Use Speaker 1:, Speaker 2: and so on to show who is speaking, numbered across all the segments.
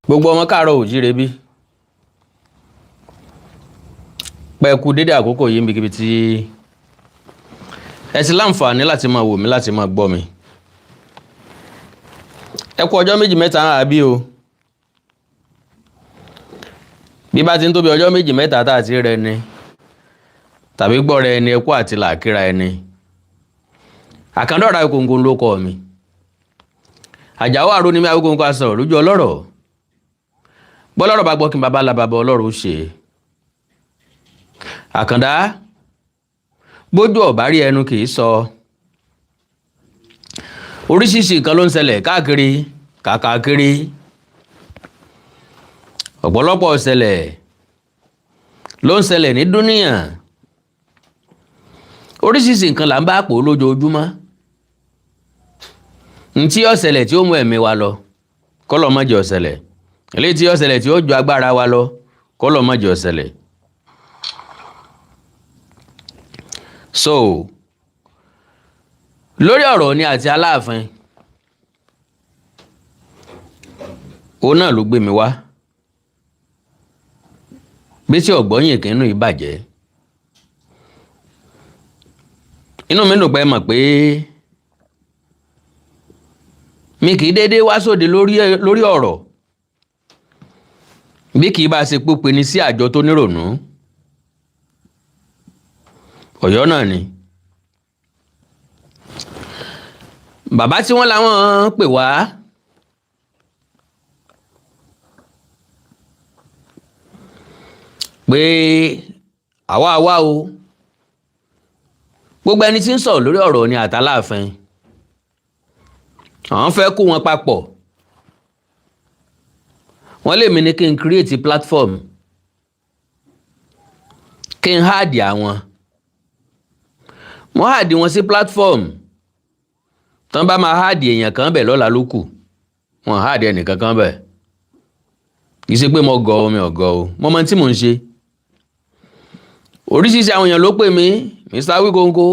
Speaker 1: Gbogbo ọmọ káàárọ̀ oòjíire bí pẹ̀kú dédé àkókò yìí níbikíbi tí ẹ ti láǹfààní láti máa wò mí láti máa gbọ́ mi. Ẹ kú ọjọ́ méjì mẹ́ta àbí o. Bí bá ti ń tó bí ọjọ́ méjì mẹ́ta tá àti rẹ ni tàbí gbọ́ rẹ ẹni ẹkú àti làákìrà ẹni. Àkàndọ̀rà Awikonko ló kọ mi. Àjàó àrò ni mi Awikonko asọ̀rọ̀ lójú ọlọ́rọ̀. Bọ́lọ́rọ̀ bá gbọ́ kí n bàbá la bàbá ọlọ́rọ̀ ó ṣe. Àkàndá bójú ọ̀bá rí ẹnu kì í sọ. Oríṣiríṣi nǹkan ló ń ṣẹlẹ̀ káàkiri kàkàkiri. Ọ̀pọ̀lọpọ̀ ṣẹlẹ̀ ló ń ṣẹlẹ̀ ní dúníyà. Oríṣiríṣi nǹkan là ń bá pò lójoojúmọ́. Ntí ó ṣẹlẹ̀ tí ó mú ẹ̀mí wa lọ kọ́lọ̀ má jẹ́ ó ṣẹlẹ̀. Eléyìí tí ó ṣẹlẹ̀ tí ó ju agbára wa lọ kọ́lọ̀ má jẹ́ ó ṣẹlẹ̀. So lórí ọ̀rọ̀ ni àti Aláàfin òun náà ló gbé mi wá bí tí ọ̀gbọ́yìn kínú ìbàjẹ́. Inú mi dùn pé mọ̀ pé mi kì í déédéé wá sóde lórí ọ̀rọ̀ bí kì í bá ṣe pópe ní sí àjọ tó nírònú. Ọ̀yọ́ náà ni bàbá tí wọ́n láwọn pè wá pé àwa o gbogbo ẹni tí ń sọ̀rọ̀ lórí ọ̀rọ̀ ni àtàláàfin àwọn fẹ́ kó wọn papọ̀. Wọ́n lè mi ní kí n create platform kí n háàdì àwọn wọ́n háàdì wọn sí platform tán bá máa háàdì èèyàn kan bẹ̀ lọ́la ló kù wọ́n háàdì ẹnìkan kan bẹ̀. Kì í ṣe pé mo gọ̀ ọ́ mi ò gọ̀ ọ́ mo mọ tí mò ń ṣe. Oríṣiríṣi àwọn èèyàn ló pè mí Mr. Awikonko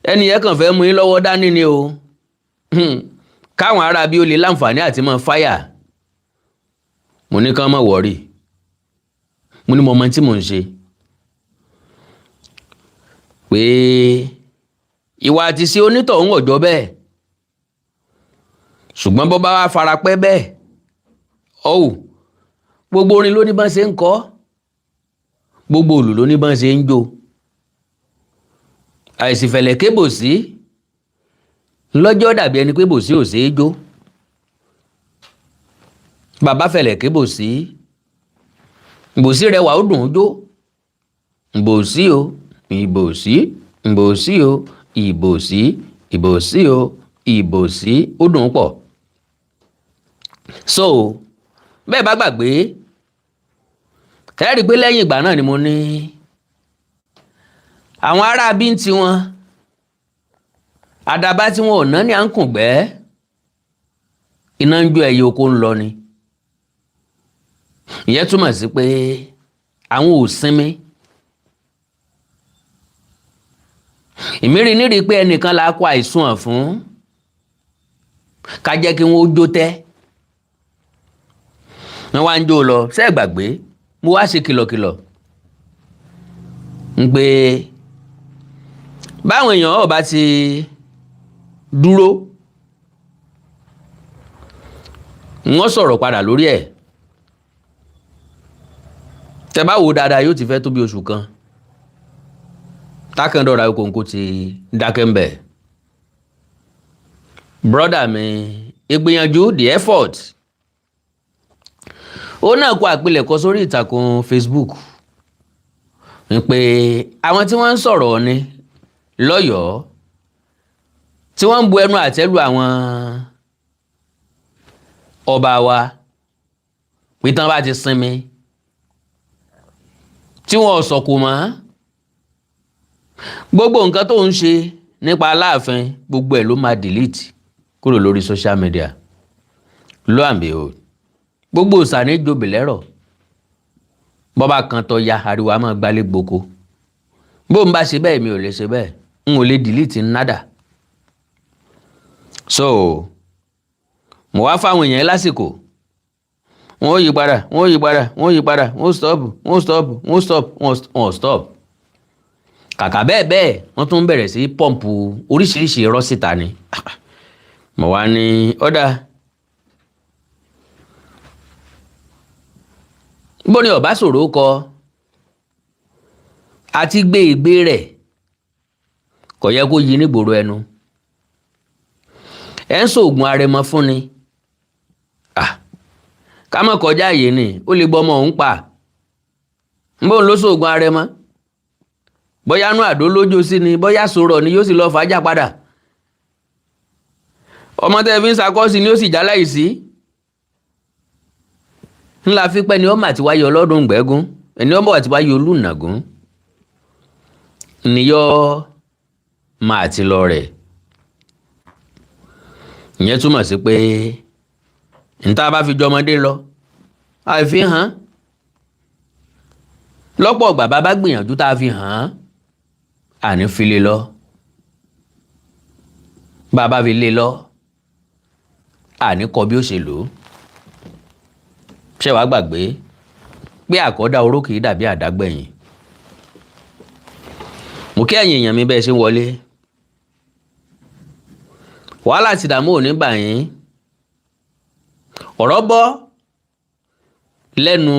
Speaker 1: ẹni yẹn kàn fẹ́ mú yín lọ́wọ́ dání ni o káwọn ará bí ó lè láǹfààní àti máa fáyà. Mo ní kán má wọ̀rí mo ní mo mọ tí mò ń ṣe pé ìwà àti sí onítọ̀hún ọ̀jọ́ bẹ́ẹ̀ ṣùgbọ́n bó bá wá fara pẹ́ bẹ́ẹ̀ ọ̀hún gbogbo orin ló ní bá ṣe ń kọ gbogbo òlù ló ní bá ṣe ń jó àìsìfẹ̀lẹ̀ kébò sí lọ́jọ́ dàbí ẹni pé bòsí ò ṣeé jó bàbá fẹ̀lẹ̀ kébò sí ìbòsí rẹwà ó dùn ún jó ìbòsí o ìbòsí ìbòsí o ìbòsí ìbòsí o ìbòsí ó dùn ún pọ̀. So bẹ́ẹ̀ bá gbàgbé kẹ́rì pé lẹ́yìn ìgbà náà ni mo ní àwọn ará bí ń tiwọn àdàbà tí wọn ò ná ní à ń kùn gbẹ́ iná ń jó ẹyẹ oko ń lọ ni. Ìyẹn túmọ̀ sí pé àwọn ò sinmi. Ìmírí nírí pé ẹnìkan la kó àìsùn ọ̀ fún ká jẹ́ kí wọ́n ó jó tẹ́ wọ́n wá ń jó lọ ṣé ẹ gbàgbé mo wá ṣe kìlọ̀kìlọ̀ ń pé báwọn èèyàn ọba ti dúró wọ́n sọ̀rọ̀ padà lórí ẹ̀. Tẹ́ bá wò dáadáa yóò ti fẹ́ tó bí oṣù kan tákàndọ̀rà Awikonko ti dákẹ́ ń bẹ̀. Brọ́dà mi ìgbìyànjú the effort ó náà kó àpilẹ̀kọ sórí ìtàkùn Facebook ń pé àwọn tí wọ́n ń sọ̀rọ̀ ni lọ́yọ̀ọ́ tí wọ́n ń bu ẹnu àtẹ́lù àwọn ọba wa pé tán bá ti sinmi tí wọ́n sọ̀kò mọ́ gbogbo nǹkan tó ń ṣe nípa Aláàfin gbogbo ẹ̀ ló máa delete kúrò lórí social media. Lo and behold gbogbo ìsàní jòbì lẹ́rọ̀ bọ́bá kan tó ya ariwo a máa gbalé gboko bó ń bá ṣe bẹ́ẹ̀ mi ò lè ṣe bẹ́ẹ̀ n ò lè delete nada. So mo wá fáwọn èèyàn lásìkò wọ́n yí padà wọ́n stop kàkà bẹ́ẹ̀ wọ́n tún bẹ̀rẹ̀ sí pọ́ǹpù oríṣiríṣi irọ́ síta ni mo wá ní ọ̀dà bó ni ọ̀bá ṣòro kọ àti gbé ìgbé rẹ̀ kò yẹ kó yí nígboro ẹnu ẹ̀ ń ṣoògùn arẹmọ fún ni ká mọ̀ kọjá àyè ni ó lè gbọ́ ọmọ òun pa ń bóun ló ṣoògùn arẹmọ bóyá nú àdó lójó sí ni bóyá sọ̀rọ̀ ni yóò sì lọ fàájà padà ọmọ tẹ́ fi ń sakọ́sí ni ó sì jáláì sí ńlá fípẹ́ ni ọmọ àti wáyé ọlọ́dún gbẹ́gún ẹni ọmọ àti wáyé olùnàgún níyọ́ máa ti lọ rẹ̀ ìyẹn túmọ̀ sí pé níta bá fi jọmọdé lọ àìfi hàn lọ́pọ̀ ọgbà bá gbìyànjú tá a fi hàn àní fi lè lọ bàbá fi lè lọ àní kọ bí ó ṣe lò ó ṣé wàá gbàgbé pé àkọ́dá oró kìí dàbí àdágbẹ̀yìn mo kí ẹ̀yin èèyàn mi bẹ́ẹ̀ ṣe ń wọlé wàhálà ti dààmú òní bà yín ọ̀rọ̀ bọ́ lẹ́nu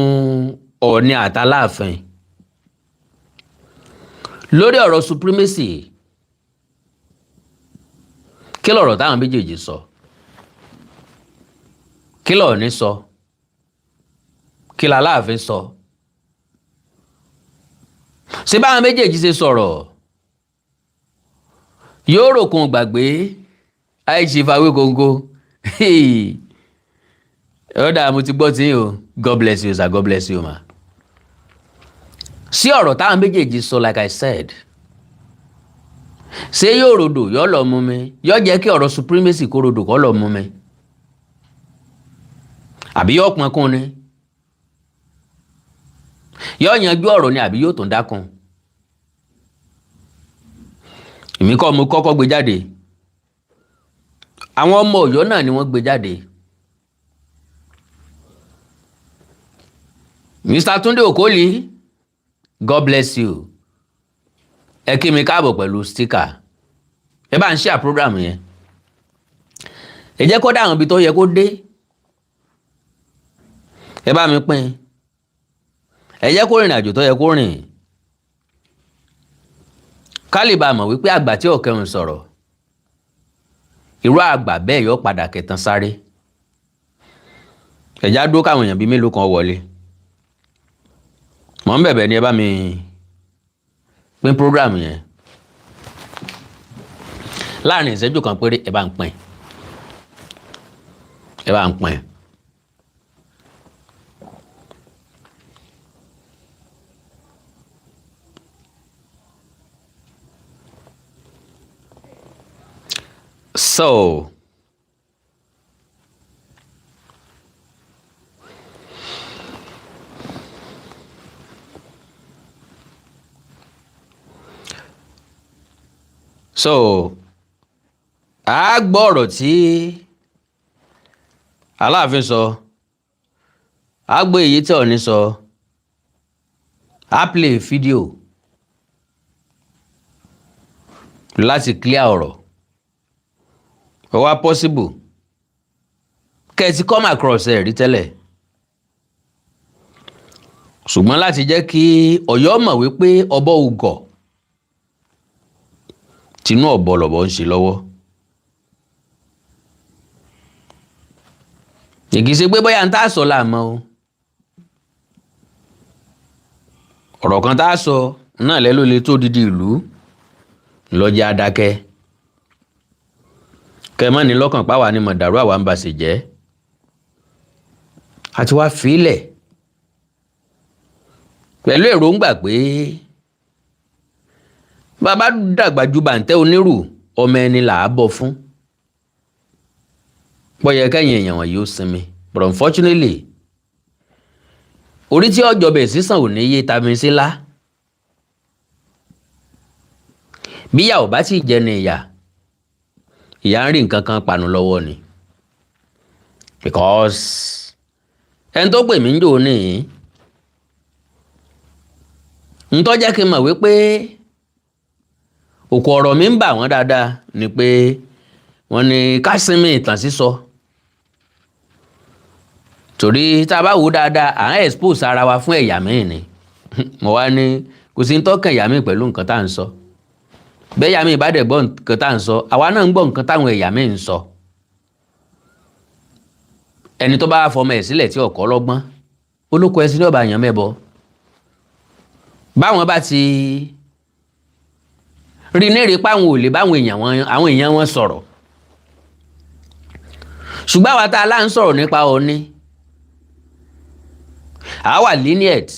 Speaker 1: Ọọ̀ni àtàláàfin lórí ọ̀rọ̀ supremacy kí lọ̀rọ̀ táwọn méjèèjì sọ kí l'Ọọ̀ni sọ kí l'Aláàfin sọ ṣé báwọn méjèèjì ṣe sọ̀rọ̀ yóò ròkun gbàgbé àìṣe Àwíkonko ọ̀dà mo ti gbọ́ tí o God bless you sir, God bless you ma. Sí ọ̀rọ̀ táwọn méjèèjì sọ like I said ṣé yóò rodò yóò lọ mú mi yóò jẹ́ kí ọ̀rọ̀ supremacy kó rodò kó lọ mú mi àbí yóò pọnkún ni yóò yanjú ọ̀rọ̀ ni àbí yóò tún dákun èmi kọ́ mo kọ́kọ́ gbé jáde àwọn ọmọ Ọ̀yọ́ náà ni wọ́n gbé jáde. Mr. Túndé Òkólì God bless you ẹ kí mi káàbọ̀ pẹ̀lú sticker ẹ bá ń share program yẹn ẹ jẹ́ kó dáhùn ibi tó yẹ kó dé ẹ bá mi pín ẹ jẹ́ kó rìnrìn àjò tó yẹ kó rìn ká lè bá mọ̀ wípé àgbà tí ọ̀kẹ́rùn sọ̀rọ̀ irú àgbà bẹ́ẹ̀ yóò padà kẹtàn sáré ẹ̀já dúró káwọn èèyàn bíi mélòó kan wọlé mọ̀ ń bẹ̀bẹ̀ ni ẹ bá mi pín program yẹn láàrin ìṣẹ́jú kan péré ẹ bá ń pín so a gbọ́ ọ̀rọ̀ tí Aláàfin sọ a gbọ́ èyí tí Ọọ̀ni sọ a play fídíò láti clear ọ̀rọ̀ ó wá possible kẹ́ ẹ ti come across ẹ̀ rí tẹ́lẹ̀ ṣùgbọ́n láti jẹ́ kí Ọ̀yọ́ mọ̀ wípé ọbọ̀ ugọ̀ tinú ọ̀bọ lọ̀bọ ń ṣe lọ́wọ́ ìgbésẹ̀ pé bóyá ń tá sọ láàmọ́ o ọ̀rọ̀ kan tá sọ náà lẹ́ ló lè tó dídí ìlú lọ́jà adákẹ́ kẹmọ́ ní lọ́kàn páwà ní mọ̀dàrú àwa ń bá ṣe jẹ́ àti wá fílẹ̀ pẹ̀lú èròǹgbà pé bàbá dàgbà ju bàǹtẹ́ onírù ọmọ ẹni là á bọ̀ fún bọ́yẹ kẹ́yìn èèyàn wọ̀nyí ó sinmi but unfortunately orí tí ọjọ́ bẹ̀ sísàn ò ní yé tami sílá bíyà ò bá tí jẹ ní ìyá ń rí nǹkan kan panu lọ́wọ́ ni because ẹni tó pè mí ń jò ní ń tó jẹ́ kí n mọ̀ wípé òkú ọ̀rọ̀ mi ń bà wọ́n dáadáa ni pé wọ́n ní ká sinmi ìtàn sísọ torí tá a bá wò dáadáa à ń expose ara wa fún ẹ̀yà míì ni mo wá ní kò sí ń tọ́kàn ẹ̀yà míì pẹ̀lú nǹkan tá à ń sọ bẹ́ẹ̀ ẹ̀yà míì bá dẹ̀ gbọ́ nǹkan tá à ń sọ àwa náà ń gbọ́ nǹkan táwọn ẹ̀yà míì ń sọ ẹni tó bá fọmọ ẹ̀ sílẹ̀ tí ọ̀kọ́ lọ́gbọ́n olóko ẹsìn ní ọba àyàn mẹ́bọ báwọn bá ti rí nírè páwọn ò lè báwọn èèyàn wọn sọ̀rọ̀ ṣùgbọ́n àwa tá a lá ń sọ̀rọ̀ nípa Ọọ̀ni àwa lineage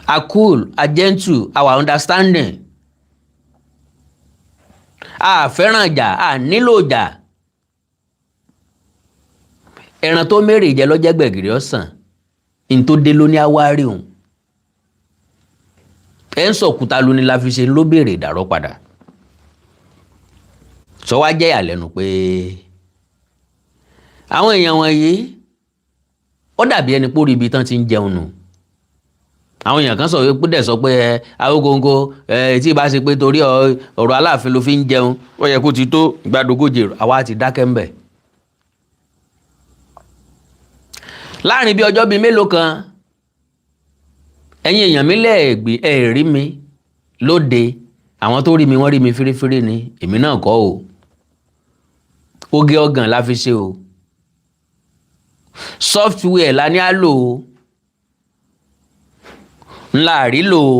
Speaker 1: a cool a gentle our understanding a fẹ́ràn ìjà a nílò ìjà ẹran tó mẹ́rẹ̀ ìjẹ́ lọ́jẹ́ gbẹ̀gìrì ọ̀sán in tó dé ló ní àwárí òun ẹ̀ ń sọ̀kúta ló ní la fi ṣe ló béèrè ìdàrọ́ padà sọ wá jẹ́ ìyàlẹ́nu pé àwọn èèyàn wọ̀nyí ó dàbí ẹni pórí ibi tán ti ń jẹun nù àwọn èèyàn kan sọ pé Awikonko tí ìbá ṣe pé torí ọ̀rọ̀ Aláàfin ló fi ń jẹun ó yẹ kó ti tó gbàdógójì àwa ti dákẹ́ ń bẹ̀. láàrin bí ọjọ́ bíi mélòó kan ẹ̀yin èèyàn mi lẹ́ẹ̀gbẹ́ rí mi lóde àwọn tó rí mi wọ́n rí mi fírífírí ni èmi náà kọ́ o oge ọgàn la fi ṣe o software la ní á lò o ńlá rí lò ó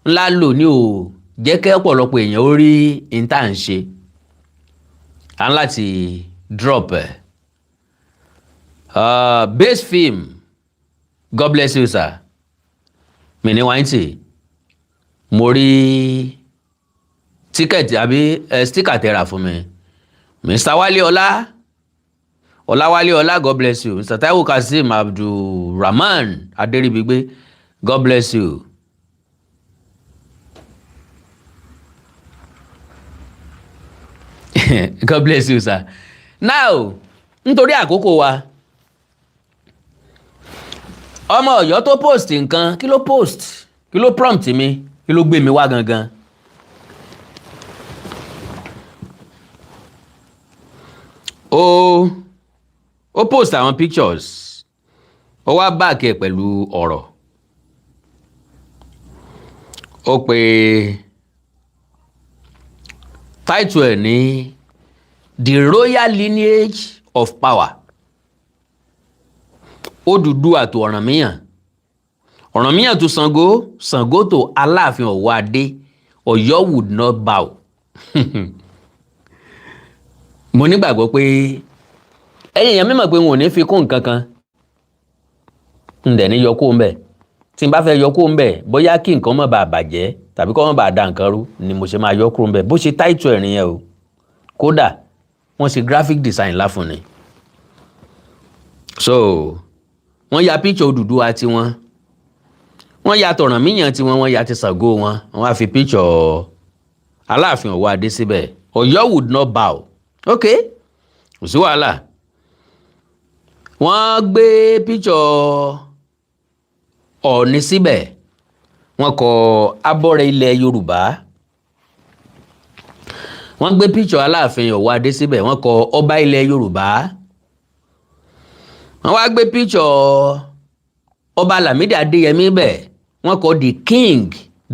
Speaker 1: ńlá lò ní o jẹ́ kẹ́ ọ̀pọ̀lọpọ̀ èèyàn ó rí ìta ń ṣe à ń láti drop base film God bless you sir mi ní wáńtì mo rí tíkẹ̀tì àbí stíkà tẹ́ra fún mi Mr. Wálé Ọláwálé Ọlá God bless you Mr. Taiwo Kazeem Abdulrahman Adéribigbe God bless you. God bless you sir. Now nítorí àkókò wa ọmọ Ọ̀yọ́ tó post nǹkan kí ló prompt mi kí ló gbé mi wá gangan. ó post àwọn pictures ó wá back ẹ̀ pẹ̀lú ọ̀rọ̀ ó pe title ẹ̀ ní The Royal Lineage of Power Odùduwà tó Ọ̀rànmíyàn tó Ṣàngó tó Aláàfin Ọ̀wọ́ Adé Ọ̀yọ́ would not bow. mo nígbàgbọ́ pé ẹ̀yin èèyàn mímọ̀ pé wọn ò ní fi kún nǹkan kan ń dẹ̀ ní yọ kó ń bẹ̀ tí n bá fẹ́ yọ kó ń bẹ̀ bóyá kí nǹkan má bàa bàjẹ́ tàbí kó má bàa da nǹkan rú ni mo ṣe máa yọ kúrò ń bẹ̀ bó ṣe táìtù ẹ̀rín yẹn o kódà wọ́n ṣe graphic design láfún ni so wọ́n ya picture Odùduwà tiwọn wọ́n ya tọ̀rànmíyàn tiwọn wọ́n ya ti Ṣàngó wọn wọ́n á fi picture Aláàfin Ọ̀wọ́ Adé síbẹ̀ Ọ̀yọ́ would not bow ok kò sí wàhálà wọ́n gbé picture Ọọ̀ni síbẹ̀ wọ́n kọ abọ́rẹ̀ ilẹ̀ Yorùbá wọ́n gbé picture Aláàfin Ọ̀wọ́ Adé síbẹ̀ wọ́n kọ ọba ilẹ̀ Yorùbá wọ́n wá gbé picture ọba Lámídì Adéyẹmí bẹ̀ wọ́n kọ the king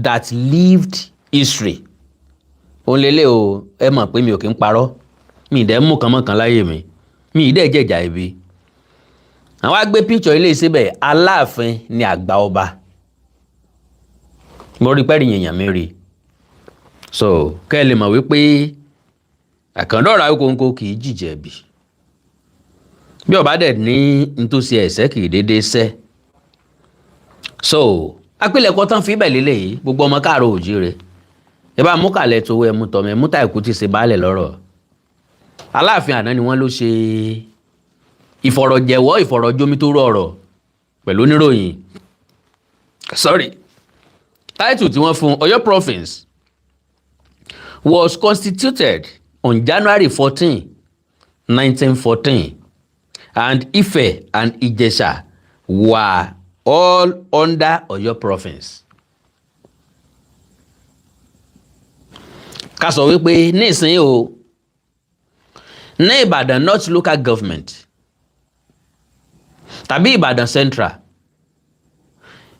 Speaker 1: that lived history òun lélẹ̀ o ẹ mọ̀ pé mi ò kí ń parọ́ mi ì dẹ́ mú kan mọ́kan láyé mi ì dẹ́ jẹ̀jà ibi àwọn á gbé picture ilé síbẹ̀ Aláàfin ni àgbà ọba mo rí pẹ́ẹ́rì yẹ̀yàn mi rí so kẹ́ ẹ lè mọ̀ wípé àkàndọ̀rọ̀ Awikonko kì í jìjẹ̀ bí ọba dẹ̀ ní nítòsí ẹ̀sẹ̀ kì í déédéé sẹ́ so apilẹ̀kọ tán fi bẹ̀ lélẹ̀ yìí gbogbo ọmọ káàárọ̀ oòjíire ẹ bá mú kàlẹ̀ tó ẹ mú tọmọ ẹ mú tàìkú ti ṣe baálẹ̀ lọ́rọ̀ Aláàfin àná ni wọ́n ló ṣe ìfọ̀rọ̀jomitoro ọ̀rọ̀ pẹ̀lú oníròyìn title tí wọ́n fún Ọ̀yọ́ province was constituted on January 14, 1914 and Ife and Ijesha were all under Ọ̀yọ́ province. Ká sọ wípé nísìnyí o ní Ìbàdàn North local government tàbí Ìbàdàn Central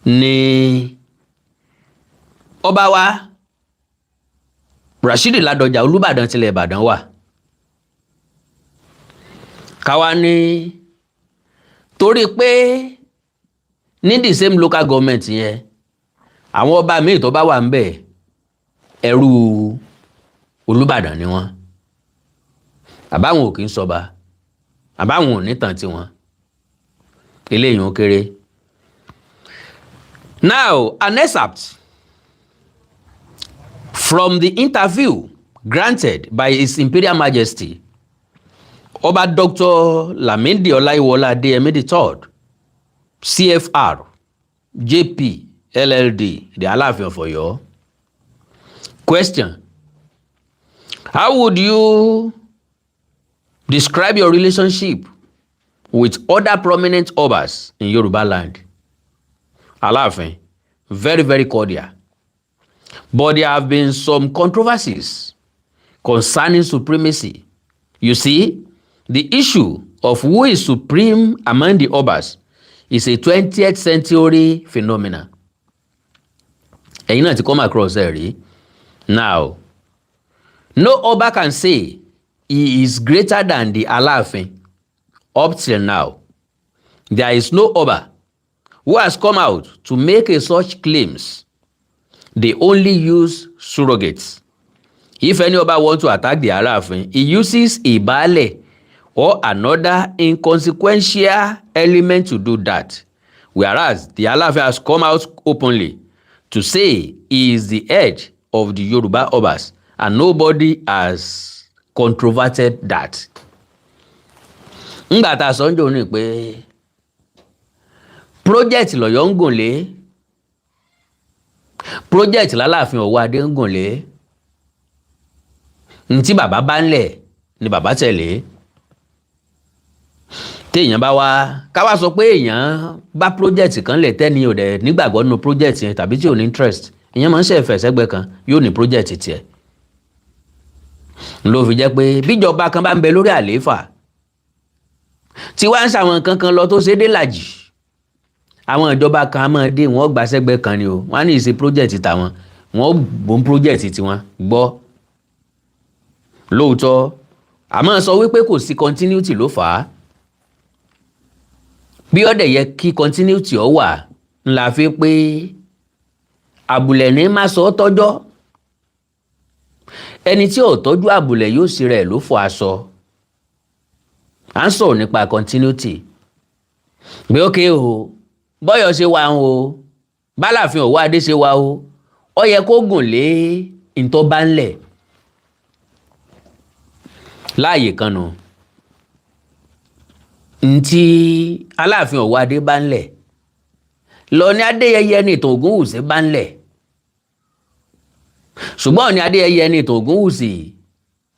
Speaker 1: ni ọba wa Rashidi Ládọjà Olúbàdàn tilẹ̀ Ìbàdàn wà. Káwa ní torí pé ní the same local government yẹn àwọn ọba míì tó bá wà ń bẹ̀ ẹrú Olúbàdàn ni wọ́n. Àbáwọn ò kì í sọba, àbáwọn ò ní tàn tiwọn. Eléyìí ó kéré. Now, an excerpt from the interview granted by His Imperial Majesty Ọba Dr. Lamidi Ọláyíwọlá Adéyẹmí III, CFR, JP, LLD, the Aláàfin of Ọ̀yọ́. Question: how would you describe your relationship with other prominent Obas in Yoruba land? Aláàfin: very, very cordial. But there have been some controversies concerning supremacy. You see, the issue of who is supreme among the Obas is a 20th century phenomenon. Ẹ̀yin náà ti come across ẹ̀ rí. Now, no Oba can say he is greater than the Aláàfin. Up till now, there is no Oba who has come out to make such claims. They only use surrogates. If any Oba wants to attack the Aláàfin, he uses a baale or another inconsequential element to do that. Whereas the Aláàfin has come out openly to say he is the head of the Yoruba Obas, and nobody has controverted that. Ńgbà tá a sọ ńjọ́ ní pé project lọ́yọ́ ń gùn lé, project l'Aláàfin Ọ̀wọ́ Adé ń gùn lé, ntí bàbá bá ń lẹ̀ ni bàbá tẹ̀lé. Téèyàn bá wá ká wá sọ pé èèyàn bá project kan lẹ̀ tẹ́ni ò dẹ̀ nígbàgbọ́ nínú project yẹn tàbí tí ò ní interest, èèyàn máa ń ṣẹ̀fẹ̀ sẹ́gbẹ́ kan yóò ní project tiẹ̀. Ló fi jẹ́ pé bíjọba kan bá ń bẹ lórí àlééfà tí wá ń ṣàwọn kankan lọ tó ṣe dé làjì, àwọn ìjọba kan á máa dé wọ́n gbà sẹ́gbẹ́ kan ni o, wọ́n á ní ìṣe project tàwọn, wọ́n gbọ́n project tiwọn gbọ́. Lóòótọ́ àmọ́ sọ wípé kò sí continuity ló fà á. Bí ó dẹ̀ yẹ kí continuity ó wà ńlá fi pé àbùlẹ̀ ní má sọ tọ́jọ́. Ẹni tí ò tọ́jú àbùlẹ̀ yóò sì rẹ̀ ló fọ aṣọ. À ń sọ̀rọ̀ nípa continuity. Bí ó ké o, bọ́yọ̀ ṣe wà o, b'Aláàfin Ọ̀wọ́ Adé ṣe wà o, ó yẹ kó gùn lé ìtọ́ bá ń lẹ̀. Láàyè kan nù. Ntí Aláàfin Ọ̀wọ́ Adé bá ń lẹ̀, lọ ní Adéyẹyẹ ní ìtàn Ògúnwùsì bá ń lẹ̀. Ṣùgbọ́n ní Adéyẹyẹ ní ìtàn Ògúnwùsì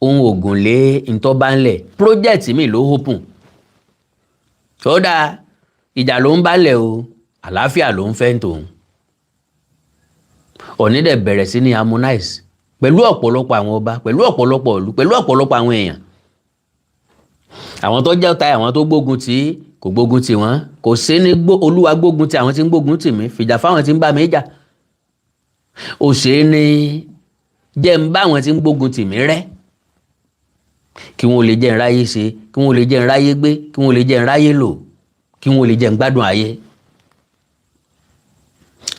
Speaker 1: ohun ògùn lé ìtọ́ bá ń lẹ̀, project mi ló open. Ó dáa, ìjà ló ń bá lẹ̀ o, àlàáfíà ló ń fẹ́ tòun. Ọ̀ní dẹ̀ bẹ̀rẹ̀ sí ní harmonize pẹ̀lú ọ̀pọ̀lọpọ̀ àwọn ọba, pẹ̀lú ọ̀pọ̀lọpọ̀ ìlú, pẹ̀lú ọ̀pọ̀lọpọ̀ àwọn èèyàn. Àwọn tó jẹ́ ọ̀tá, àwọn tó gbógun tì kò gbógun tì wọ́n, kò sí ní Olúwa gbógun tì àwọn tí ń gbógun tì mí, fìjà fáwọn tí ń bá mi jà. Ó ṣe é ní jẹ́ ń bá àwọn tí ń gbógun tì mí rẹ́, kí wọ́n lè jẹ́ ń ráyé ṣe, kí wọ́n lè jẹ́ ń ráyé gbé, kí wọ́n lè jẹ́ ń ráyé lò, kí wọ́n lè jẹ́ ń gbádùn ayé.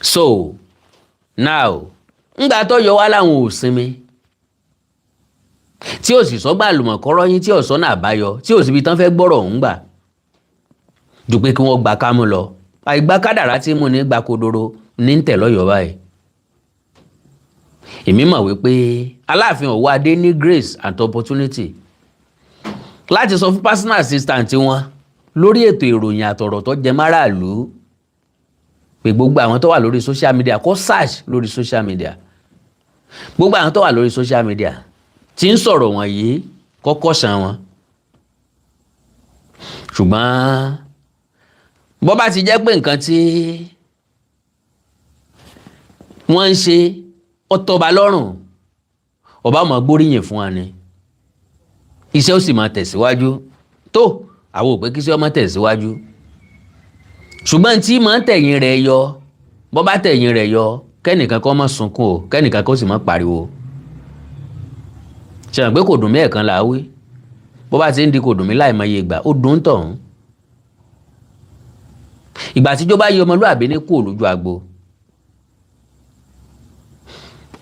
Speaker 1: So now ńgbà tó yọ wá láwọn ò sinmi, tí ò sì sọ́gbà àlùmọ̀kọ́rọ́ yín, tí ò sọ́nà àbáyọ, tí ò síbi tán fẹ́ gbọ́rọ̀ ọ̀hún gbà jù pé kí wọ́n gba kámú lọ. Àìgbà kádàrá tí mú ní gba kodoro ní ń tẹ̀ lọ́yọ̀ọ́ báyìí. Èmi mọ̀ wípé Aláàfin Ọ̀wọ́ Adé ní grace and opportunity láti sọ fún personal assistant wọn lórí ètò ìròyìn àtọ̀rọ̀ tó jẹ máràlú pé gbogbo àwọn tó wà lórí social media kó search lórí social media. Gbogbo àwọn tó wà lórí social media tí ń sọ̀rọ̀ wọ̀nyí kọ́kọ́ ṣàn wọn. ṣùgbọ́n bó bá ti jẹ́ pé nǹkan tí wọ́n ń ṣe ó tọ́ba lọ́rùn, ọba máa gbóríyìn fún wa ni, iṣẹ́ ó sì máa tẹ̀síwájú. tó àwọn ò pé kí iṣẹ́ ó máa tẹ̀síwájú, ṣùgbọ́n tí máa ń tẹ̀yìn rẹ̀ yọ, bó bá tẹ̀yìn rẹ̀ yọ, kẹ́nìkan kó má sunkún o, kẹ́nìkan kó sì má pariwo. ṣe hàn pé kò dùn mí ẹ̀kan là á wí, bó bá ti ń di kò dùn mí láì mọye ìgbà, ó dùn tọ̀hún. ìgbà tíjọ́ bá yí ọmọlúàbí ní kú olójú agbo,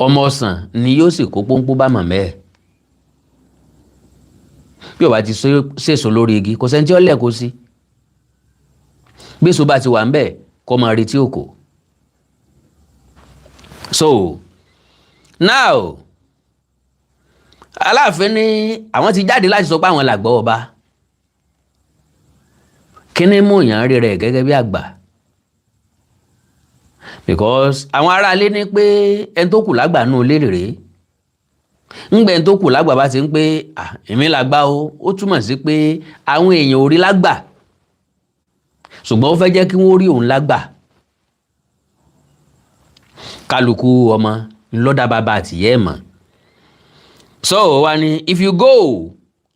Speaker 1: ọmọ ọsàn ni yóò sì kó pọ́npọ́ bá màmá ẹ̀. bí ó bá ti sèso lórí igi, kò sẹ́ni tí ó lẹ́kọ̀ọ́ sí. bí èso bá ti wà ń bẹ̀, kó máa retí òkò. so now Aláàfin ní àwọn ti jáde láti sọ pé àwọn làgbà ọba. kí ni mú èèyàn rí rẹ̀ gẹ́gẹ́ bí àgbà? because àwọn aráalé ní pé ẹni tó kù lágbà nù lé rèé. ńgbẹ́ ẹni tó kù lágbà bá ti ń pé èmi làgbà o, ó túmọ̀ sí pé àwọn èèyàn ò rí lágbà, ṣùgbọ́n ó fẹ́ jẹ́ kí wọ́n rí òun lágbà. kálukú ọmọ ńlọ́dà bàbá àtìyẹ́ ẹ̀ mọ̀. so wá ní if you go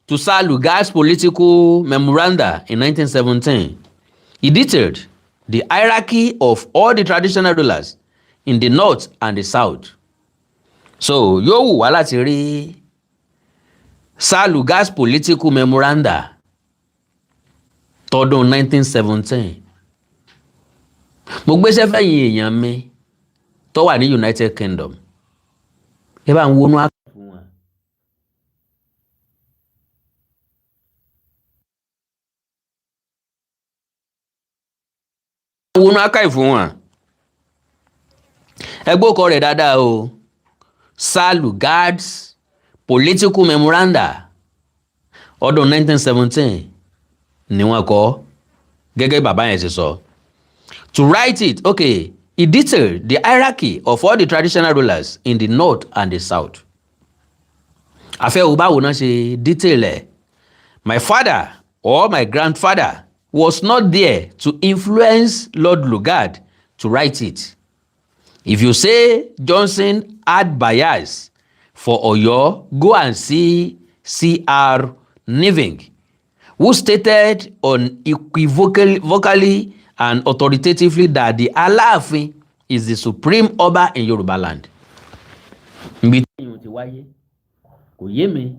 Speaker 1: to Sir Lugard's political memoranda in 1917, he detailed the hierarchy of all the traditional rulers in the north and the south. so yóò wù wá láti rí Sir Lugard's political memoranda tọdún 1917. mo gbéṣẹ́ fẹ̀yìn èèyàn mi tó wà ní United Kingdom, ẹ bá ń wọnú àkàtà fún wọn. wọnú àkàì fún wọn. ẹgbẹ́ ọkọ rẹ̀ dáadáa o, Sir Lugard's political memoranda ọdún 1917 ni wọ́n kọ, gẹ́gẹ́ bàbá yẹn ṣe sọ. To write it, okay, he detailed the hierarchy of all the traditional rulers in the north and the south. àfẹ́ wo báwo náà ṣe detail ẹ̀. My father or my grandfather was not there to influence Lord Lugard to write it. If you say Johnson had bias for Oyo, go and see C.R. Niving, who stated unequivocally and authoritatively that the Aláàfin is the supreme Ọba in Yoruba land. Ibi tí èèyàn ti wáyé kò yé mi,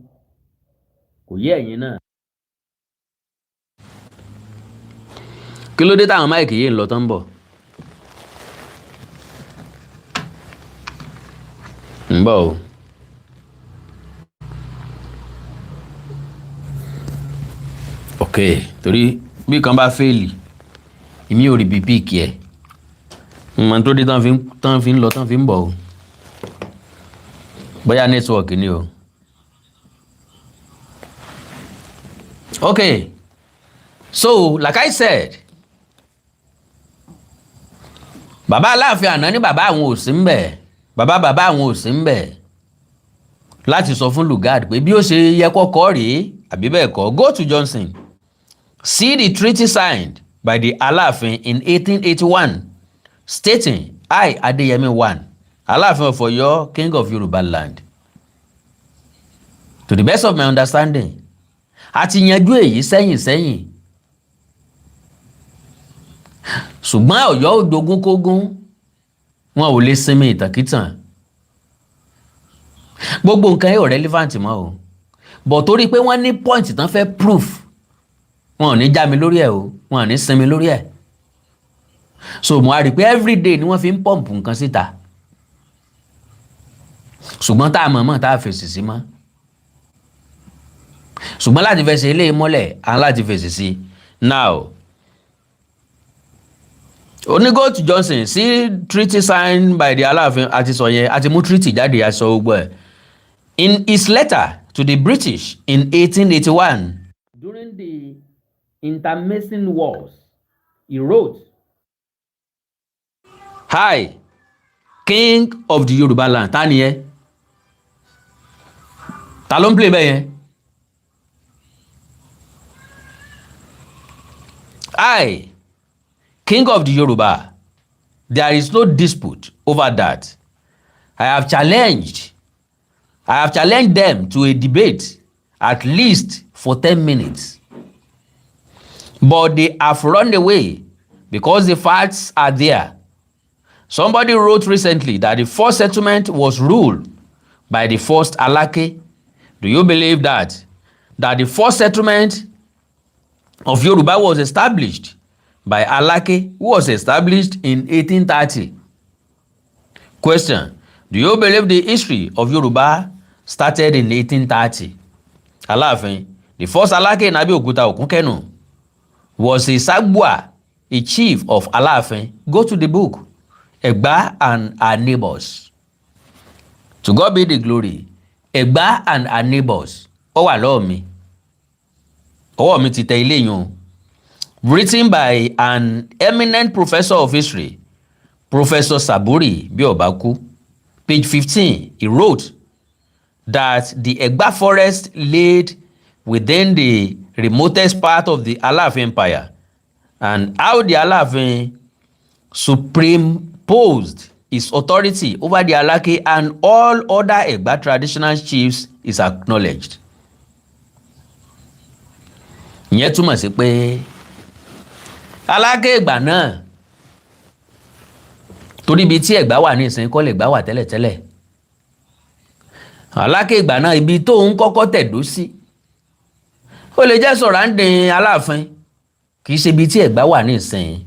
Speaker 1: kò yé ẹ̀yin náà. kí ló dé táwọn máìkì yìí ń lọ tán ń bọ̀? ń bọ̀ o. ok, torí bí kan bá fẹ́ẹ̀lì èmi ò rí bíbí kí ẹ mọ̀ tó dé tán fi ń lọ tán fi ń bọ̀ o. bóyá nẹ́tíwọ̀kì ni o. ok, so like I said, bàbá Aláàfin àná ní bàbá àwọn ò sí ń bẹ̀, bàbá àwọn ò sí ń bẹ̀ láti sọ fún Lugard pé bí ó ṣe yẹ kọ́kọ́ rèé àbí bẹ́ẹ̀ kọ́. Go to Johnson, see the treaty signed by the Aláàfin in 1881 stating I Adéyẹmí I, Aláàfin of Ọ̀yọ́, king of Yoruba land. To the best of my understanding, a ti yanjú èyí sẹ́yìn. ṣùgbọ́n Ọ̀yọ́ ò jogún kógún, wọn ò lè sinmi ìtàkìtàn. gbogbo nǹkan yóò relevant mọ́ o, but torí pé wọ́n ní point tán fẹ́ proof, wọn ò ní já mi lórí ẹ̀ o, wọn ò ní sinmi lórí ẹ̀. so mo á rí i pé everyday ni wọ́n fi ń pọ̀mpù nǹkan síta, ṣùgbọ́n tá a mọ̀ tá a fèsì sí mọ́. ṣùgbọ́n láti fẹsẹ̀ ilé mọ́lẹ̀ à ń láti fèsì sí. now only go to Johnson, see treaty signed by the Aláàfin, àti sọ yẹn, àti mú treaty jáde, àṣọ gbogbo ẹ̀. In his letter to the British in 1881, during the intermacing wars, he wrote, "Hi, king of the Yoruba land." Ta ni ẹ? Ta ló ń play bẹ́ẹ̀ yẹn? I, king of the Yoruba, there is no dispute over that. I have challenged them to a debate at least for 10 minutes. But they have run away because the facts are there. Somebody wrote recently that the first settlement was ruled by the first Alake. Do you believe that? That the first settlement of Yoruba was established by Alake, who was established in 1830. Question: do you believe the history of Yoruba started in 1830? Aláàfin, the first Alake in Abeokuta Okunkenu was a Sagbua, a chief of Aláàfin. Go to the book, Àgbà and her neighbors. To God be the glory. Àgbà and her neighbors. Ó wà lọ́wọ́ mi. Ọwọ́ mi ti tẹ ilé yun. Written by an eminent professor of history, Professor Saburi Biobaku. Page 15, he wrote that the Àgbà forest laid within the remotest part of the Aláàfin Empire, and how the Aláàfin superimposed his authority over the Alake and all other Àgbà traditional chiefs is acknowledged. Ìyẹn túmọ̀ sí pé Alake Àgbà náà, torí ibi tí Àgbà wà ní ìsìn kọ́ l'Àgbà wà tẹ́lẹ̀tẹ́lẹ̀. Alake Àgbà náà ibi tó ń kọ́kọ́ tẹ̀dó sí, ó lè jẹ́ surrounding Aláàfin, kì í ṣe ibi tí Àgbà wà ní ìsìn.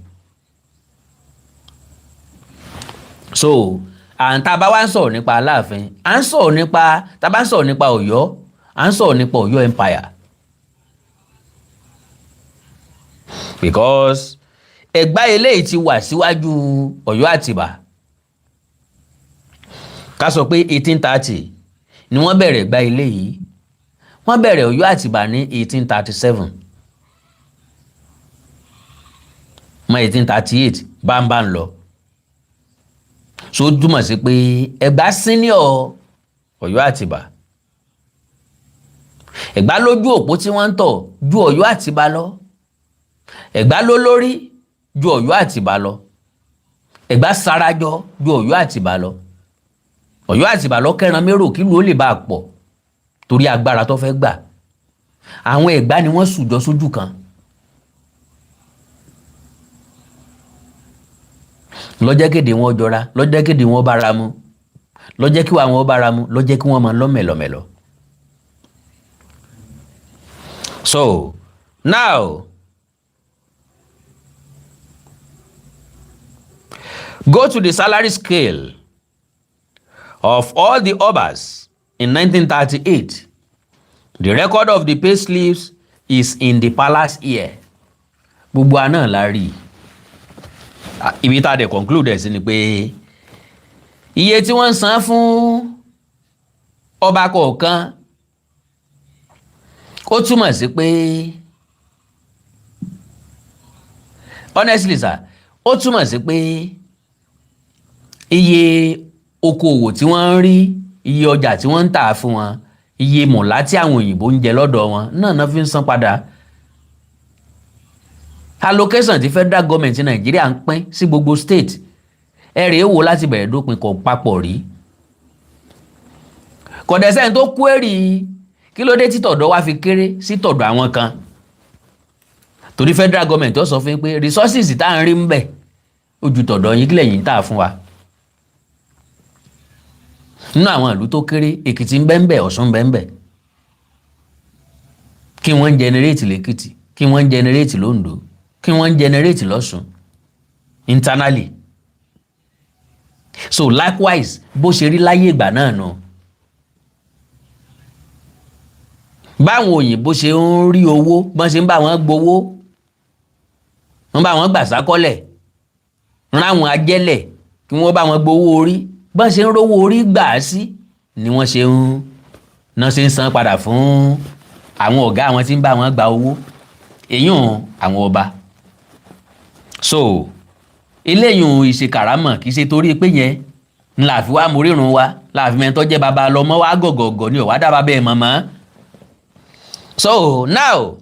Speaker 1: So, tá bá wá ń sọ̀rọ̀ nípa Aláàfin, à ń sọ̀rọ̀ nípa, tá bá ń sọ̀rọ̀ nípa Ọ̀yọ́, à ń sọ̀rọ̀ nípa Ọ̀yọ́ Empire. Because Àgbà eléyìí ti wà síwájú Ọ̀yọ́ Àtìbà. Ká sọ pé 1830 ni wọ́n bẹ̀rẹ̀ Àgbà eléyìí. Wọ́n bẹ̀rẹ̀ Ọ̀yọ́ Àtìbà ní 1837. Mọ́ 1838 bá ń lọ. So túmọ̀ sí pé Àgbà senior Ọ̀yọ́ Àtìbà. Àgbà lójú òpó tí wọ́n ń tọ̀ ju Ọ̀yọ́ Àtìbà lọ. Àgbà ló lórí ju Ọ̀yọ́ Àtìbà lọ. Àgbà sarajọ ju Ọ̀yọ́ Àtìbà lọ. Ọ̀yọ́ Àtìbà lọ kẹran mérò kí ló lè bá pọ̀ torí agbára tó fẹ́ gbà. Àwọn Àgbà ni wọ́n sùjọ sójú kan. Lọ́jẹ́ kéde wọn jọra, lọ́jẹ́ kéde wọn bára mu, lọ́jẹ́ kí wọn bára mu, lọ́jẹ́ kí wọ́n máa lọ́mẹ̀lọ́mẹ̀lọ́. So, now, go to the salary scale of all the Obas in 1938. The record of the pay slips is in the palace here. Gbogbo àná la rí. Ibi tá dé conclude sí ni pé iye tí wọ́n san fún ọba kọ̀ọ̀kan ó túmọ̀ sí pé honestly sir, ó túmọ̀ sí pé iye okòwò tí wọ́n ń rí, iye ọjà tí wọ́n ń tà fún wọn, iye mọ̀lá tí àwọn òyìnbó ń jẹ lọ́dọ̀ wọn náà fi ń san padà. Allocation tí federal government ní Nàìjíríà ń pín sí gbogbo state, ẹ̀rẹ̀ èwo láti bẹ̀rẹ̀ dópin kò papọ̀ rí. Kò dẹ̀ sẹ́ni tó query kí ló dé tí tọ̀dọ̀ wa fi kéré sí tọ̀dọ̀ àwọn kan. Torí federal government ó sọ fún yín pé resources tá à ń rí ń bẹ̀ ó ju tọ̀dọ̀ yín kílẹ̀ yín tà fún wa. Nínú àwọn ìlú tó kéré, Èkìtì ń bẹ ń bẹ, Ọ̀ṣun ń bẹ ń bẹ. Kí wọ́n ń generate l'Èkìtì, kí wọ́n ń generate l'Oǹdó, kí wọ́n ń generate l'Ọ̀ṣun internally. So likewise, bó ṣe rí láyé ìgbà náà nù. Báwọn òyìnbó ṣe ń rí owó, bọ́n ṣe ń bá wọn gbowó, wọ́n bá wọn gbà sákọ́lẹ̀, ráwọn ajẹ́lẹ̀ kí wọ́n bá wọn gbowó orí, bọ́n ṣe ń rówó orí gbà sí ni wọ́n ṣe ń san padà fún àwọn ọ̀gá àwọn tí ń bá wọn gba owó, èyún àwọn ọba. So eléyìn ìṣe kàrámọ̀ kìí ṣe torí pé yẹn ńlá fi wá morírun wa, láàfi mẹ́tọ́ jẹ́ baba lọ́mọ wá gọ̀gọ̀gọ̀ ní ọ̀wá dábàá bẹ́ẹ̀ mọ̀mọ́. So now,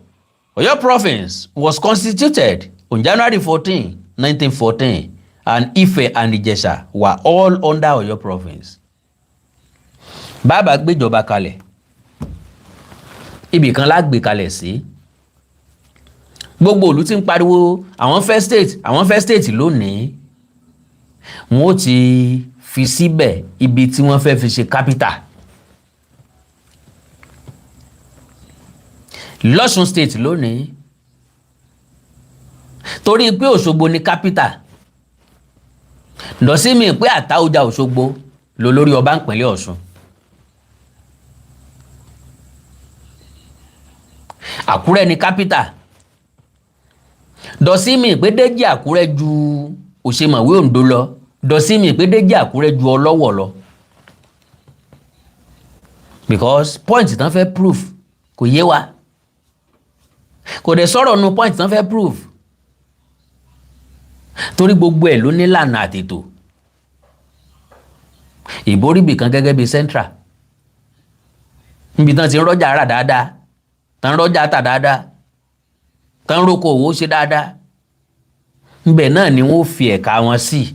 Speaker 1: Oyo province was constituted on January 14, 1914, and Ife and Ijesha were all under Ọ̀yọ́ province. Bàbá gbéjọba kalẹ̀, ibì kan la gbé kalẹ̀ sí. Gbogbo ìlú tí ń pariwo àwọn fẹ́ state lónìí, wọ́n ti fi síbẹ̀ ibi tí wọ́n fẹ́ fi ṣe capital. Lọ́ṣùn state lónìí, torí pé Òṣogbo ni capital, lọ́sí mi pé Àtaọ́jà Òṣogbo ló lórí ọba ìpínlẹ̀ Ọ̀ṣun. Àkúrẹ́ ni capital, dọ̀sí mi pé Déjì Àkúrẹ́ ju Òṣèmọ̀wé Oǹdó lọ, dọ̀sí mi pé Déjì Àkúrẹ́ ju Ọlọ́wọ̀ lọ. Because point tán fẹ́ proof kò yé wa, kò dẹ̀ sọ̀rọ̀ nu point tán fẹ́ proof, torí gbogbo ẹ̀ ló ní lànà àtètò. Ìbóríbì kan gẹ́gẹ́ bí central, níbi tán ti ń rọ́jà rà dáadáa, tán ń rọ́jà tà dáadáa, tán ń róko òwò ṣe dáadáa, níbẹ̀ náà ni wọ́n fi ẹ̀ka wọn sí.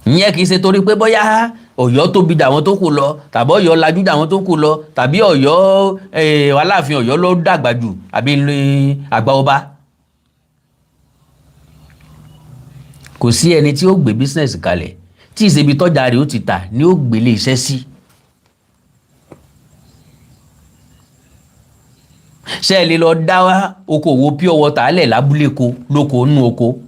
Speaker 1: Ìyẹn kìí ṣe torí pé bóyá Ọ̀yọ́ tóbi jà wọn tó kù lọ, tàbí Ọ̀yọ́ lajú jà wọn tó kù lọ, tàbí Ọ̀yọ́ Aláàfin Ọ̀yọ́ ló dàgbà jù, àbí àgbà ọba. Kò sí ẹni tí ó gbé business kalẹ̀ tí ìṣebi tọ́jà rẹ̀ ó ti tà ní ó gbélé iṣẹ́ sí. Ṣé ẹ lè lọ dá okòwò pure water lẹ̀ lábúlé ko lóko nínú oko?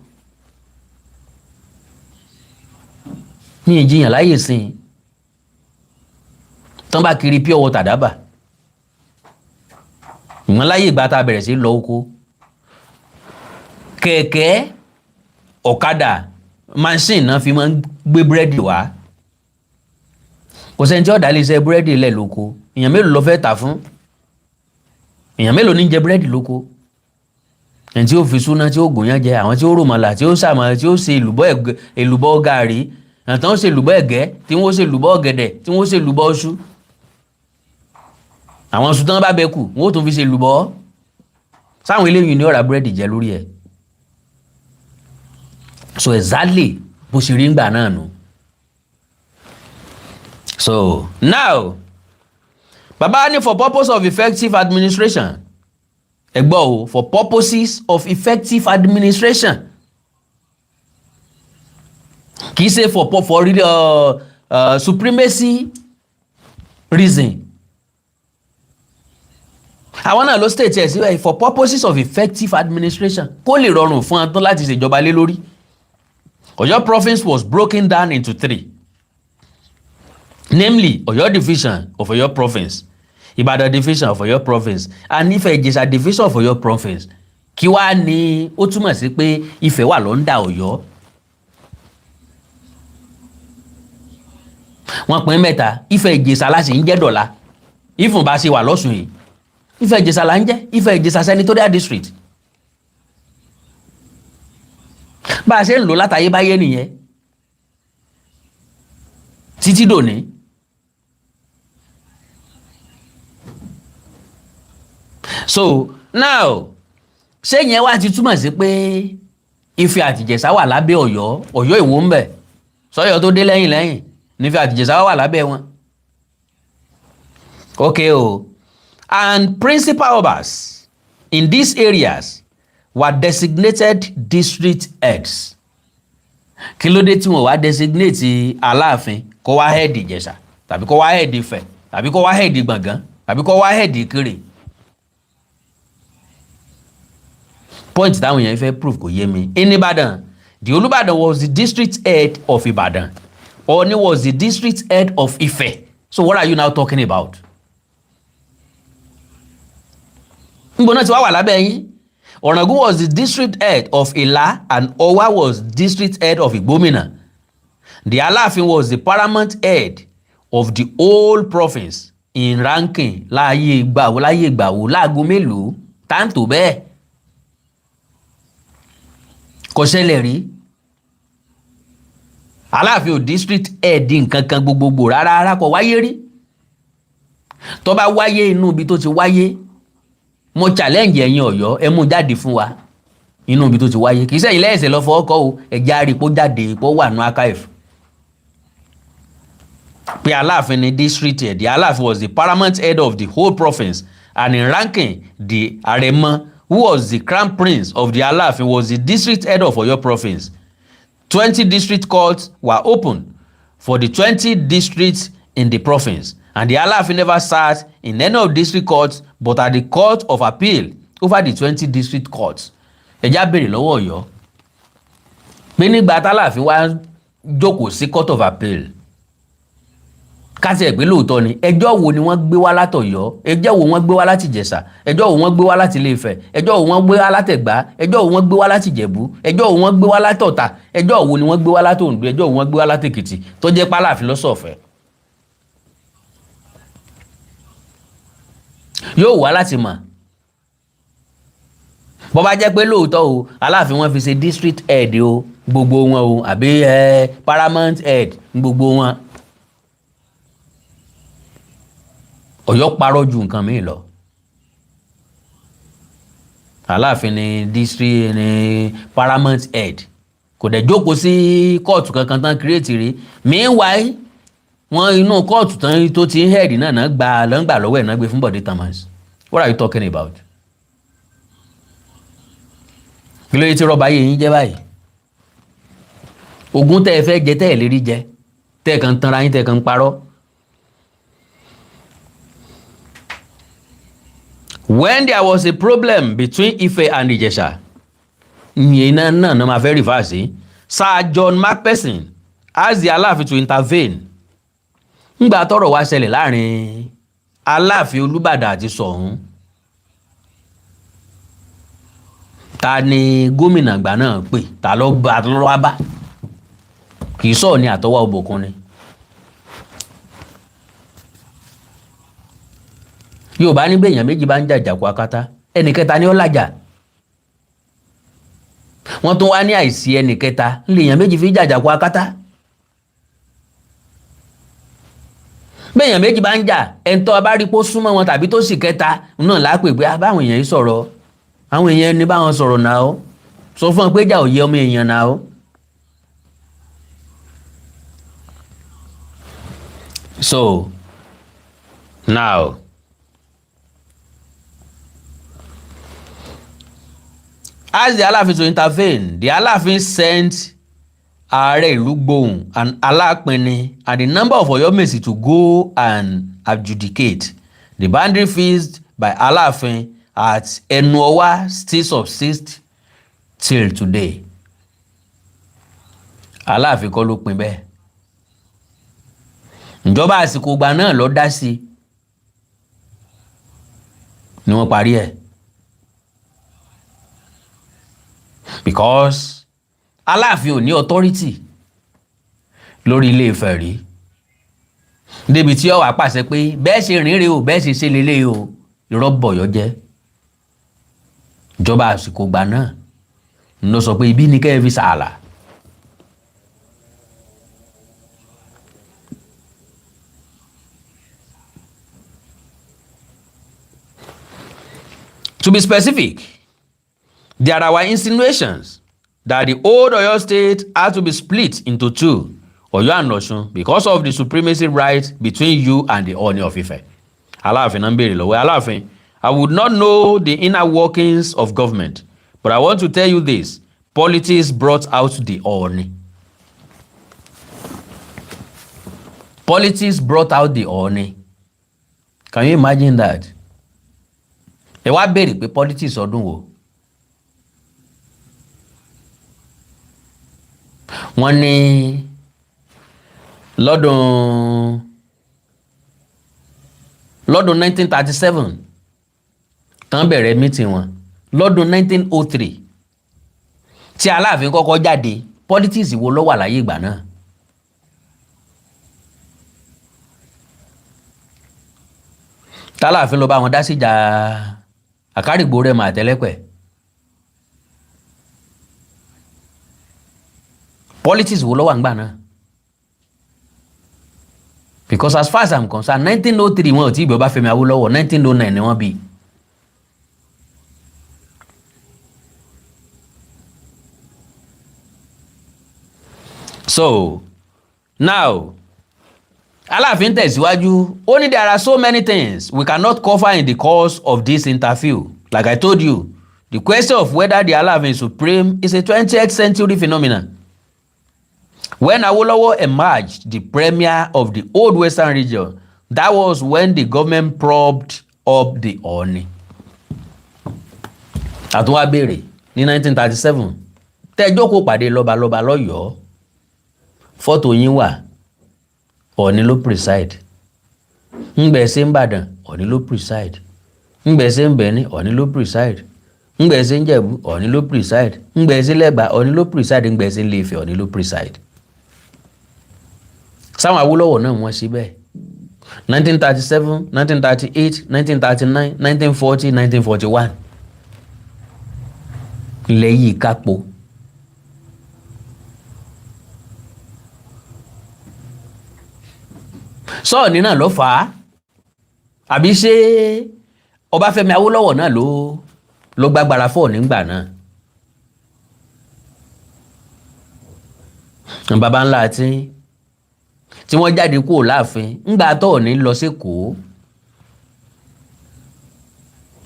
Speaker 1: Mi ì jiyàn láyè sìn tán bá kiri pure water dábà. Ìwọ̀n láyè ìgbà tá a bẹ̀rẹ̀ sí lọ oko, kẹ̀kẹ́, ọ̀kadà, machine náà fi máa ń gbé búrẹ́dì wá. Kò sẹ́ni tí ó dá lè ṣe búrẹ́dì lẹ̀ lóko. Èèyàn mélòó ló fẹ́ tà fún? Èèyàn mélòó ní jẹ búrẹ́dì lóko? Ẹni tí ó fi súná, tí ó gùnyán jẹ, àwọn tí ó ròmọ̀là, tí ó sàmọ̀, tí ó ṣe èlùbọ́ gàrí, àwọn tí wọ́n ṣe èlùbọ́ ẹ̀gẹ́, tí wọ́n ṣe èlùbọ́ ọ̀gẹ̀dẹ̀, tí wọ́n ṣe èlùbọ́ ọṣù. Àwọn ọṣù tán bá bẹ kù, wọ́n ó tún fi ṣe èlùbọ́. Sáwọn eléyìí ni ó ra búrẹ́dì jẹ lórí ẹ̀. So exactly bó ṣe rí ngbà náà nù. So now, bàbá ní for purpose of effective administration. Ẹ gbọ́ o, for purposes of effective administration. Kì í ṣe for supremacy reason. Àwọn náà ló state ẹ̀ síbẹ̀ for purposes of effective administration. Kó lè rọrùn fún wọn tán láti ṣèjọba lé lórí. Ọ̀yọ́ province was broken down into 3. Namely, Ọ̀yọ́ division of Ọ̀yọ́ province, Ìbàdàn division of Ọ̀yọ́ province, and Ifẹ̀-Ìjẹ̀ṣà division of Ọ̀yọ́ province. Kí wá ní ó túmọ̀ sí pé Ifẹ̀ wà lọ́ndà Ọ̀yọ́. Wọ́n pín mẹ́ta, Ifẹ̀-Ìjẹ̀ṣà la sì ń jẹ́ dọ̀la. Ifun bá ṣe wà lọ́sùn yìí, Ifẹ̀-Ìjẹ̀ṣà la ń jẹ́, Ifẹ̀-Ìjẹ̀ṣà senatorial district. Bá a ṣe ń lò látayébáyé nìyẹn títí dòní. So now, ṣé yẹn wá ti túmọ̀ sí pé Ifẹ̀ àti Ìjẹ̀ṣà wà lábẹ́ Ọ̀yọ́, Ọ̀yọ́ Ìwó ń bẹ, sọ́yọ́ tó dé lẹ́yìn nífẹ̀ àti Ìjẹ̀ṣà wà lábẹ́ wọn. Okay o. And principal obas in these areas were designated district heads. Kí ló dé tí wọ́n wá designate Aláàfin kó wá head Ìjẹ̀ṣà, tàbí kó wá head Ifẹ̀, tàbí kó wá head Gbọ̀ngán, tàbí kó wá head Ìkirè? Point táwọn èèyàn fẹ́ prove kò yé mi. In Ìbàdàn, the Olúbàdàn was the district head of Ìbàdàn. Ọọ̀ni was the district head of Ifẹ̀. So what are you now talking about? Ngbọ́n náà ti wá wà lábẹ́ yín. Ọ̀ràngún was the district head of Ìlá and Ọ̀wá was district head of Ìgbómìnà. The Aláàfin was the paramount head of the whole province in ranking láàyè ìgbàwó láago mélòó táǹtò bẹ́ẹ̀. Kò ṣẹlẹ̀ rí. Aláàfin ò district head nǹkan kan gbogbogbò rárá kò wáyé rí. Tó bá wáyé inú ibi tó ti wáyé, mo challenge ẹ̀yin Ọ̀yọ́ ẹ mú jáde fún wa inú ibi tó ti wáyé kì í sẹ́yìn lẹ́ẹ̀sẹ̀ lọ fọwọ́ kọ́ o ẹ̀já àrípò jáde pọ̀ wà ní archive pé Aláàfin ni district head. The Aláàfin was the paramount head of the whole province, and in ranking the Arẹ̀mọ, who was the crown prince of the Aláàfin, was the district head of Ọ̀yọ́ province. 20 district courts were opened for the 20 districts in the province, and the Aláàfin never sat in any of district courts but at the court of appeal over the 20 district courts. Ẹjá béèrè lọ́wọ́ Ọ̀yọ́ pé nígbà t'Aláàfin wá jókòó sí court of appeal kásì ẹ̀gbẹ́ lóòótọ́ ni ẹjọ́ wo ni wọ́n gbé wá látọ̀yọ́, ẹjọ́ wo wọ́n gbé wá láti Ìjẹ̀ṣà, ẹjọ́ wo wọ́n gbé wá láti Ilé-Ifẹ̀, ẹjọ́ wo wọ́n gbé wá látẹ̀gbá, ẹjọ́ wo wọ́n gbé wá láti Ìjẹ̀bú, ẹjọ́ wo wọ́n gbé wá látọ̀tà, ẹjọ́ wo ni wọ́n gbé wá láti Oǹdó, ẹjọ́ wo wọ́n gbé wá láti Èkìtì tó jẹ́ p'Aláàfin ló sọ̀fẹ́. Yóò wá láti mọ̀ bó bá jẹ́ pé lóòótọ́ o Aláàfin wọn fi ṣe district head o gbogbo wọn o àbí paramount head gbogbo wọn. Ọ̀yọ́ parọ́ ju nǹkan míì lọ. Aláàfin ni district ni paramount head kò dẹ̀ jókòó sí kóòtù kankan tán create rí. Meanwhile wọ́n inú kóòtù tán tó ti ń head náà gbà lọ́wọ́ ẹ̀ náà gbé fún Bọ̀dé Thomas. What are you talking about? Kí ló yẹ tí rọ́bà yìí ń jẹ́ báyìí? Ogún tẹ́ ẹ fẹ́ jẹ tẹ́ ẹ lérí jẹ tẹ́ ẹ kàn tanra yín tẹ́ ẹ kàn parọ́. When there was a problem between Ife and Ìjẹ̀ṣà, ìyẹn náà máa fẹ́ reverse. Sir John Macpherson asked the Aláàfin to intervene. Ńgbà tọ́rọ̀ wá ṣẹlẹ̀ láàrin Aláàfin Olúbàdàn àti Ṣọ̀ún. Ta ni gómìnà àgbà náà pè? Ta ló wá bá? Kì í sọ̀rọ̀ ní àtọwá òbòkun ni. Yorùbá ní bẹ́ẹ̀yàn méjì bá ń jàjàkú akátá ẹnì kẹta ni ó làjà. Wọ́n tún wá ní àìsí ẹnì kẹta lèèyàn méjì fi jàjàkú akátá. Bẹ́ẹ̀yàn méjì bá ń jà ẹ̀ńtọ́ bá rí pó súnmọ́ wọn tàbí tó sì kẹta náà lápè pé báwọn èèyàn yìí sọ̀rọ̀ àwọn èèyàn ní báwọn sọ̀rọ̀ náà ó sọ fún wọn pé jà ò yẹ ọmọ èèyàn náà ó. So now as the Aláàfin to intervene, the Aláàfin sent Ààrẹ Ìlúgbòhùn and Alápinni and the number of Ọ̀yọ́mèsì to go and adjudicate. The boundary fixed by Aláàfin at Ẹnu-Ọwá still subsists till today. Aláàfin kọ́ ló pín bẹ́ẹ̀. Ìjọba àsìkò ìgbà náà ló dá sí ni wọ́n parí ẹ̀. Because Aláàfin ò ní authority lórí Ilé-Ifẹ̀ rí débi tí ó wá pàṣẹ pé bẹ́ẹ̀ ṣe rìn rè o bẹ́ẹ̀ ṣe ṣe lélẹ̀ o irọ́ bọ̀yọ́ jẹ́. Ìjọba àsìkò gbà náà ló sọ pé ibi ní kẹ́ ẹ fi sààlà. To be specific, there are insinuations that the old Oyo state had to be split into two, Oyo and Ọ̀ṣun, because of the supremacy right between you and the Ọọ̀ni of Ife. Aláàfin náà ń béèrè lọ́wọ́ Aláàfin, I would not know the inner workings of government, but I want to tell you this, politics brought out the Ọọ̀ni. Politics brought out the Ọọ̀ni. Can you imagine that? Ẹ wá béèrè pé politics ọdún wo? Wọ́n ní lọ́dún 1937 tán bẹ̀rẹ̀ meeting wọn lọ́dún 1903 tí Aláàfin kọ́kọ́ jáde politics wo ló wà láyé ìgbà náà? Tálàfin ló bá wọn dá síjà Àkárìgbò Rẹ́mọ àtẹlẹ́pẹ̀. Politics wo ló wà ńgbà náà? Because as far as I'm concerned 1903 wọn ò tí ìbí Ọbáfẹ́mi Awólọ́wọ̀ 1909 ni wọ́n bí. So now Aláàfin tẹ̀síwájú ó ní there are so many things we cannot cover in the course of this interview. Like I told you, the question of whether the Aláàfin is supreme is a 20th century phenomenon. When Awolowo emerged the premier of the old western region, that was when the government propped up the Ọọ̀ni. Àtúnwá béèrè ní 1937 tẹ́jókòó pàdé lọ́balọ́ba lọ́yọ̀ọ́ fọ́tò yín wà Ọọ̀ni ló preside, ńgbẹ̀ẹ́sẹ̀ ńbàdàn Ọọ̀ni ló preside, ńgbẹ̀ẹ́sẹ̀ ńbẹ̀ní Ọọ̀ni ló preside, ńgbẹ̀ẹ́sẹ̀ ńjẹ̀bú Ọọ̀ni ló preside, ńgbẹ̀ẹ́sẹ̀ lẹ́gbàá Ọọ̀ni ló preside, ńgbẹ̀ẹ́sẹ̀ ńlẹ̀-Ifẹ̀ Ọọ̀ni ló preside. Sáwọn Awólọ́wọ̀ náà wọ́n sí bẹ́ẹ̀ 1937, 1938, 1939, 1940, 1941 ilẹ̀ yìí kápò. Sọ́ọ̀ni náà ló fà á àbí ṣé Ọbáfẹ́mi Awólọ́wọ̀ náà ló gbágbára fọ́ nígbà náà. Bàbá ńlá tí wọ́n jáde kúrò láàfin ńgbà tó ní lọ sí Èkó.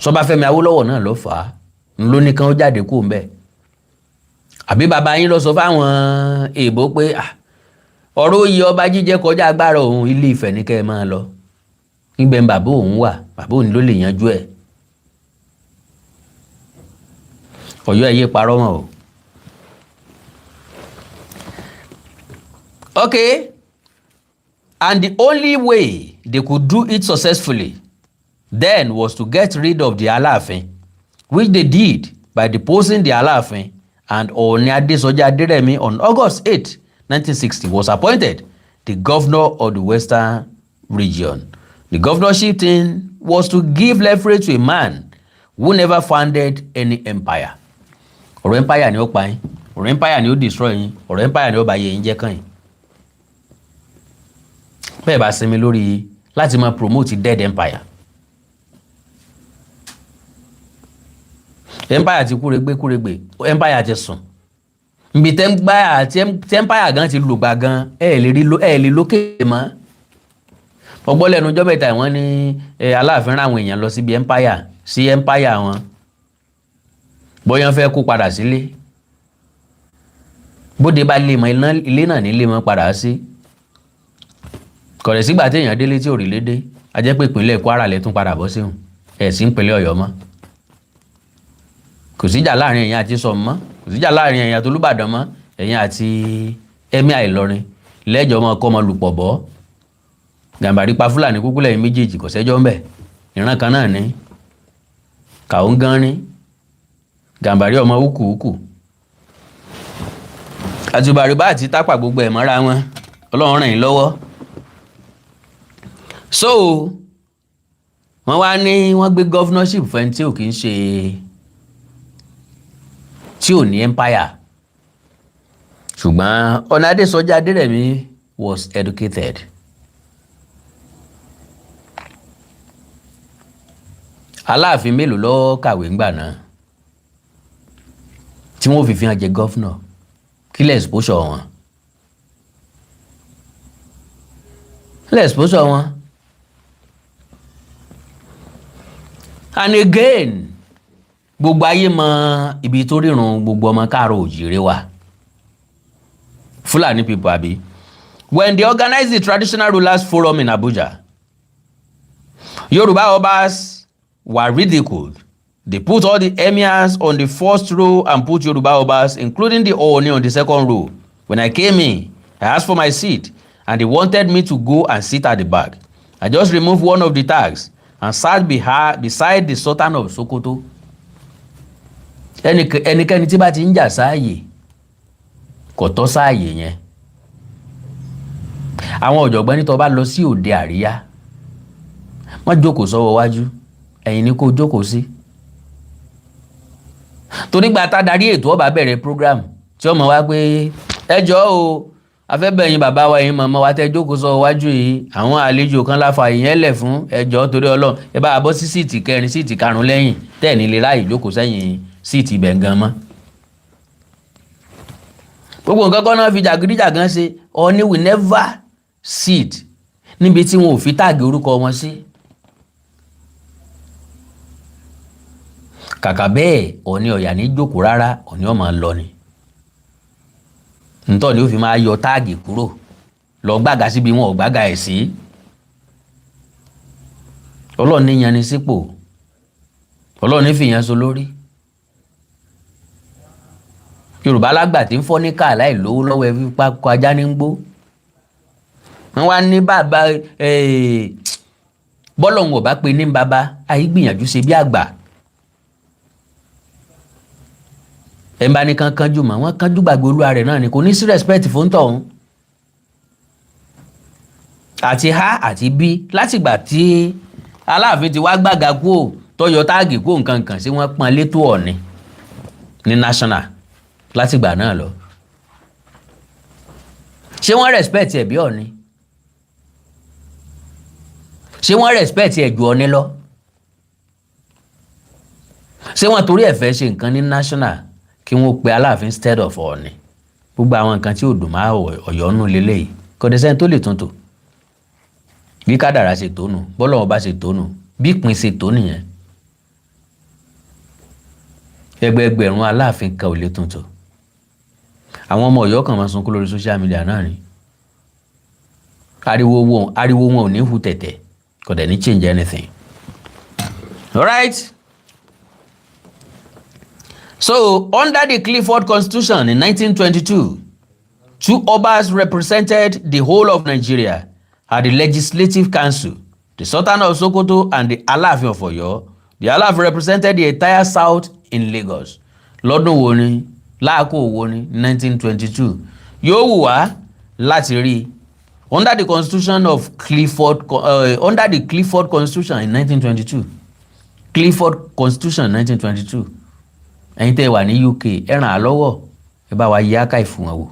Speaker 1: Ṣọbáfẹ́mi Awólọ́wọ̀ náà ló fà á ló ní kán ó jáde kúrò ńbẹ̀. Àbí bàbá yín lọ sọ fáwọn èèbó pé ọ̀rọ̀ oyè ọba jíjẹ kọjá agbára òun, Ilé Ifẹ̀ ní kẹ́ ẹ máa lọ. Nígbẹ̀ bàbá òun wà, bàbá òun ló lè yanjú ẹ̀. Ọ̀yọ́ ẹ yé parọ́ mọ́ o. Okay. And the only way they could do it successfully then was to get rid of the Aláàfin, which they did by deposing the Aláàfin, and Ọọ̀ni Adéṣọjí Adérẹ̀mí on August 8, 1960 was appointed the governor of the Western region. The governorship thing was to give leverage to a man who never founded any empire. Ọ̀rọ̀ empire ni ó pa yín, ọ̀rọ̀ empire ni ó destroy yín, ọ̀rọ̀ empire ni ó bà yé yín jẹ́ kàn yín. Bẹ́ẹ̀ bá sinmi lórí láti máa promote dead empire. Empire ti kúregbé, empire ti sùn. Nbi empire gan ti lùgbà gan, ẹ lè lókè mọ́. Ọgbọ́n lẹ́nu ọjọ́ mẹ́ta wọ́n ní Aláàfin rán àwọn èèyàn lọ síbi empire wọn. Bóyá fẹ́ kó padà sílé. Bóde bá lè mọ ilé náà nílé mọ́ padà sí. Kọ̀rẹ̀ sígbà tí èèyàn délé tí ò rí lédè, a jẹ́ pé ìpínlẹ̀ Kwara lẹ tún padà bọ́ síhùn, ẹ̀ sí ìpínlẹ̀ Ọ̀yọ́ mọ́. Kò síjà láàrin ẹ̀yin àti Ṣọ̀ún mọ́, kò síjà láàrin ẹ̀yin àti Olúbàdàn mọ́, ẹ̀yin àti Emir Ìlọrin lẹ́jọ́ ọmọ ọkọ ọmọ lùpọ̀ bọ́. Gàmbàrí pa Fúlàní kúkú lẹ́yìn méjèèjì kò sẹ́jọ́ ń bẹ̀, ìran kan náà ní. Kàó ń gán rí Gàmbàrí ọmọ húkùhúkù. Àtùbàrìbá àti Tápà gbogbo ẹ̀ mọ́ra wọn, Ọlọ́run ràn yín lọ́wọ́. So wọ́n wá ní wọ́n gbé governorship fẹ́ni tí ò kí ń ṣe tí ò ní empire. Ṣùgbọ́n Ọọ̀ni Adéṣọjí Adérẹ̀mí was educated. Aláàfin mélòó ló kàwé ńgbà náà tí wọ́n fi hàn jẹ governor? Kí lẹ̀ exposure wọn? Lẹ̀ exposure wọn? And again, gbogbo ayé mọ ibi tó rírun gbogbo ọmọ káàárọ̀ oòjíire wa. Fulani people àbí. When they organized the Traditional Rulers Forum in Abuja, Yoruba Obas were ridiculed. They put all the emirs on the first row and put Yoruba Obas, including the Ọọ̀ni, on the second row. When I came in, I asked for my seat, and they wanted me to go and sit at the back. I just removed one of the tags and sat beside the Sultan of Sokoto. Ẹnikẹ́ni tí bá ti ń jà sáàyè kò tọ́ sáàyè yẹn. Àwọn ọ̀jọ̀gbọ́n ní tó bá lọ sí òde àríyá, wọ́n jókòó sọ́wọ́ wájú, ẹ̀yìn ni kó jókòó sí. Torí gbà tá darí ètò ọba bẹ̀rẹ̀ program tí ọmọ wa pé ẹ jọ̀ọ́ o, afẹ́bẹ̀yìn bàbá wa yìí mọ̀mọ́ wa tẹ́ jókòó sọ́wọ́ wájú yìí, àwọn àlejò kan láfa ìyẹn lẹ̀ fún ẹ jọ̀ọ́ torí Ọlọ́run, ẹ bá bọ́ sí síìtì kẹrin síìtì karùn-ún lẹ́yìn tẹ́ẹ̀ ní lè ráàyè jókòó sẹ́yìn síìtì ibẹ̀ gan mọ́. gbogbo nǹkan kan náà fi jàgídíjàgan ṣe. Ọọ̀ni will never sit níbi tí wọn ò fi táàgì orúkọ wọn sí. Kàkà bẹ́ẹ̀ Ọọ̀ni ọ̀yà ní jókòó rárá, Ọọ̀ni ó máa lọ ni. Ntọ́ ni ó fi máa yọ táàgì kúrò lọ gbága síbi wọn ò gbága ẹ̀ sí. Ọlọ́run ní yan ni sípò, Ọlọ́run ní fìyàn so lórí. Yorùbá lágbà tí ń fọ́ ní káà láì lówó lọ́wọ́ ẹ fipá kọ ajá ní gbó. Wọ́n wá ní bàbá bọ́lọ̀ ń wọ̀ bá pe ní bàbá àyí gbìyànjú ṣe bí àgbà. Ẹ bá ní kanjú mọ́ wọ́n kánjú gbàgbé olúwa rẹ̀ náà ni, kò ní sí respect fún tọ̀hún. Àti H àti B látìgbà tí Aláàfin ti wá gbàgà kúò tọ́yọ táàgì kúò nǹkan kan sí wọ́n pọ́n létò Ọọ̀ni ní national látìgbà náà lọ. Ṣé wọ́n respect ẹ̀ bí Ọọ̀ni? Ṣé wọ́n respect ẹ̀ ju Ọọ̀ni lọ? Ṣé wọ́n torí ẹ̀ fẹ́ ṣe nǹkan ní national kí wọ́n pe Aláàfin instead of Ọọ̀ni? Gbogbo àwọn nǹkan tí ò dùn máa Ọ̀yọ́ nù lélẹ́yìí kò dé sẹ́ni tó lè tuntun. Bí kádàrá ṣe tó nù, bọ́lọ́run bá ṣe tó nù, bí ìpín ṣe tó nìyẹn. Ẹgbẹẹgbẹ̀rún Aláàfin kan ò lè tuntun. Àwọn ọmọ Ọ̀yọ́ kan máa sunkún lórí social media náà ni. Ariwo wọn ò ní hu tẹ̀tẹ̀, kò dẹ̀ ní change anything. Alright? So, under the Clifford Constitution in 1922, 2 Obas represented the whole of Nigeria at the Legislative Council, the Sultan of Sokoto and the Aláàfin of Ọ̀yọ́. The Aláàfin represented the entire South in Lagos. Lọ́dún wo ni, láàkó wo ni, 1922. Yóò wù wá láti rí under the Constitution of under the Clifford Constitution in 1922. Clifford Constitution 1922. Ẹ̀yin tẹ́ wà ní UK, ẹ ràn á lọ́wọ́, ẹ bá wa yí archive fún wọn wò.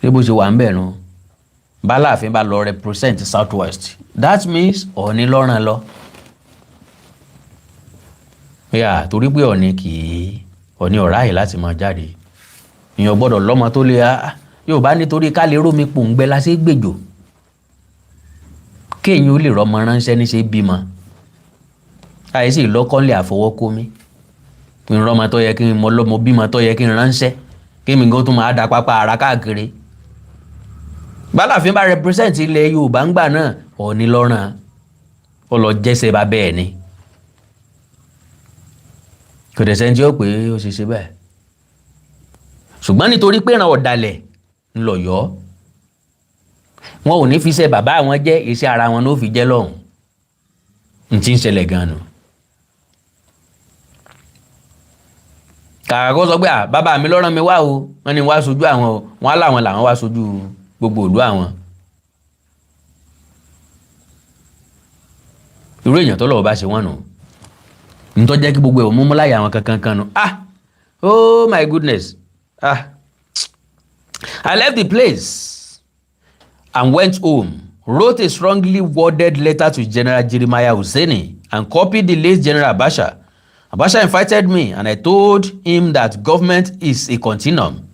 Speaker 1: Ṣé bó ṣe wà ń bẹ̀ nu? Báláàfin bá lọ represent South West. That means Ọọ̀ni lọ́ràn lọ. Yeah, torí pé Ọọ̀ni Ọọ̀ni ọ̀rá yìí láti máa jáde. Èèyàn gbọ́dọ̀ lọ́mọ tó lè Yorùbá nítorí ká lè rómi pòǹgbẹ la ṣe gbèjò. Kéèyàn ó lè rọmọ ránṣẹ́ ní ṣe bímọ. Àìsí ìlọ́kọ́lẹ̀ àfọwọ́kómi. Kí n rọmọ tó yẹ kí n mọ lọ́mọ bímọ tó yẹ kí n ránṣẹ́. Kí mi gan tún máa da pápá ara káàkiri. Báláàfin bá represent ilẹ̀ Yorùbá ń gbà náà, Ọọ̀ni lọ́ràn. Ó lọ jẹ́sẹ̀ bá bẹ́ẹ̀ ni. Kò dẹ̀ sẹ́ni tí ó pé ó ṣe ṣe bẹ́ẹ̀. Ṣùgbọ́n nítorí pé ìran ọ̀dàlẹ̀ ńlọ̀yọ́, wọn ò ní fi ṣe bàbá wọn jẹ́ iṣẹ́ ara wọn ló fi jẹ́ lọ́hùn. N ti ń ṣẹlẹ̀ gan-an nù. Kàkà kó sọ pé bàbá mi ló rán mi wá o, wọ́n ní wá sojú àwọn o, wọ́n á láwọn làwọn wá sojú gbogbo ìlú àwọn. Irú èèyàn tó lọ́wọ́ bá ṣe wọ́n nù. Ntọ́ jẹ́ kí gbogbo ẹ̀ mú láyà àwọn kankan nù. Oh my goodness. I left the place and went home, wrote a strongly worded letter to General Jeremiah Hussaini and copied the late General Abacha. Abacha invited me and I told him that government is a continuum.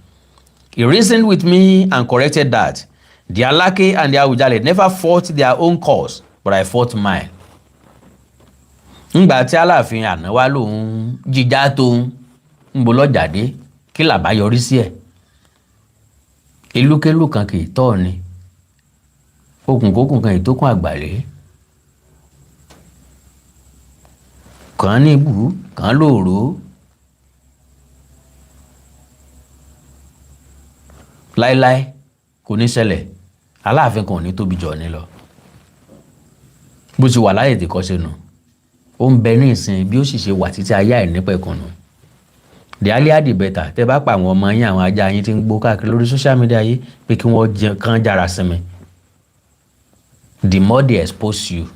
Speaker 1: He reasoned with me and corrected that the Alake and the Awujale never fought their own cause, but I fought mine. Ngbà tí Aláàfin àná wá lòun jíjá tóun ń bo lọ́jàdé kí làbá yọrí sí ẹ̀. Elúkélú kan kì í tọ́ ni, okùnkókùn kan ìtókùn àgbàlẹ́. Kàn ní ibù, kàn lóòró. Láíláí kò ní ṣẹlẹ̀, Aláàfin kan ò ní tóbi jọ ní lọ. Bó ti wà láyé ìdíkọ́ sínú, ó ń bẹ ní ìsìn bí ó sì ṣe wà títí ayé àìnípẹ̀kùnù. The earlier the better. Tẹ́ bá pa àwọn ọmọ yín àwọn ajá yín tí ń gbó káàkiri lórí social media yìí pé kí wọ́n kàn jára sinmi. The more they expose you.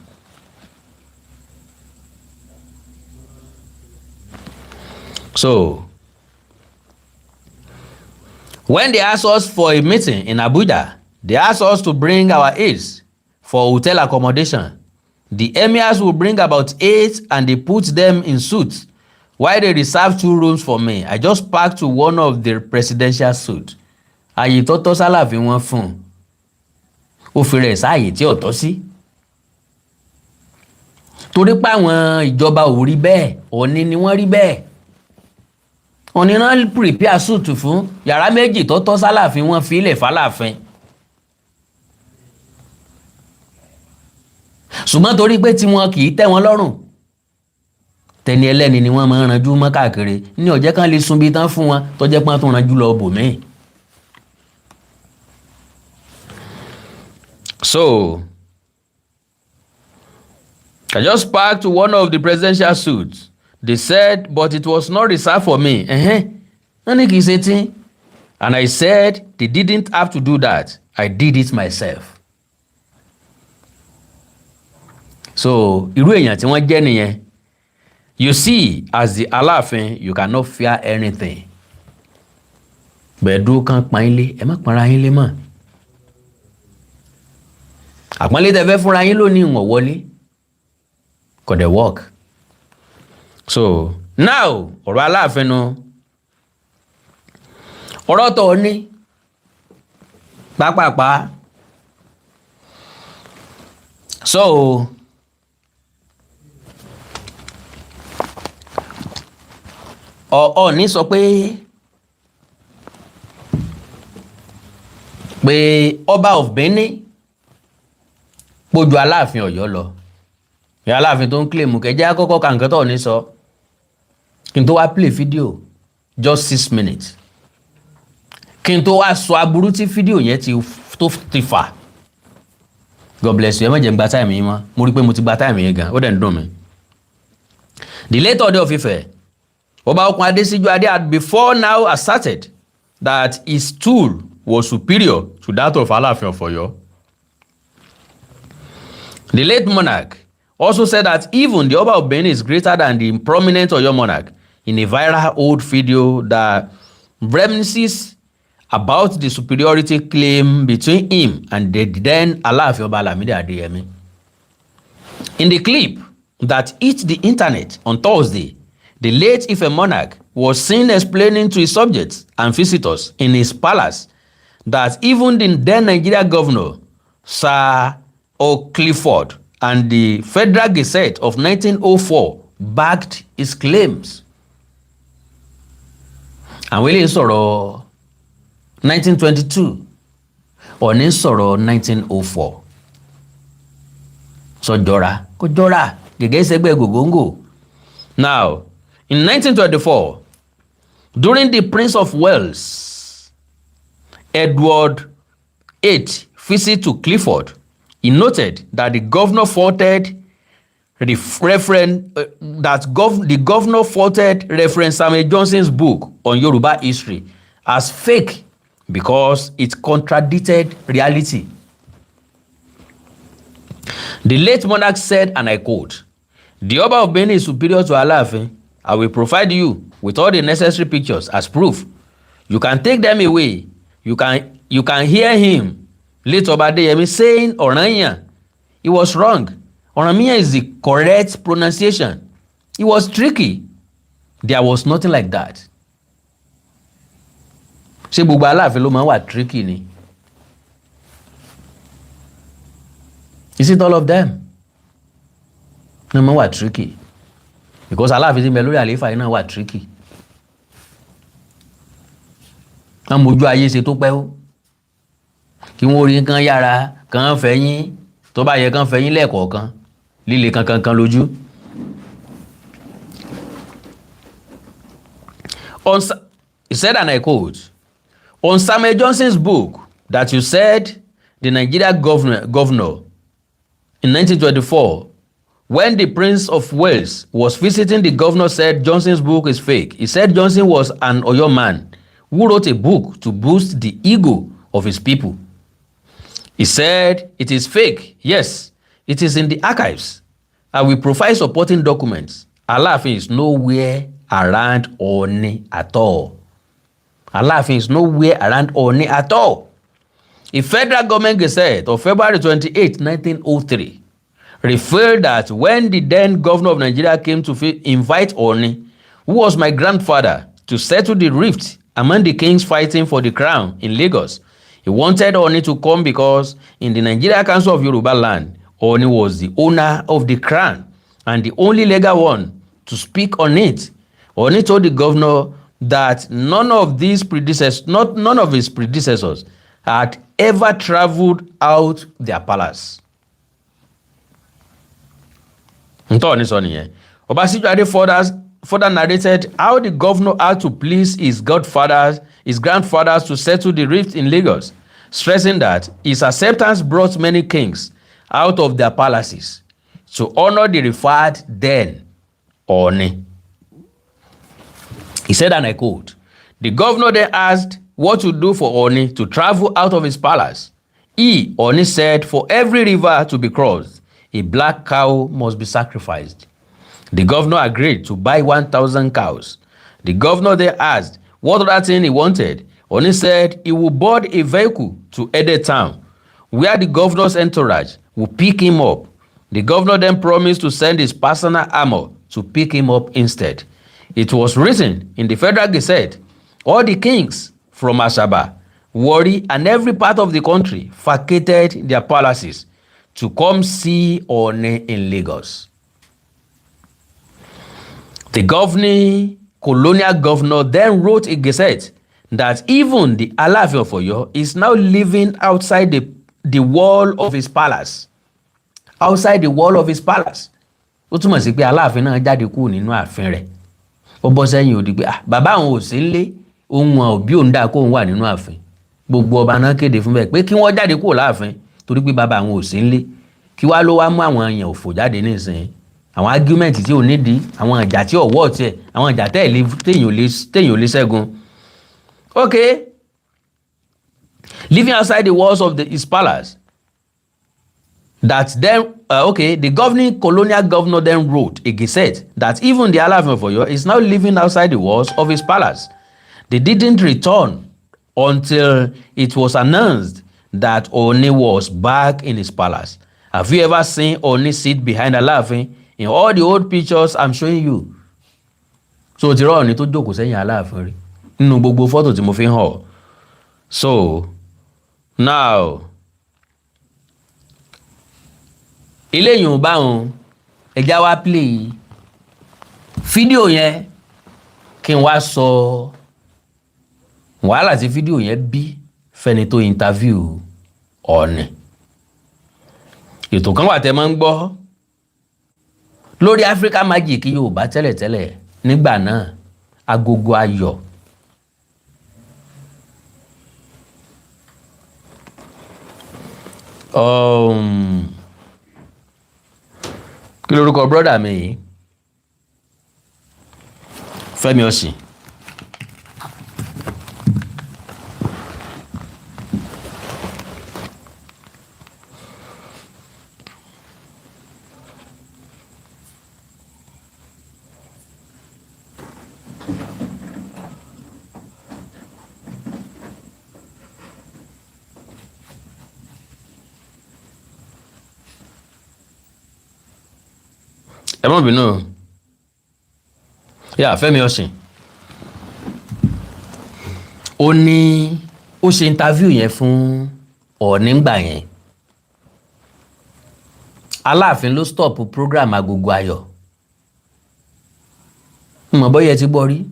Speaker 1: So, when they asked us for a meeting in Abuja, they asked us to bring our aides for hotel accommodation. The emirs will bring about 8 and they put them in suits. Why they reserve 2 rooms for me? I just packed to one of the presidential suites. Àyè tó tọ́ sálàfin wọn fún un. Ó fi rẹ̀ sáàyè tí ò tọ́ sí. Torí pé àwọn ìjọba ò rí bẹ́ẹ̀, Ọ̀ọ̀ni ni wọ́n rí bẹ́ẹ̀. Ọ̀ọ̀ni náà prepare suit fún yàrá méjì tó tọ́ sálàfin wọn fi ilẹ̀ fálàfin. Ṣùgbọ́n torí pé tí wọn kì í tẹ́ wọn lọ́rùn, tẹni ẹlẹ́ni ni wọ́n máa ń ranjú mọ́ káàkiri ní ó jẹ́ kán lè sun bí tán fún wọn tó jẹ́ pọ́n tó ranjú lọ bòmíì. So, I just packed to one of the presidential suites. They said, but it was not reserved for me. And I said, they didn't have to do that. I did it myself. So, irú èèyàn tí wọ́n jẹ́ nìyẹn. You see, as the Aláàfin, you cannot fear anything. Bẹ̀ẹ̀dú kan pa yín lé, ẹ má para yín lé mọ́. Àpọ́nlé tẹ́ fẹ́ fúnra yín lónìí wọ́n wọlé. Kò dẹ̀ work. So, now, ọ̀rọ̀ Aláàfin nu. Ọ̀rọ̀ tó ní. Pápápá. So, Ọ̀ọ̀ni sọ pé Ọba of Benin pójú Aláàfin Ọ̀yọ́ lọ. Ìyá Aláàfin tó ń claim kẹjẹ́ àkọ́kọ́ ka nǹkan tó ní sọ kí n tó wá play video just 6 minutes kí n tó wá sọ aburú tí fídíò yẹn ti fà. God bless you. Ẹ má jẹ́ n gba time yín mọ́. Mo rí pé mo ti gba time yín gan. Ó dẹ̀ ń dùn mí. The late Ọọ̀ni of Ifẹ̀, Ọba Okun Adesiju Ade, had before now asserted that his tool was superior to that of Aláàfin of Ọ̀yọ́. The late monarch also said that even the Oba of Benin is greater than the prominent Ọ̀yọ́ monarch in a viral old video that reminisces about the superiority claim between him and the then Aláàfin Ọba Lamidi Adeyemi. In the clip that hit the internet on Thursday, the late Ife monarch was seen explaining to his subjects and visitors in his palace that even the then Nigeria governor, Sir Clifford, and the Federal Gazette of 1904 backed his claims. Àwọn eléyìí sọ̀rọ̀ 1922, Ọọ̀ni sọ̀rọ̀ 1904. So jọra, kò jọra, gẹ́gẹ́ sẹ́gbẹ́ gògóńgò. Now, in 1924, during the Prince of Wales, Edward VIII visit to Clifford, he noted that the governor faulted the governor faulted Reverend Samuel Johnson's book on Yoruba history as fake because it contradicted reality. The late monarch said, and I quote, "The Oba of Benin is superior to Aláàfin. I will provide you with all the necessary pictures as proof. You can take them away. You can hear him, late Oba Adeyemi, saying Ọ̀rànyàn. He was wrong. Ọ̀rànyàn is the correct pronunciation. It was tricky. There was nothing like that." Ṣé gbogbo Aláàfin ló máa wà tricky ni? Is it all of them? No máa wà tricky. Because Aláàfin tí ń bẹ lórí àlééfà yìí náà wà tricky. Wọ́n mojú ayé ṣe tó pẹ́ ó. Kí wọ́n rí kan yára, kan fẹ̀yìn, tó bá yẹ kan fẹ̀yìn lẹ́ẹ̀kọ̀ọ̀kan, líle kankan lójú. He said, and I quote, "On Samuel Johnson's book that you said the Nigeria governor in 1924, when the Prince of Wales was visiting, the governor said Johnson's book is fake. He said Johnson was an Ọ̀yọ́ man who wrote a book to boost the ego of his people. He said it is fake. Yes, it is in the archives. I will provide supporting documents. Aláàfin is nowhere around Ọọ̀ni at all. Aláàfin is nowhere around Ọọ̀ni at all." A federal government gazette of February 28, 1903 revealed that when the then governor of Nigeria came to invite Ọọ̀ni who was my grandfather, to settle the rift among the kings fighting for the crown in Lagos. He wanted Oni to come because in the Nigeria Council of Yoruba land, Oni was the owner of the crown and the only legal one to speak on it. Oni told the governor that none of his predecessors had ever traveled out their palace. Obasijuade further narrated how the governor had to please his grandfathers to settle the rift in Lagos, stressing that his acceptance brought many kings out of their palaces to honor the referred then Oni. He said, and I quote, the governor then asked what to do for Oni to travel out of his palace. He, Oni, said, for every river to be crossed, a black cow must be sacrificed. The governor agreed to buy 1,000 cows. The governor then asked what other thing he wanted. Oni said he would board a vehicle to Ede town, where the governor's entourage would pick him up. The governor then promised to send his personal armor to pick him up instead. It was written in the Federal Gazette, all the kings from Asaba, Warri, and every part of the country vacated their palaces to come see Oni in Lagos. The governing colonial governor then wrote a gazette that even the Aláàfin of Ọ̀yọ́ is now living outside the wall of his palace. Outside the wall of his palace. Ó túmọ̀ sí pé Aláàfin náà jáde kúrò nínú ààfin rẹ̀. Ó bọ́ sẹ́yìn òdì pé bàbá àwọn ò sí nílé, ohun òbí òun dáa kó òun wà nínú ààfin. Gbogbo ọba náà kéde fún bẹ́ẹ̀ pé kí wọ́n jáde kúrò láàfin torí pé bàbá àwọn ò sí nílé. Kí wá ló wá mú àwọn èèyàn òfò jáde nísìnyí. Àwọn argument tí ò nídìí, àwọn ìjà tí ọ̀wọ́ tiẹ̀, àwọn ìjà téèyàn ò lè ṣẹ́gun. Okay. Living outside the walls of his palace. That then, the governing colonial governor then wrote a gazette that even the Aláàfin of Ọ̀yọ́ is now living outside the walls of his palace. They didn't return until it was announced that Oni was back in his palace. Have you ever seen Oni sit behind Aláàfin in all the old pictures I'm showing you? So ti rọ Oni tó jókòó sẹ́yìn Aláàfin rí nínú gbogbo fọ́tò tí mo fi hàn. So now eléyìí ò bá wọn ẹja wá play fídíò yẹn kí n wá sọ wàhálà tí fídíò yẹn bí fẹ́ni tó interview Ọọ̀ni. Ètò kan wà tẹ́ máa ń gbọ́ lórí Africa Magic Yorùbá tẹ́lẹ̀tẹ́lẹ̀ nígbà náà Agogo Ayọ̀. Kí lorúkọ brother mi yìí? Fẹ́mi Ọ̀sìn. Ẹ má bínú. Fẹ́mi Ọ̀sìn. Ó ní ó ṣe interview yẹn fún Ọọ̀ni ńgbà yẹn. Aláàfin ló stop program Agogo Ayọ̀. Mọ̀ bóyá ẹ ti gbọ́ rí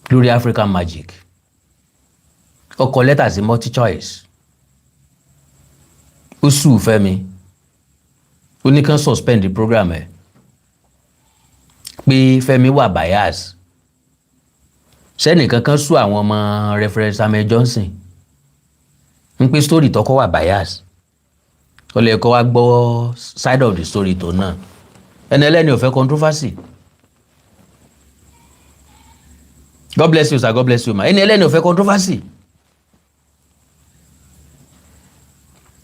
Speaker 1: lórí Africa Magic. Ó kọ lẹ́tà sí multi choice. Ó sue Fẹ́mi. Ó ní kàn suspend the program ẹ̀ pé Fẹ́mi wà bias. Sẹ́nìkan kan sún àwọn ọmọ Reverend Samuel Johnson ń pé story tọkọ wà bias. Ó lè kọ́ wá gbọ́ side of the story tó náà. Ẹni ẹlẹ́ni ò fẹ́ controversy. God bless you sir, God bless you ma. Ẹni ẹlẹ́ni ò fẹ́ controversy.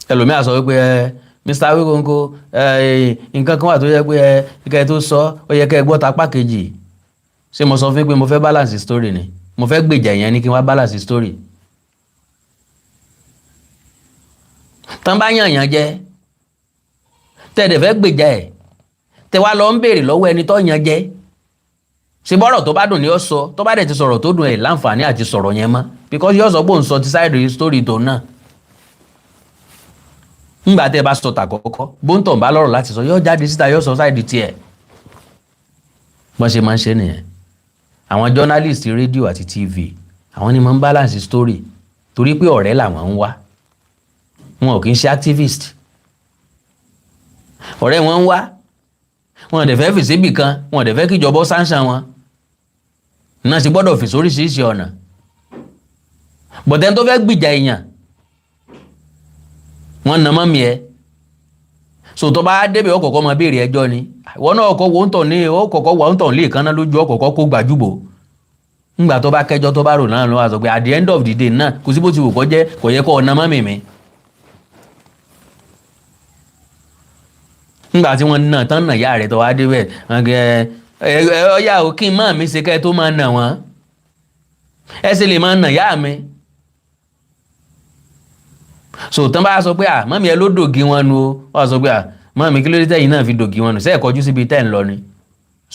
Speaker 1: Ẹlòmíà sọ wípé Mr. Awikonko nǹkan kan wà tó yẹ pé kẹ́ tó sọ ó yẹ kẹ́ gbọ́ tapá kejì. Ṣé mo sọ fún pé mo fẹ́ balance story ni? Mo fẹ́ gbèjà yẹn ní kí n wá balance story. Tán bá yàn yàn jẹ tẹ́ẹ̀dẹ̀ fẹ́ gbèjà ẹ̀ tẹ wá lọ ń béèrè lọ́wọ́ ẹni tó yan jẹ ṣe bọ́rọ̀ tó bá dùn ní ó sọ tó bá dẹ̀ ti sọ̀rọ̀ tó dùn ẹ̀ láǹfààní àti sọ̀rọ̀ yẹn mọ́ because yóò sọ pé òun sọ ti side story tó náà ńgbà tẹ́ bá sọ tàkọ́kọ́ bóńtọ̀ bá lọ́rọ̀ láti sọ yóò jáde síta yóò sọ side tiẹ̀ bọ́n ṣe máa ń ṣe nìyẹn àwọn journalist rédíò àti tv àwọn ni máa ń balance story torí pé ọ̀rẹ́ làwọn ń wá wọn ò kì í ṣe activist ọ̀rẹ́ wọn ń wá wọn ò dẹ̀ fẹ́ fèsì bì kan wọn ò dẹ̀ fẹ́ kíjọba sáńsàn wọn náà sì gbọ́dọ̀ fèsì oríṣiríṣi ọ̀nà bọ̀dẹ́ tó fẹ́ gbìjà èèyàn wọn nà mọ́ mi ẹ́ so tó bá débẹ̀ ọkọ̀ọ̀kọ̀ máa béèrè ẹjọ́ ni wọn náà ọkọ̀ wọ́n tàn ní ọkọ̀ọ̀kọ̀ wọ́n tàn lè kanná lójú ọkọ̀ọ̀kọ̀ kó gbàjúbò ńgbà tó bá kẹjọ́ tó bá rò náà ló wá sọ pé at the end of the day náà kò sí bó ti wù kó jẹ́ kò yẹ kó ọ̀nà mọ́ mi. ńgbà tí wọ́n náà tán nà yá rẹ̀ tó wá débẹ̀ ọ̀yà ò kí n má mi ṣe kẹ́ tó máa nà wọ́n ẹ sì lè máa nà yá mi. so tán bá sọ pé mọ́mí ẹ ló dògì wọn nu ó wọ́n sọ pé mọ́mí kí ló dé tẹ́yìn náà fi dògì wọn nù sẹ́ẹ̀ kọjú síbi tẹ́ ń lọ ni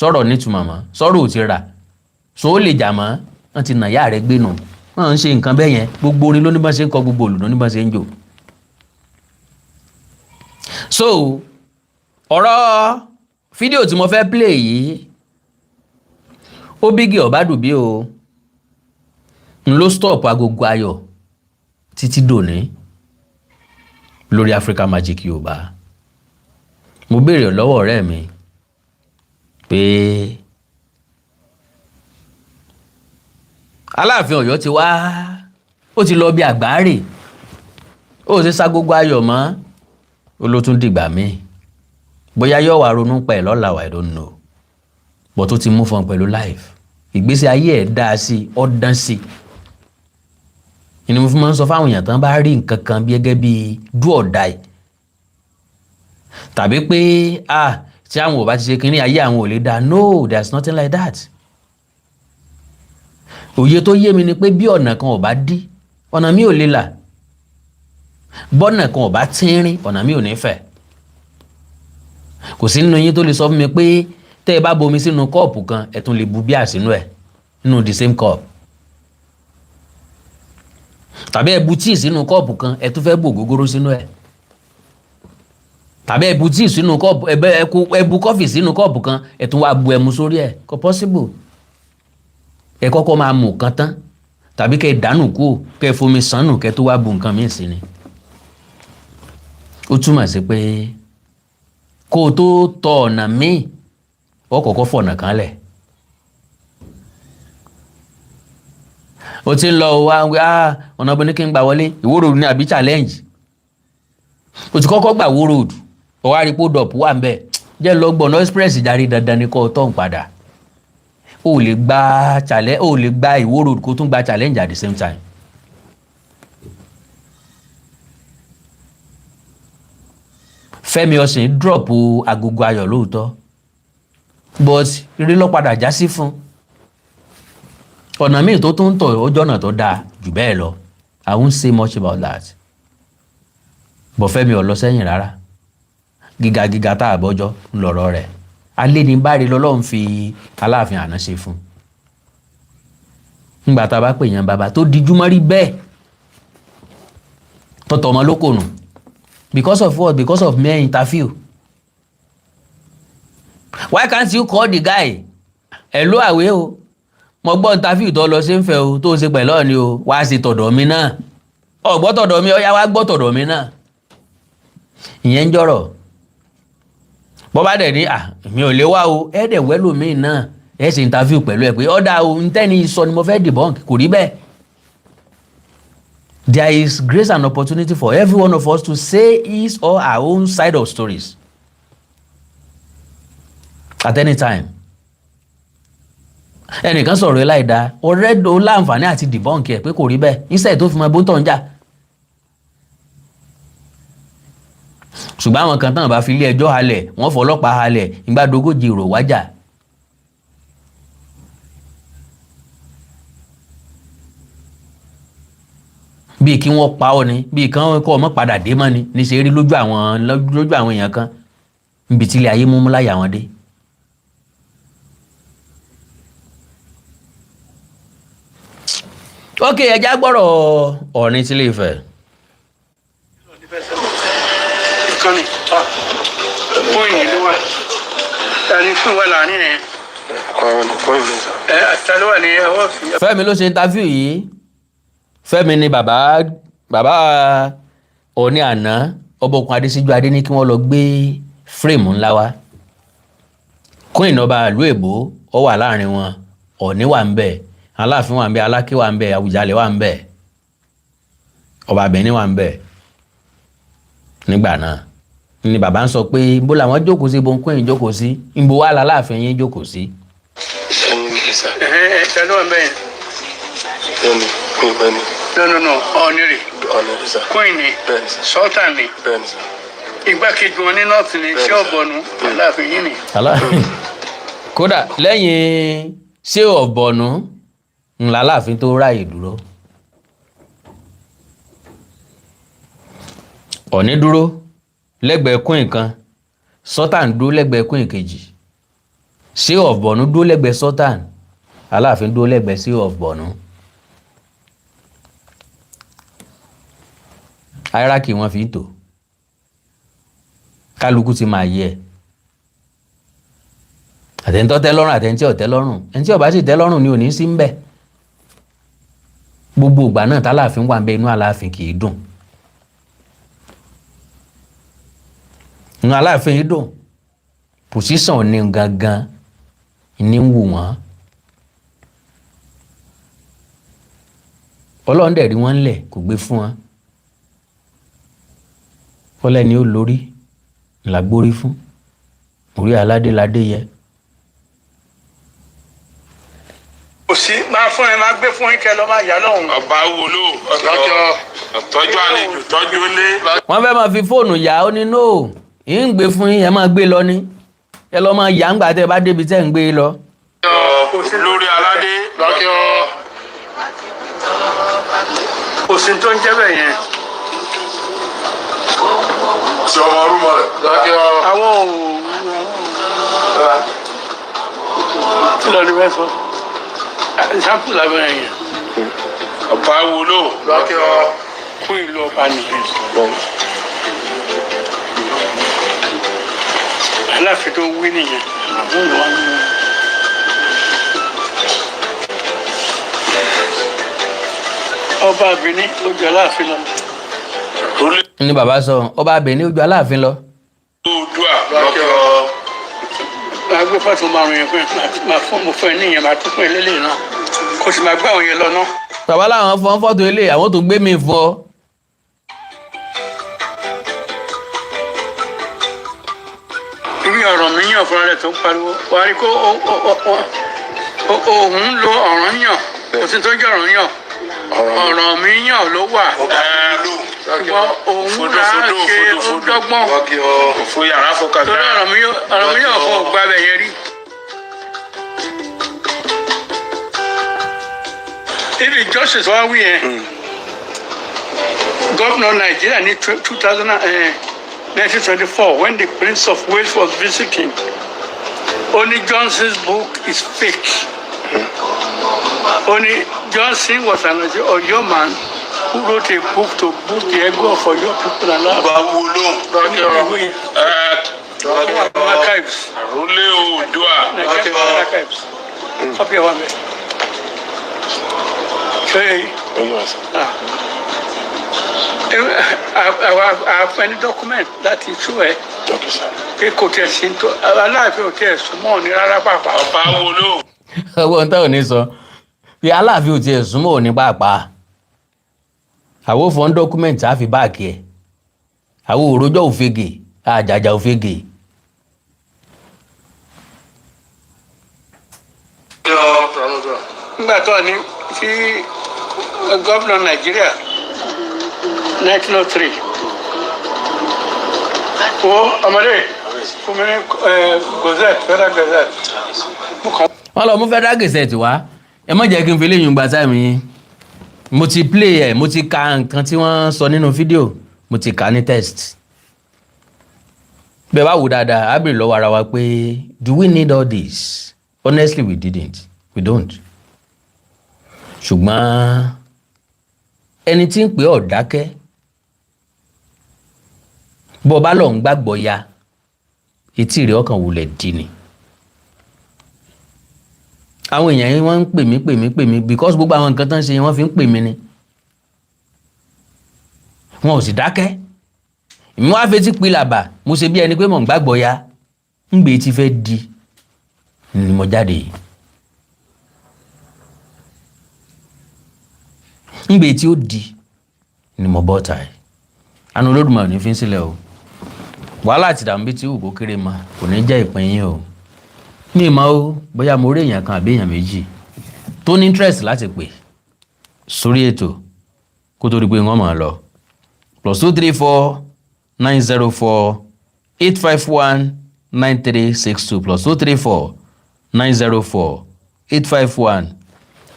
Speaker 1: sọ̀rọ̀ nítumọ̀ mọ́ sọ̀rọ̀ ò ti rà so ó lè jà mọ́ wọ́n ti nà yá rẹ̀ gbé nù wọ́n ń ṣe nǹkan bẹ́ẹ̀ yẹn gbogbo orin ló ní bá ṣe ń kọ gbogbo òlù ló ní bá ṣe ń jò. so ọ̀rọ̀ fídíò tí mo fẹ́ play yìí ó bígì ọ̀bádùbí o n ló stop agogo ayọ̀ títí dòní lórí Africa Magic Yorùbá mo béèrè lọ́wọ́ ọ̀rẹ́ mi pé Aláàfin Ọ̀yọ́ ti wá ó ti lọ bí Àgbáre ó sì ságogo ayọ̀ mọ́ ó ló tún dìgbà míì bóyá yóò wá ronú pa ẹ̀ lọ́la I don't know but tó ti mú fún pẹ̀lú life ìgbésí ayé ẹ̀ dáa sí ó dán sí ìní mo fi máa ń sọ fáwọn èèyàn tán bá rí nǹkan kan bí gẹ́gẹ́ bí do or die tàbí pé tí àwọn ò bá ti ṣe kínní ayé àwọn ò lè dáa no there's nothing like that òye tó yé mi ni pé bí ọ̀nà kan ò bá dí ọ̀nà mi ò lè là bọ́nà kan ò bá tínrín ọ̀nà mi ò ní fẹ̀ kò sí nínú yín tó lè sọ fún mi pé tẹ́ ẹ bá bomi sínú kọ́ọ̀pù kan ẹ tún lè bu bíà sínú ẹ̀ nínú the same cup tàbí ẹ bu tíì sínú kọ́ọ̀pù kan ẹ tún fẹ́ bu ògógóró sínú ẹ̀ tàbí ẹ bu tíì sínú kọ́ọ̀pù ẹ bu kọ́fì sínú kọ́ọ̀pù kan ẹ tún wá bu ẹmu sórí ẹ̀ kò possible ẹ kọ́kọ́ máa mú kan tán tàbí kẹ́ ẹ dànù kú kẹ́ ẹ fomi sànù kẹ́ ẹ tó wá bu nǹkan míì sí ni ó túmọ̀ sí pé kó o tó tọ ọ̀nà míì ó kọ́kọ́ fọ̀nà kan lẹ̀ o ti ń lọ wá ọ̀nà ọ̀bẹ ní kí n gbà wọlé Ìwó road ní àbí challenge o ti kọ́kọ́ gbà Ìwó road o wá rí pódọ̀pù wà ń bẹ̀ jẹ́ lọ gbọ̀nà express járe dandan ní kọ́ tọ̀ ń padà o lè gba Ìwó road kó tún gba challenge at the same time. Fẹ́mi Ọ̀sìn drop agogo ayọ̀ lóòótọ́ but rí ló padà já sí fún ọ̀nà míì tó tún ń tọ̀ ọjọ́ náà tó dáa jù bẹ́ẹ̀ lọ I won't say much about that but Fẹ́mi ò lọ sẹ́yìn rárá gíga tá a bọ́jọ́ ń lọ̀rọ̀ rẹ̀ alẹ́ ní bá rí lọ́lọ́run fi Aláàfin àná ṣe fún ńgbà tá a bá pè yàn bàbá tó dijú mọ́rí bẹ́ẹ̀ tọ́tọ̀ ọmọ lóko nù because of what? Because of mere interview. Why can't you call the guy? Hello àwẹ̀ o mo gbọ́ interview tó lọ ṣe ń fẹ́ o tó ṣe pẹ̀lú ọ̀ni o wá sí tọ̀dọ̀ mi náà gbọ́ tọ̀dọ̀ mi ọ̀yá wá gbọ́ tọ̀dọ̀ mi náà ìyẹn ń jọ̀rọ̀ bọ́ bá dẹ̀ ní mi ò lè wá o ẹ̀ dẹ̀ wẹ́lò mi náà ẹ̀ ṣe interview pẹ̀lú ẹ̀ pé ọ̀dà o ntẹ́ni sọ ni mo fẹ́ debunk kò rí bẹ́ẹ̀. There is grace and opportunity for every one of us to say his or our own side of stories at any time. Ẹnìkan sọ̀rọ̀ láìda ọ̀rẹ́ ó láǹfààní àti debunk ẹ̀ pé kò rí bẹ́ẹ̀ instead tó fi mọ bó ń tọ̀ ń jà. Ṣùgbọ́n àwọn kan tán bá fi ilé ẹjọ́ halẹ̀ wọ́n fọlọ́pàá halẹ̀ ìgbàdógójì rò wájà. Bíi kí wọ́n pa ọ́ ni bíi kí wọ́n kọ́ ọmọ padà dé mọ́ ni ní ṣe rí lójú àwọn èèyàn kan níbi tí ilé ayé múmú láyà wọn dé. ok ẹja gbọ́rọ̀ Ọọ̀ni tí Ilé-Ifẹ̀.
Speaker 2: ìkànnì fún ìyìn ló wà tani fún wa láàrin ẹ àtàló wà ní ọwọ́ fi.
Speaker 1: Fẹ́mi ló ṣe interview yìí. Fẹ́mi ni bàbá Ọọ̀ni àná Ọbọ̀kun Adésíjú Adé ní kí wọ́n lọ gbé fírémù ńlá wá. Queen ọba ìlú Èbó ó wà láàrin wọn, Ọọ̀ni wà ń bẹ̀, Aláàfin wà ń bẹ̀, Aláké wà ń bẹ̀, Àwùjalẹ̀ wà ń bẹ̀, ọba Benin wà ń bẹ̀. Nígbà náà ni bàbá ń sọ pé bó làwọn jókòó sí, bó ń Queen jókòó sí, ìbò wà l'Aláàfin yín jókòó sí.
Speaker 2: Tani wà ń bẹ̀ yẹn. No, Ọọ̀ni rè. Queen ni, Sultan ni. Igbákejì wọn ní north ni, ṣé Ọ̀bọ̀nú, Aláàfin yín ni.
Speaker 1: Kódà lẹ́yìn ṣé Ọ̀bọ̀nú ńlá Aláàfin tó ráàyè dúró. Ọọ̀ni dúró lẹ́gbẹ̀ẹ́ Queen kan, Sultan dúró lẹ́gbẹ̀ẹ́ Queen kejì, ṣé Ọ̀bọ̀nú dúró lẹ́gbẹ̀ẹ́ Sultan, Aláàfin dúró lẹ́gbẹ̀ẹ́ ṣé Ọ̀bọ̀nú. hierarchy wọn fi ń tò, kálukú ti máa yẹ àtẹ̀ntọ́ tẹ́ lọ́rùn àtẹ̀ntí ọ̀tẹ́ lọ́rùn, ẹni tí ó bá sì tẹ́ lọ́rùn ni ò ní sí ń bẹ̀. Gbogbo ìgbà náà t'Aláàfin wà ń bẹ inú Aláàfin kì í dùn, inú Aláàfin yìí dùn, pòsíṣàn ní gangan ní ń wù wọ́n. Ọlọ́run dẹ̀ rí wọ́n ńlẹ̀ kò gbé fún wọn. Fọ́lẹ́ ni ó lórí làgbórí fún, orí aládé ládé yẹ.
Speaker 2: Kò sí máa fún ẹ máa gbé fún ikẹ lọ máa yá lọ́hùn.
Speaker 3: Ọba wo ló tọ́jú àlejò tọ́jú ilé.
Speaker 1: Wọ́n fẹ́ máa fi fóònù yá ó ní nóò ń gbé fún yín, ẹ máa gbé lọ ní, ẹ lọ máa yá ńgbà tẹ́ bá débi tẹ́ ń gbé lọ.
Speaker 3: Lórí aládé
Speaker 2: kò sí tó ń jẹ́ bẹ́ẹ̀ yẹn.
Speaker 3: ṣe ọmọ orúmọ rẹ.
Speaker 2: Àwọn kí ló ní bẹ́ẹ̀ sọ ìsáàpù lábẹ́rẹ́ yẹn.
Speaker 3: Ọba wo ló
Speaker 2: fún ìlú ọba nìyẹn. Aláàfin tó wí nìyẹn. Ọba Benin ó jẹ Aláàfin lọ.
Speaker 1: Ní bàbá sọ ọba Benin ó ju Aláàfin lọ.
Speaker 3: Oòduà
Speaker 2: Máa gbé pàtó márùn yẹn fún ẹ, máa fún mo fún ẹ níyẹn, máa tún fún ẹ lélẹ̀ náà. Kò sì máa gbé àwọn yẹn lọ náà.
Speaker 1: Bàbá làwọn fọ́n fọ́tò ilé àwọn tó gbé mi fún ọ.
Speaker 2: Ibi ọ̀rọ̀ mi yàn fúnra rẹ̀ tó ń pariwo. Wàá rí kó òun ń lo ọ̀rọ̀ yàn, kò sí tó jẹ́ ọ̀rọ̀ yàn. Ọ̀rọ̀ mi yàn ló wà. Ṣùgbọ́n òun rà á ṣe ó dọ́gbọ́n.
Speaker 3: fún yàrá fọkàn
Speaker 2: Torí ọ̀rọ̀ mi yàn fún ọgbà bẹ̀ yẹn rí. Ibi justice wá wí yẹn. Governor Nigeria ní 1924 when the Prince of Wales was visiting. Only Johnson's book is fake. Only Johnson was an Oyo man who wrote a book to boost the ego of Oyo people and
Speaker 3: Ọba wo ló
Speaker 2: archives.
Speaker 3: àrólé Oòduà.
Speaker 2: Nigerian archives. Copy of one. I've any document that is sure. Pé kò tẹ̀ sí tó Aláàfin ò tẹ̀ súnmọ́ ní rárá pàápàá.
Speaker 3: Ọba wo ló.
Speaker 1: Ọwọ́ ń tẹ́ ò ní sọ bí Aláàfin ò tiẹ̀ súnmọ́ òní pàápàá. Àwọn fọ́n dọ́kúmẹ̀ntì á fi báàkì ẹ̀, àwọn òròjọ́ òfegè àjàjà òfegè.
Speaker 2: Nígbà tó ní sí gómìnà Nàìjíríà 1903 wo ọmọdé fún mi ní gazette federal gazette.
Speaker 1: Wọ́n lọ mú federal gazette wá, ẹ má jẹ́ kí n fi léyìn gba táìmù yín. Mo ti play ẹ̀, mo ti ka nǹkan tí wọ́n sọ nínú fídíò, mo ti kà ní text. bẹ́ẹ̀ bá wò dáadáa á bèrè lọ́wọ́ ara wa pé do we need all this? Honestly we didn't, we don't. ṣùgbọ́n ẹni tí ń pè ọ́ dákẹ́ bó bá lọ ń gbàgbọ́ ya etí rẹ̀ ọkàn wulẹ̀ dì ní. àwọn èèyàn yẹn wọ́n ń pè mí because gbogbo àwọn nǹkan tó ń ṣe yẹn wọ́n fi ń pè mí ni wọn ò sì dákẹ́. èmi wá fetí pilàbà mo ṣe bí ẹni pé mò ń gbàgbọ́ ya ń gbé tí fẹ́ di ni mo jáde yìí. ń gbé tí ó di ni mo bọ́ ta ẹ̀. àánú Olódùmarè ní fi ń sílẹ̀ o. wàhálà àti ìdààmú bíi tí wù kó kéré ma kò ní jẹ́ ìpín yín o. mi ì mọ̀ o bóyá mo rí èèyàn kan àbí èèyàn méjì tó ní interest láti pè sórí ètò kó tó di pé wọ́n máa lọ. +234 904 851 9362 +234 904 851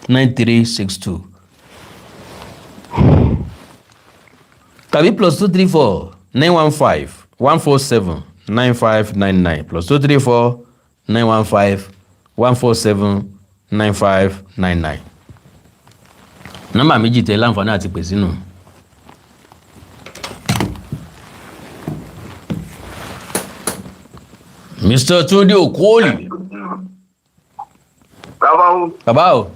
Speaker 1: 9362 tàbí +234 915 147 9599 +234 915 147 9599. nọ́mbà méjì tẹ láǹfààní àti pè sínú. Mr. Tunde Okoli. Bàbá o.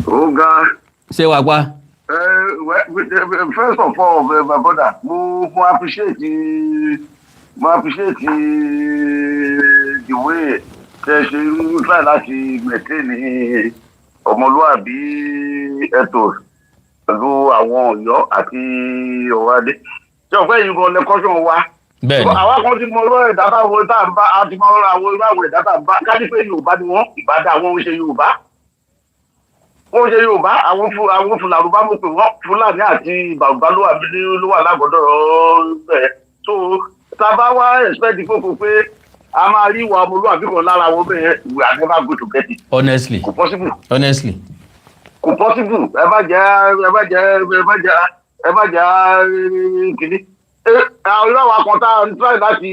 Speaker 4: Ó ga.
Speaker 1: Ṣé wàá pa?
Speaker 4: First of all, my brother, mo appreciate the way tẹ́ ṣe ń try láti maintain ọmọlúwàbí ètò pẹ̀lú àwọn Ọ̀yọ́ àti Ọ̀wádé. Ṣé ọ̀pẹ́ yìí gan lẹ́kọ́ṣọ̀n wa?
Speaker 1: Bẹ́ẹ̀ni.
Speaker 4: Àwa kan ti mọ ọ̀rọ̀ ẹ̀dá táwọn tá à ń bá a ti mọ ọ̀rọ̀ àwọn ìbáwọ̀ ẹ̀dá tá à ń bá ká ní pé Yorùbá ni wọ́n ìbádá àwọn ń ṣe Yorùbá. Wọ́n ṣe Yorùbá àwọn Fúlàní bá mọ̀ pé wọ́n Fúlàní àti Bàbá ló wà lágbọ́dọ̀ bẹ́ẹ̀. So tá a bá wá expect fòfò pé a máa rí ìwà ọmọlúwàbí kan lára wọn bẹ́ẹ̀ we are never going to get it.
Speaker 1: Honestly.
Speaker 4: Kò possible.
Speaker 1: Honestly.
Speaker 4: Kò possible. Ẹ bá jẹ́ kìíní. Àwọn ìlàwọ̀ kan tá a ń try láti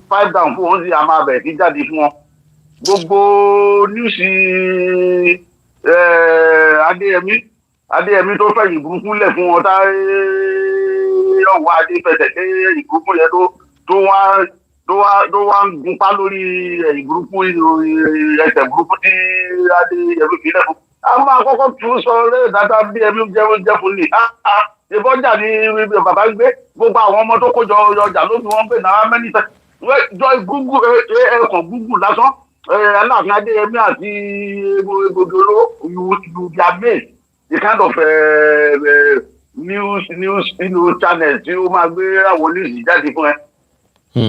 Speaker 4: pipe down fún wọn sí a máa bẹ̀rẹ̀ sí jáde fún wọn. Gbogbo níwùsì Adéyẹmí tó fẹ̀yìn burúkú lẹ̀ fún wọn tá ọ̀wọ́ Adé fẹsẹ̀ dé ìburúkú yẹn tó wá ń gunpá lórí ìburúkú ẹsẹ̀ burúkú tí Adéyẹmí fi lẹ̀ fún. A máa kọ́kọ́ tún sọ lẹ́yìn dáadáa bí ẹbí jẹ́ fún mi. Ìbọjà ni bàbá gbé gbogbo àwọn ọmọ tó kójọ ọjà ló fi wọ́n pè náà mẹ́nìtẹ́. Jọ gúgù ẹ̀kọ́ gúgù lásán Aláàfin Adéyẹmí àti gbogbo olówó you be amazed the kind of news channel tí ó máa gbé àwọn news jáde fún ẹ.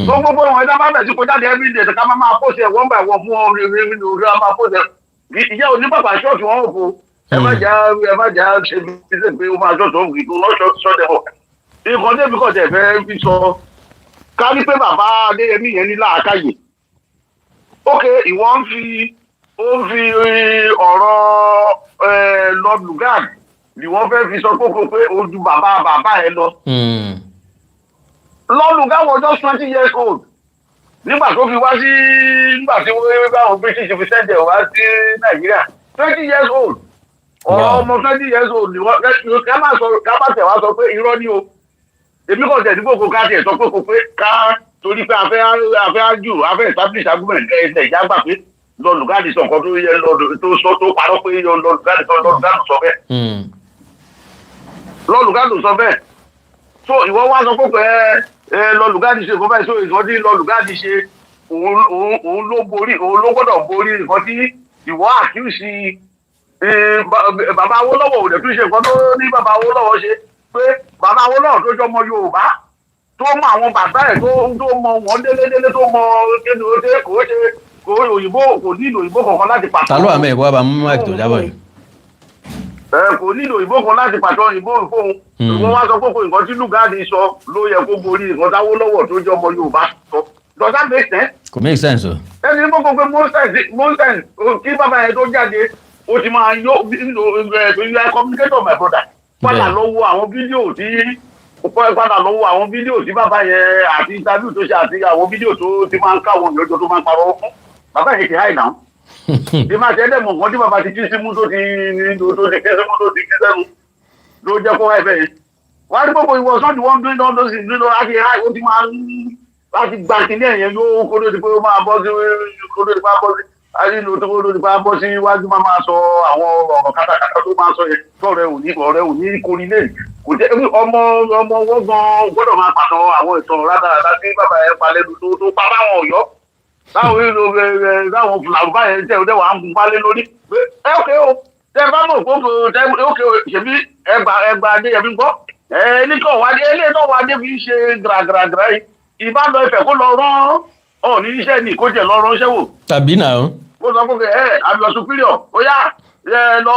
Speaker 4: Gbogbo wọn ẹ̀dá bá bẹ̀ sí kó jáde every day ká máa post ẹ̀ one by one fún wọn rí máa post ẹ̀. Ìyá oníbàbà ṣọ́ọ̀ṣì wọn ò fò ẹ má jà ṣe bí ṣe pé ó máa ṣọ́ọ̀ṣì òun kì í tó lọ́ṣọ́ọ̀ṣì ọ̀. Ìkọ́ débi kọ̀ tẹ̀ fẹ́ fi sọ ká ní pé bàbá Adéyẹmí yẹn ní làákàyè. Ok, ìwọ ń fi ọ̀rọ̀ Lord Lugard ni wọ́n fẹ́ fi sọ kókó pé ojú bàbá ẹ lọ. Lord Lugard was just 20 years old nígbà tó fi wá sí nígbà tí wọ́n bá wọn British fi sẹ́ńdẹ̀ wá sí Nàìjíríà 20 years old. Ọ̀rọ̀ ọmọ 20 years old ni wọ́n ká má tẹ̀ wá sọ pé irọ́ ni o. Èmi kò tẹ̀ dípò kó ká tiẹ̀ sọ kókó pé ká torí pé afẹ́ ájú afẹ́ establish argument ẹ̀ẹ́dẹ̀ ìjà gbà pé Lord Lugard sọ nǹkan tó yẹ tó parọ́ pé Lord Lugard sọ bẹ́ẹ̀. Lord Lugard sọ bẹ́ẹ̀. So ìwọ wá sọ pé Lord Lugard ṣe nǹkan báyìí so ìkan tí Lord Lugard ṣe òun ló gbọ́dọ̀ borí nǹkan tí ìwọ accuse bàbá Awólọ́wọ̀ ò dẹ̀ tún ṣe nǹkan tó ní bàbá Awólọ́wọ̀ ṣe pé bàbá Awólọ́wọ̀ tó jọmọ Yorùbá tó mọ àwọn bàbá ẹ̀ tó mọ wọn délédélé tó mọ kéde ó ṣe kò òyìnbó kò nílò òyìnbó kankan láti pàtó.
Speaker 1: Ta ló wà mẹ́ẹ̀ bọ́ bá mú máìkì tó jábọ̀ yìí.
Speaker 4: Kò nílò òyìnbó kan láti pàtó òyìnbó fóun. Wọ́n wá sọ pé nǹkan tí Lugard sọ ló yẹ kó borí nǹkan tí Awólọ́wọ̀ tó jẹ́ ọmọ Yorùbá sọ. Does that make sense?
Speaker 1: Kò make sense o.
Speaker 4: Ẹni ní gbogbo pé most times kí bàbá yẹn tó jáde ó ti máa yọ communicator my brother. Padà lọ wo àwọn fídíò tí pọ́ padà lọ́wọ́ àwọn fídíò tí bàbá yẹn àti interview tó ṣe àti àwọn fídíò tó ti máa ń káwọn ìyọjọ tó máa ń parọ́ fún bàbá yẹn ti háì náà tí máa ṣe ẹ̀dẹ̀mọ̀ nǹkan tí bàbá ti kí símú tó ti kí símú tó ti kí sẹ́nu ló jẹ́ kó háì bẹ́ẹ̀ wá rí gbogbo ìwọ sọ́ọ̀dì wọ́n gbé náà lọ́sì nínú láti háì ó ti máa ń láti gba kíní ẹ̀yẹn yóò kó ló ti pé ó máa bọ́ sí kó ló ti máa bọ́ sí àyínú tó kó ló ti máa bọ́ sí iwájú máa sọ àwọn ọ̀rọ̀ kátàkátà tó máa sọ yẹn tọ́ọ̀rẹ́ òní kórìlẹ̀ kò jẹ́ ọmọ wọn gan gbọ́dọ̀ máa pàtó àwọn ìtàn rádaràdá tí bàbá yẹn pa lẹ́nu tó pa báwọn ọ̀yọ́ táwọn fúlàní báyẹn tẹ̀ ọ́ dẹ̀ wà á mú wálé lórí ẹ ókè o tẹ bá mọ̀ fún ókè o ṣèbí ẹgbà adéyẹmí gbọ́ ẹni tó wà dé ilé náà wà dé fi ṣe gàràgàrà yìí ìbá lọ Ifẹ̀ kó lọ rán ọ ní iṣẹ́ ní kó jẹ lọ ránṣẹ́ wò.
Speaker 1: tàbí náà.
Speaker 4: ó sọ fún mi àbíọ superior ó yá lọ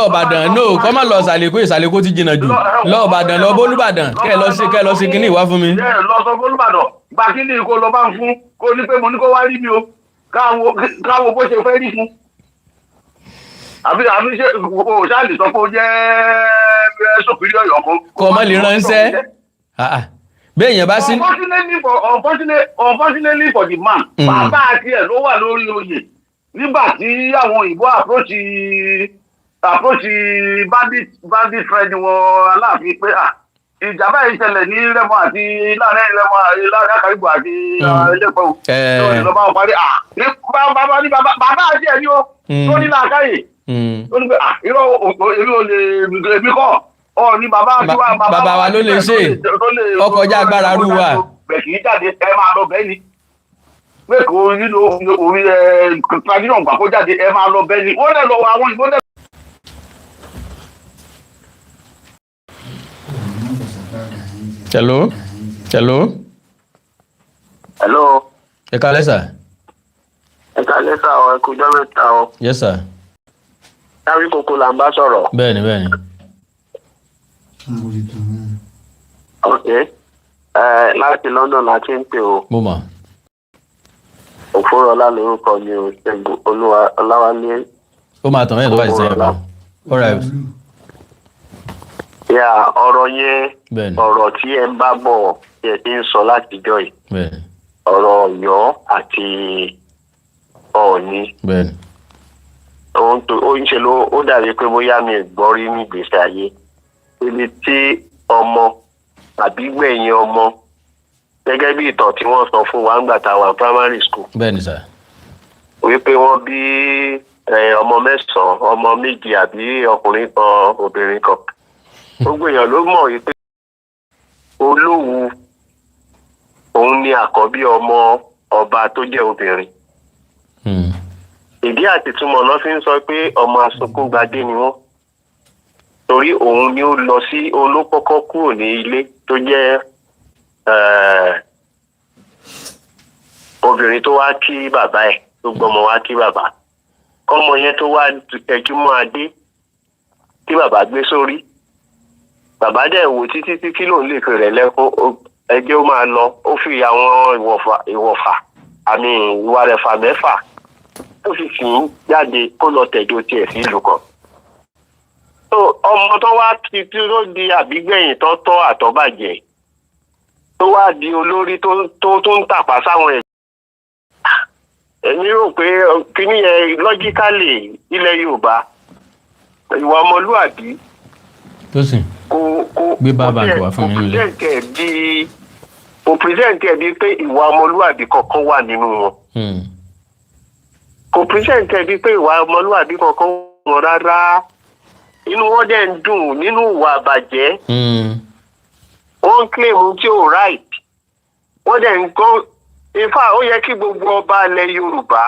Speaker 1: Ìbàdàn no kọ́ má lọ Ìsàlẹ̀kó ti jìnnà jù lọ Ìbàdàn lọ bólúbàdàn kẹ́ lọ sí kíní ìwá fún mi.
Speaker 4: lọ sọ bólúbàdàn gba kíní kó lọ bá ń fún kó ní pé mo ní kó wá rí mi o káwo bó ṣe fẹ́ rí fún. àbí ṣe o ṣáà lè sọ pé ó jẹ́ superior yọ̀kan.
Speaker 1: kọ́ ọmọ lè ránṣẹ́ bẹ́ẹ̀ yẹn bá sí.
Speaker 4: unfortunately for the man bàbá àti ẹ̀ ló wà lórí oyè nígbà tí àwọn òyìnbó approach bandit friend wọn Aláàfin pé ìjàmbá yìí ṣẹlẹ̀ ní Rẹ́mọ àti láàrin Àkàrìgbò àti Ẹlẹ́pẹ̀ọ́ tó ní lọ́ba parí bàbá àti ẹ̀ ní o tó ní làákàyè tó ní pé irọ́ èmi ò lè èmi kọ́ ọ ní bàbá
Speaker 1: wa ló lè ṣe ọkọjá agbára rú wa.
Speaker 4: bẹ́ẹ̀ kì í jáde ẹ máa lọ bẹ́ẹ̀ ni pé kò nílò orí tradition gbà kó jáde ẹ máa lọ bẹ́ẹ̀ ni wọ́n lè lọ wọ àwọn ìbò lẹ́.
Speaker 1: hello. ẹ kálẹ́ sà.
Speaker 5: ẹ kú jọ́ mẹ́ta o.
Speaker 1: yes sir.
Speaker 5: Àwíkónkó là ń bá sọ̀rọ̀.
Speaker 1: bẹ́ẹ̀ni.
Speaker 5: ok láti London láti ń pè o.
Speaker 1: mo mọ̀.
Speaker 5: Òfúrọ̀lá lórúkọ mi ò Ṣẹ́gun Ọláwálé.
Speaker 1: ó máa tàn mẹ́rin tó bá ti sẹ́yìn bá. all right.
Speaker 5: ọ̀rọ̀ yẹn ọ̀rọ̀ tí ẹ ń bá bọ̀ ẹ ti ń sọ látijọ́ yìí.
Speaker 1: bẹ́ẹ̀ni.
Speaker 5: ọ̀rọ̀ Ọ̀yọ́ àti Ọọ̀ni.
Speaker 1: bẹ́ẹ̀ni.
Speaker 5: ó ń ṣe ló ó dàbí pé bóyá mi gbọ́ rí ní ìgbésí ayé ibi tí ọmọ àbí gbẹ̀yìn ọmọ gẹ́gẹ́ bí ìtàn tí wọ́n sọ fún wa ńgbà tá a wà primary school.
Speaker 1: bẹ́ẹ̀ni sà.
Speaker 5: wípé wọ́n bí ọmọ mẹ́sàn-án ọmọ méjì àbí ọkùnrin kan obìnrin kan. gbogbo èèyàn ló mọ̀ wípé Olówu òun ni àkọ́bí ọmọ ọba tó jẹ́ obìnrin. ìdí àti túmọ̀ náà fi ń sọ pé ọmọ asunkúngbadé ni wọ́n torí òun ni ó lọ sí olókọ́kọ́ kúrò ní ilé tó jẹ́ obìnrin tó wá kí bàbá ẹ̀ tó gbọ́mọ wá kí bàbá kọ́mọ yẹn tó wá tẹjú mọ́ adé tí bàbá gbé sórí bàbá dẹ̀ wò títí kí lòun lè fi rẹ̀ lẹ́kún ẹjẹ́ ó máa lọ ó fi àwọn ìwọ̀fà àmì ìwà rẹ̀ fà mẹ́fà ó fi fi jáde kó lọ tẹ̀dó tiẹ̀ sí ìlú kan. ọmọ tó wá ti tó di àbígbẹ̀yìn tó tọ́ àtọ́bàjẹ́ tó wá di olórí tó ń tàpá sáwọn ẹ̀. èmi rò pé kíní yẹn lọ́jíkálì ilẹ̀ Yorùbá ìwà ọmọlúwàbí
Speaker 1: tó sì gbé bàbá àgbà wá fún mi nílé.
Speaker 5: kò pírẹ́ǹtì ẹ̀ bíi pé ìwà ọmọlúwàbí kankan wà nínú wọn. kò pírẹ́ǹtì ẹ̀ bíi pé ìwà ọmọlúwàbí kankan wọn rárá inú wọn dẹ̀ ń dùn nínú ìwà àbàjẹ́. wọ́n ń kílèmù tí ò right wọ́n dẹ̀ ń kọ́ ifá ó yẹ kí gbogbo ọba ilẹ̀ Yorùbá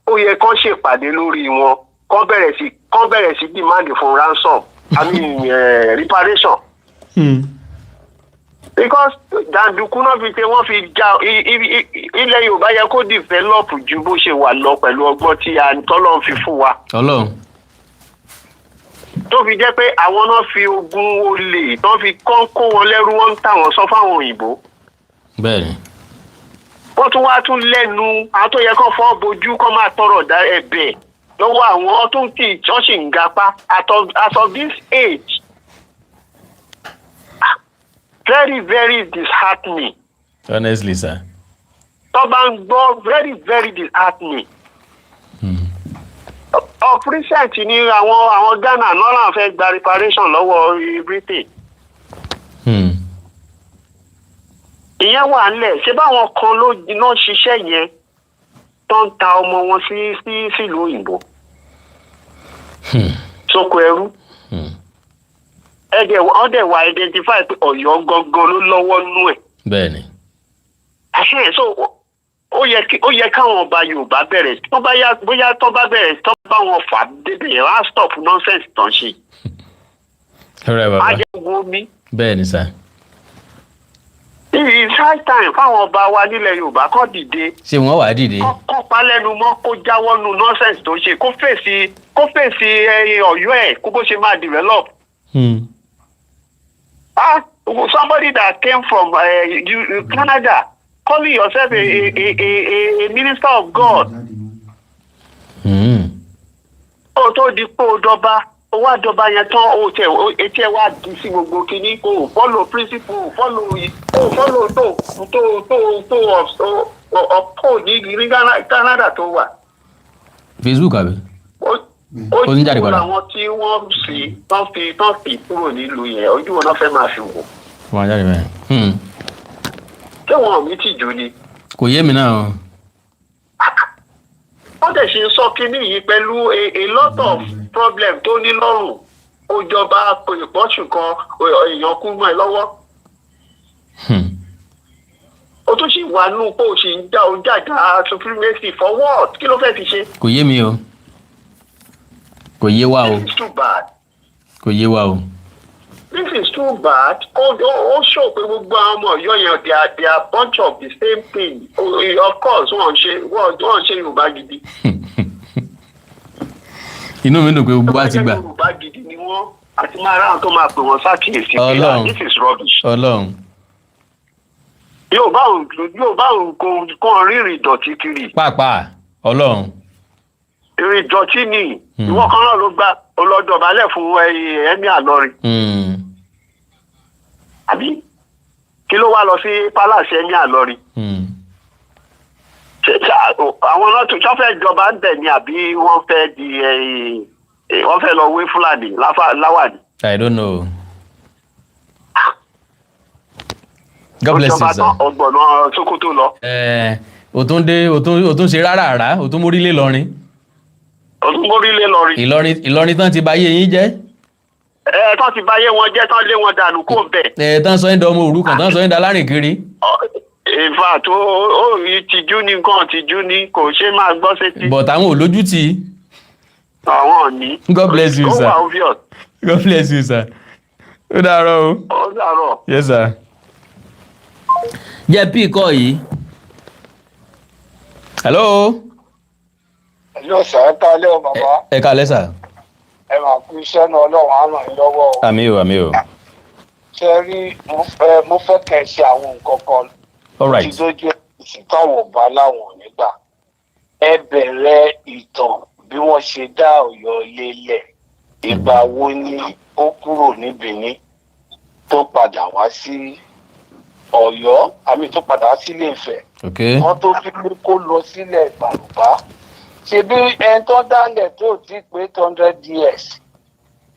Speaker 5: ó yẹ kán ṣèpàdé lórí wọn kán bẹ̀rẹ̀ sí demand fún ransom reparation. because jàǹdùkú náà fi pé wọ́n fi já ilẹ̀ Yorùbá yẹ kó develop ju bó ṣe wà lọ pẹ̀lú ọgbọ́n tí tọ́lọ́run fi fún wa. tó fi jẹ́ pé àwọn náà fi ogun olè tó fi kó wọn lẹ́rú wọn ń tà wọ́n sọ fáwọn òyìnbó.
Speaker 1: bẹ́ẹ̀ni.
Speaker 5: wọ́n tún wá tún lẹ́nu àwọn tó yẹ kó fọ́ bojú kó máa tọrọ ẹ̀bẹ̀ lọ́wọ́ àwọn ọtún tí ìjọsìn ń gapá at of this age very very disheartening.
Speaker 1: Honestly, sir.
Speaker 5: Tó bá ń gbọ́ very very disheartening. Of recent ni àwọn Ghana náà fẹ́ gba reparation lọ́wọ́ Britain. Ìyẹn wà nílẹ̀ ṣé báwọn kan ló iná ṣiṣẹ́ yẹn tó ń ta ọmọ wọn sílùú òyìnbó. Sóko ẹrú. Wọ́n dẹ̀ wá identify pé Ọ̀yọ́ gangan ló lọ́wọ́ nú ẹ̀.
Speaker 1: Bẹ́ẹ̀ni.
Speaker 5: Àṣẹ so ó yẹ káwọn ọba Yorùbá bẹ̀rẹ̀ bóyá tó bá bẹ̀rẹ̀ tó bá wọn fà dédé yẹn wá stop nonsense tán ṣe.
Speaker 1: Ọ̀rẹ́ bàbá.
Speaker 5: Má jẹ́ wo mi.
Speaker 1: Bẹ́ẹ̀ni sá.
Speaker 5: It's high time fáwọn ọba wa nílẹ̀ Yorùbá kó dìde.
Speaker 1: Ṣé wọ́n wàá dìde?
Speaker 5: Kó palẹ́nu mọ́ kó jáwọ́ nu nonsense tó ṣe kó fèsì Ọ̀yọ́ ẹ̀ kó bó ṣe máa develop. Somebody that came from Canada, calling yourself a minister of God. Ó tó di pé ó dọba, ó wá dọba yẹn tán, etí ẹ wá di sí gbogbo kìíní, ó follow principle, follow tó uphold ní Canada tó wà.
Speaker 1: Facebook àbí?
Speaker 5: Ó ti kúrò àwọn tí wọ́n tán fi kúrò nílùú yẹn, ojú wọn náà fẹ́ máa fi wò.
Speaker 1: Wọ́n á jáde bẹ́ẹ̀.
Speaker 5: Ṣé wọn ò ní tìjú ni?
Speaker 1: Kò yé mi náà.
Speaker 5: Wọ́n dẹ̀ ṣe sọ kínní yìí pẹ̀lú a lot of problem tó ní lọ́rùn. Ó jọba ìpọ́sù kan èèyàn kú mọ́ ẹ lọ́wọ́. Ó tún sì wà nù pé ó sì ń jàjà supremacy for what? Kí ló fẹ́ fi ṣe?
Speaker 1: Kò yé mi o. Kò yé wa o.
Speaker 5: This is too bad.
Speaker 1: Kò yé wa o.
Speaker 5: This is too bad. Ó show pé gbogbo àwọn ọmọ Ọ̀yọ́ yẹn they are bunch of the same thing. Of course wọ́n ṣe Yorùbá gidi.
Speaker 1: Inú mi dùn pé gbogbo wa ti gbà.
Speaker 5: Yorùbá gidi ni wọ́n àti máa ráhùn tó máa pè wọ́n ṣàkíyèsí pé this is rubbish.
Speaker 1: Ọlọ́run.
Speaker 5: Yorùbá òun kò rírì ìdọ̀tí kiri.
Speaker 1: Pàápàá Ọlọ́run.
Speaker 5: Ìrìn ìdọ̀tí ni ìwọ kan náà ló gba olọ́dọ̀bálẹ̀ fún ẹ̀mí àlọ́rin. Àbí kí ló wá lọ sí palace ẹ̀mí àlọ́rin? Àwọn náà tó fẹ́ jọba ń bẹ̀ ni àbí wọ́n fẹ́ lọ wé Fúlàní láwàní.
Speaker 1: I don't know. God bless you, sir.
Speaker 5: Ọgbọ̀nà Sókótó lọ.
Speaker 1: O tún ṣe rárá, o tún mórílé lọrin.
Speaker 5: Olúmọrílé lọrin.
Speaker 1: Ìlọrin tán ti báyé yín jẹ́.
Speaker 5: Tán ti báyé wọn jẹ́ tán lé wọn dànù kó bẹ̀.
Speaker 1: Tán sọ ẹ́ da ọmọ òrukàn, tán sọ ẹ́ da Láàárín kiri.
Speaker 5: In fact tìjú ni nǹkan tìjú ni kò ṣe máa gbọ́ sétí.
Speaker 1: But àwọn ò lójú tì í.
Speaker 5: Àwọn ò ní.
Speaker 1: God bless you, sir.
Speaker 5: Ó wà obvious.
Speaker 1: God bless you, sir. Ó dàárọ̀ o.
Speaker 5: Ó dàárọ̀.
Speaker 1: Yes, sir. Jẹ́ pí kọ́ yìí. Hello.
Speaker 6: Hello sir, ẹ káalẹ́ o bàbá.
Speaker 1: Ẹ káalẹ́ sà.
Speaker 6: Ẹ máa kú iṣẹ́ náà Ọlọ́run á ràn yín lọ́wọ́ o.
Speaker 1: Àmín o, àmín o.
Speaker 6: Ṣé rí mo fẹ́ kẹ́ ẹ ṣe àwọn nǹkan kan.
Speaker 1: All right.
Speaker 6: Ti dójú ìsìtàwọ̀ bá láwọn nígbà. Ẹ bẹ̀rẹ̀ ìtàn bí wọ́n ṣe dá Ọ̀yọ́ lélẹ̀. Ìgbà wo ni ó kúrò ní Benin tó padà wá sí Ọ̀yọ́ àmì tó padà wá sí Ilé-Ifẹ̀.
Speaker 1: Okay.
Speaker 6: Wọ́n tó fi mú kó lọ sílẹ̀ Ìbàrùbá. Ṣebí ẹni tó dálẹ̀ tó ti pé 200 years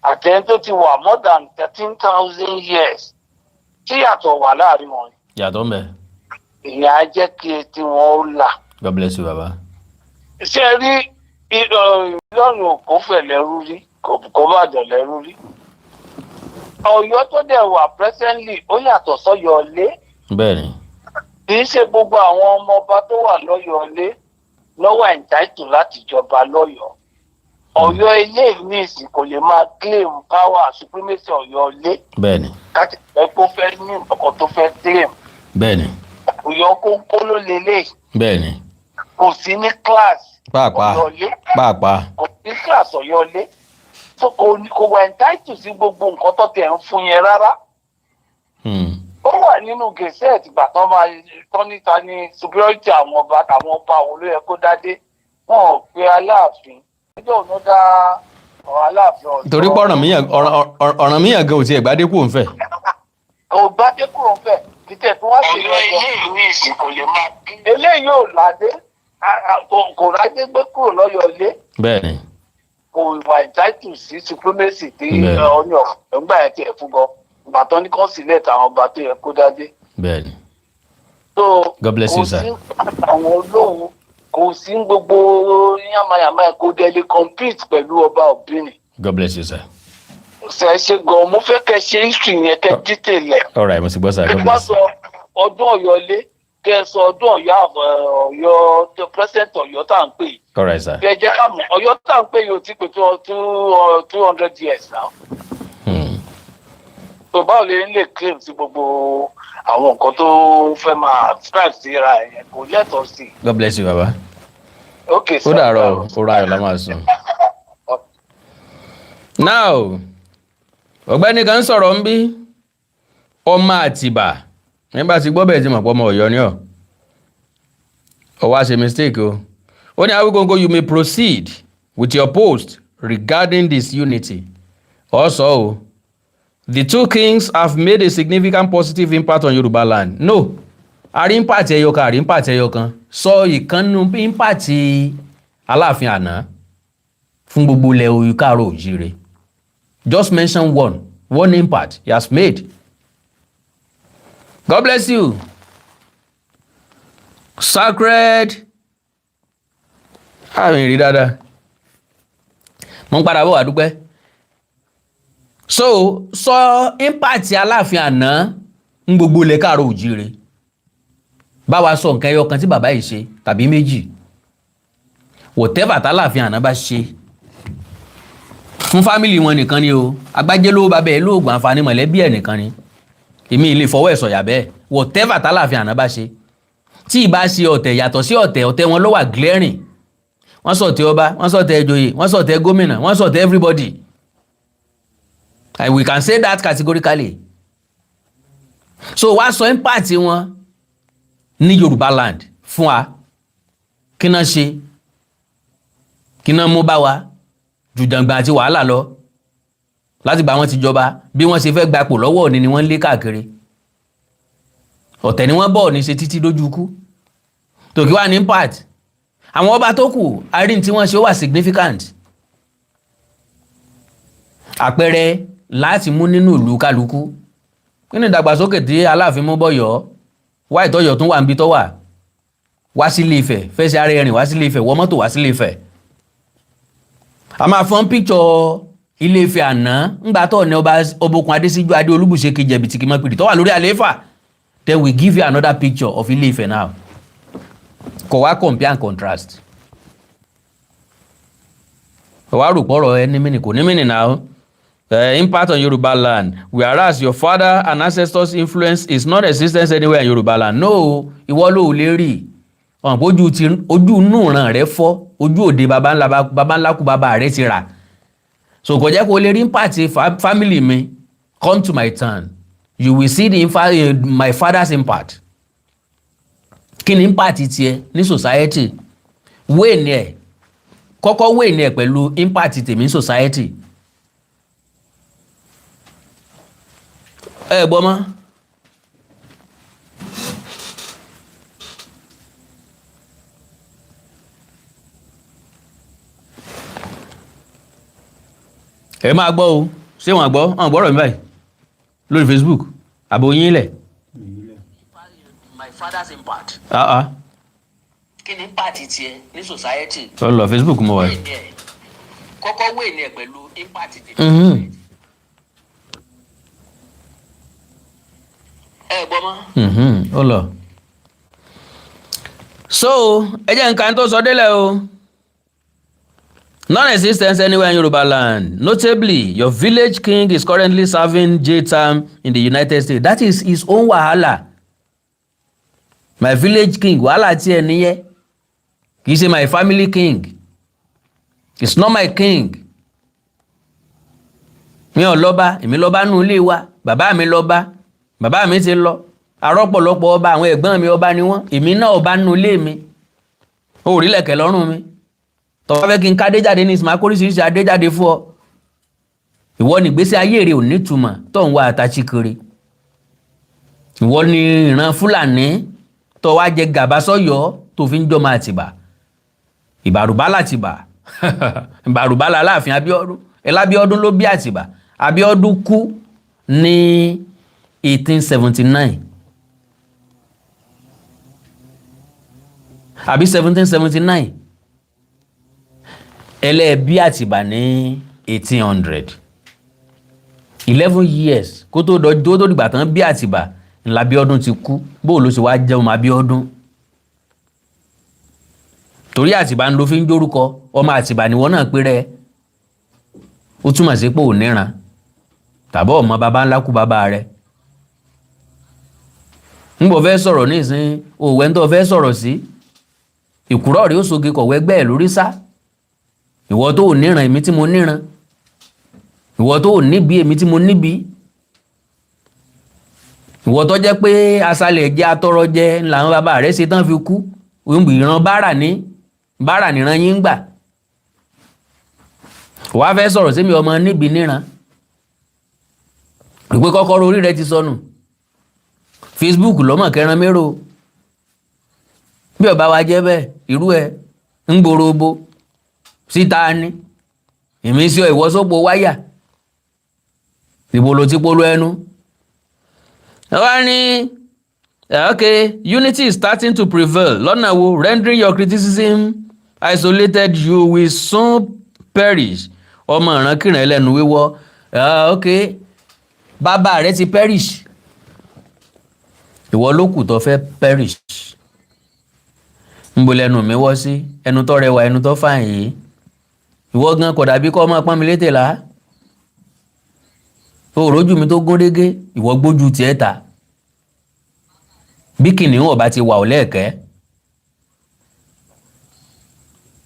Speaker 6: àtẹni tó ti wà more than 13,000 years tí yàtọ̀ wà láàrin wọn.
Speaker 1: Yàtọ̀ ń bẹ.
Speaker 6: Ìyẹn á jẹ́ kí etí wọn ó là.
Speaker 1: God bless you, baba.
Speaker 6: Ṣé rí Ìlọrin kò fẹ̀ lẹ́rú rí kò bàdàn lẹ́rú rí. Ọ̀yọ́ tó dẹ̀ wà presently ó yàtọ̀ sọ́yọ̀ọ́lé.
Speaker 1: Bẹ́ẹ̀ni.
Speaker 6: Kì í ṣe gbogbo àwọn ọmọ ọba tó wà lọ́yọ̀ọ́lé lọ́wọ́ entitled láti jọba lọ́yọ̀ọ́. Ọ̀yọ́ ilé ní ìsìn kò lè máa claim power supremacy Ọ̀yọ́ ilé.
Speaker 1: Bẹ́ẹ̀ni.
Speaker 6: Láti pẹ́ kó fẹ́ ní ọkọ̀ tó fẹ́ claim.
Speaker 1: Bẹ́ẹ̀ni.
Speaker 6: Ọ̀yọ́ kó ló lélẹ̀.
Speaker 1: Bẹ́ẹ̀ni.
Speaker 6: Kò sí ní class
Speaker 1: Ọ̀yọ́ ilé. Pàápàá.
Speaker 6: Kò sí class Ọ̀yọ́ ilé. So kò wà entitled sí gbogbo nǹkan tó tẹ̀ ń fún yẹn rárá. Ó wà nínú gẹ̀ẹ́sẹ̀tì ìgbà tán máa tán níta ní superiority àwọn ọba wo ló yẹ kó dádé. Wọn ò pe Aláàfin. Ẹjọ́ òun ló dá Aláàfin Ọ̀yọ́.
Speaker 1: Torí pé ọ̀ràn míyàn gan ò tiẹ̀ gbádé kú òun fẹ́.
Speaker 6: kò bá dé kúrò ń fẹ́ títẹ̀ tí wọ́n sì
Speaker 5: Ọ̀yọ́ ilé ìlú ìsìn kò lè máa bí.
Speaker 6: eléyìí ò ládé kò ládé gbé kúrò lọ́yọ̀ ilé
Speaker 1: bẹ́ẹ̀ni.
Speaker 6: kò wà entitled sí supremacy tí
Speaker 1: Bẹ́ẹ̀ni.
Speaker 6: ọyàn ọgbà ẹ̀ tiẹ̀ fún gan ìbátan ní kọ́ńsílẹ̀ táwọn ọba tó yẹ kó dádé.
Speaker 1: bẹ́ẹ̀ni.
Speaker 6: so
Speaker 1: God bless you, sir.
Speaker 6: kò sí àwọn olóhùn kò sí gbogbo yàmàyàmà ẹ̀ kó délé compete pẹ̀lú ọba òbíní.
Speaker 1: God bless you, sir.
Speaker 6: ṣe gan mo fẹ́ kẹ́ ṣe history yẹn kẹ́ detail ẹ̀.
Speaker 1: All right, mo ti gbọ́ sir.
Speaker 6: ẹ
Speaker 1: God
Speaker 6: bá
Speaker 1: bless.
Speaker 6: sọ ọdún Ọ̀yọ́ lé kẹ́ sọ ọdún Ọ̀yọ́ the president Ọ̀yọ́ tá à ń pè
Speaker 1: All right, sir.
Speaker 6: kẹ́ jẹ́ ká mọ̀ Ọ̀yọ́ tá à ń pè yóò ti pè 200 years now. tó báwo lè ń lè claim sí gbogbo àwọn nǹkan tó fẹ́ máa subscribe síra ẹ̀ kò lẹ́tọ̀ọ́ sí.
Speaker 1: God bless you, baba.
Speaker 6: Okay,
Speaker 1: Ó dàárọ̀ ó ra ayọ̀ la máa sùn. Now, ọ̀gbẹ́ni kan sọ̀rọ̀ ń bí ọmọ Àtìbà nígbà tí gbọ́ bẹ́ẹ̀ ti mọ̀ pọ̀ ọmọ Ọ̀yọ́ ni ọ́. Ó wá ṣe mistake o. Ó ní Awikonko, you may proceed with your post regarding this unity. Also, the two kings have made a significant positive impact on Yoruba land. No, àrí impact ẹyọ kan, àrí impact ẹyọ kan. Sọ ìkànnù impact Aláàfin àná fún gbogbo ilẹ̀ Oòduà òjìrè. Just mention one impact he has made. God bless you. Sacred. Àmì rí dáadáa. Mo ń padà bọ̀ wá dúpẹ́. So impact Aláàfin àná ń gbogbo ilẹ̀ káàró òjìrè. Bá wa sọ nǹkan ẹyọ kan tí bàbá yìí ṣe tàbí méjì. Whatever t'Aláàfin àná bá ṣe fún fámìlì wọn nìkan ni o. Agbájé ló bá bẹ́ẹ̀ lóògùn àǹfààní mọ̀lẹ́bí ẹ̀ nìkan ni. Èmi ilé fọwọ́ ẹ̀ sọ̀yà bẹ́ẹ̀. Whatever t'Aláàfin àná bá ṣe. Tí ìbá ṣe ọ̀tẹ̀ yàtọ̀ sí ọ̀tẹ̀ wọn ló wà glaring. Wọ́n sọ̀tẹ̀ ọba, wọ́n sọ̀tẹ̀ ìjòyè, wọ́n sọ̀tẹ̀ gómìnà, wọ́n sọ̀tẹ̀ everybody. And we can say that categorically. So wá sọ impact wọn ní Yorùbá land fún wa. Kí náà ṣe? Kí náà mú bá wa? Jùjàngbà àti wàhálà lọ. Láti gbà wọ́n ti jọba bí wọ́n ṣe fẹ́ gbapò lọ́wọ́ Ọọ̀ni ni wọ́n ń lé káàkiri. Ọ̀tẹ̀ ni wọ́n bọ̀ ní ṣe títí dójú kú. Tòkí wà ní impact. Àwọn ọba tó kù àárín tí wọ́n ṣe ó wà significant. Àpẹẹrẹ láti mú nínú ìlú kálukú. Kí ni ìdàgbàsókè tí Aláàfin mú bọ́yọ̀? Wá ìtọ́yọ̀ tún wà níbi tó wà. Wá sí Ilé Ifẹ̀, fẹsẹ̀ ara ẹ̀rìn wá sí Ilé Ifẹ̀, wọ mọ́tò wá sí Ilé Ifẹ̀. A máa fọ́n píkṣọ̀ Ilé Ifẹ̀ àná ńgbà tó ní ọba Ọbọ̀kun Adésíjú Adé Olúbùṣe kejì ẹ̀bìtìkì mọ́pìrì tó wà lórí àlééfà. Then we give you another picture of Ilé Ifẹ̀ now. Kò wá compare and contrast. Kò wá rò pọ̀rọ̀ ẹni mìíní kò ní mìíní now. Impact on Yoruba land. Whereas your father and ancestors' influence is not existence anywhere in Yoruba land. No, ìwọ ló lè rí. Ọ̀n pé ojú inú ìran rẹ fọ́, ojú òde baba ńlá kú baba rẹ ti rà. So kò jẹ́ kó lè rí impact family mi. Come to my turn. You will see my father's impact. Kí ni impact tiẹ̀ ní society? Wé ni ẹ̀. Kọ́kọ́ wé ni ẹ̀ pẹ̀lú impact tèmi ní society. Ẹ gbọ́ mọ́. Ẹ máa gbọ́ o. Ṣé wọ́n gbọ́? Wọ́n gbọ́rọ̀ mi báyìí. Lórí Facebook. Àbò yín lẹ̀. My father's impact. Kí ni impact tiẹ̀ ní society? Ó lọ Facebook mọ́ wa. Kọ́kọ́ wé ni ẹ̀ pẹ̀lú impact tèmi. Ẹ gbọ́ mọ́. Ó lọ. So ẹ jẹ́ nǹkan tó sọ délẹ̀ o. Non-existence anywhere in Yoruba land. Notably, your village king is currently serving J-term in the United States. That is his own wahala. My village king, wahala tí ẹ níyẹ. Kì í ṣe my family king. It's not my king. Mi ò lọ́ba, èmi lọ́ba nù ilé wa. Bàbá mi lọ́ba. Bàbá mi ti lọ. Arọ́pọ̀lọpọ̀ ọba, àwọn ẹ̀gbọ́n mi ọba ni wọ́n. Èmi náà ọba nù ilé mi. Ó rí lẹ̀kẹ̀ lọ́rùn mi. Tọ́wọ́ fẹ́ kí n ká adéjáde ní ìsìnkú akóríṣiríṣi adéjáde fún ọ. Ìwọ nìgbésí ayé rẹ ò nítumọ̀ tó ń wá àtàchí kiri. ìwọ ni ìran Fúlàní tó wá jẹ gàba sọ́yọ́ tó fi ń jọmọ Àtìbà. Ìbàrùbá l'Àtìbà Ìbàrùbá l'Aláàfin Abíọ́dún. Ẹlábíọ́dún ló bí Àtìbà. Abíọ́dún kú ní 1879 àbí 1779. Ẹlẹ́ẹ̀bí Àtìbà ní 1800. 11 years kó tó dìgbà tán bí Àtìbà ńlá Abíọ́dún ti kú. Bóò ló ṣe wá jẹ́ ọmọ Abíọ́dún? Torí Àtìbà ń lo fi ń jórúkọ. Ọmọ Àtìbà ni wọ́n náà pé rẹ̀. Ó túmọ̀ sí pé ò níran tàbí ọmọ baba ńlá kú bàbá rẹ̀. Ńgbọ́ fẹ́ sọ̀rọ̀ ní ìsìn òwẹ́ tó fẹ́ sọ̀rọ̀ sí. Ìkúrọ̀ rí ó soge kọ̀wẹ́ gbẹ́ ẹ̀ lórí sá. Ìwọ tó ò níran èmi tí mo níran. Ìwọ tó ò níbi èmi tí mo níbi. Ìwọ tó jẹ́ pé aṣálẹ̀ jẹ́ atọ́rọ jẹ́ làwọn bàbá rẹ̀ ṣe tán fi kú. Òyìnbó ìran bára níran yín gbà. Wàá fẹ́ sọ̀rọ̀ sí mi ọmọ níbi níran. Ìpè kọ́kọ́rọ́ orí rẹ ti sọnù. Facebook lọ́mọ kẹran mérò. Bí ọba wa jẹ́ bẹ́ẹ̀ irú ẹ ń gbòròbo síta ni. Èmi sí ọ ìwọ sópo wáyà. Ìbò ló ti polo ẹnu. Wá ní okay, unity is starting to prevail. Lọ́nà wo, rendering your criticism isolated, you will soon perish. Ọmọ ìrankíran ẹlẹ́nu wíwọ́. Okay, bàbá rẹ ti perish. Ìwọ ló kù tó fẹ́ perish. Ńbo lẹ́nu mi wọ́ sí, ẹnu tó rẹwà ẹnu tó fàìn yìí. Ìwọ gan kò dàbí kọ́ ọmọ pọ́n mi létè lá. O rójú mi tó gún régé, ìwọ gbójú tiẹ̀ ta. Bí kìnìún ọba ti wà ọ́ lẹ́ẹ̀kẹ́.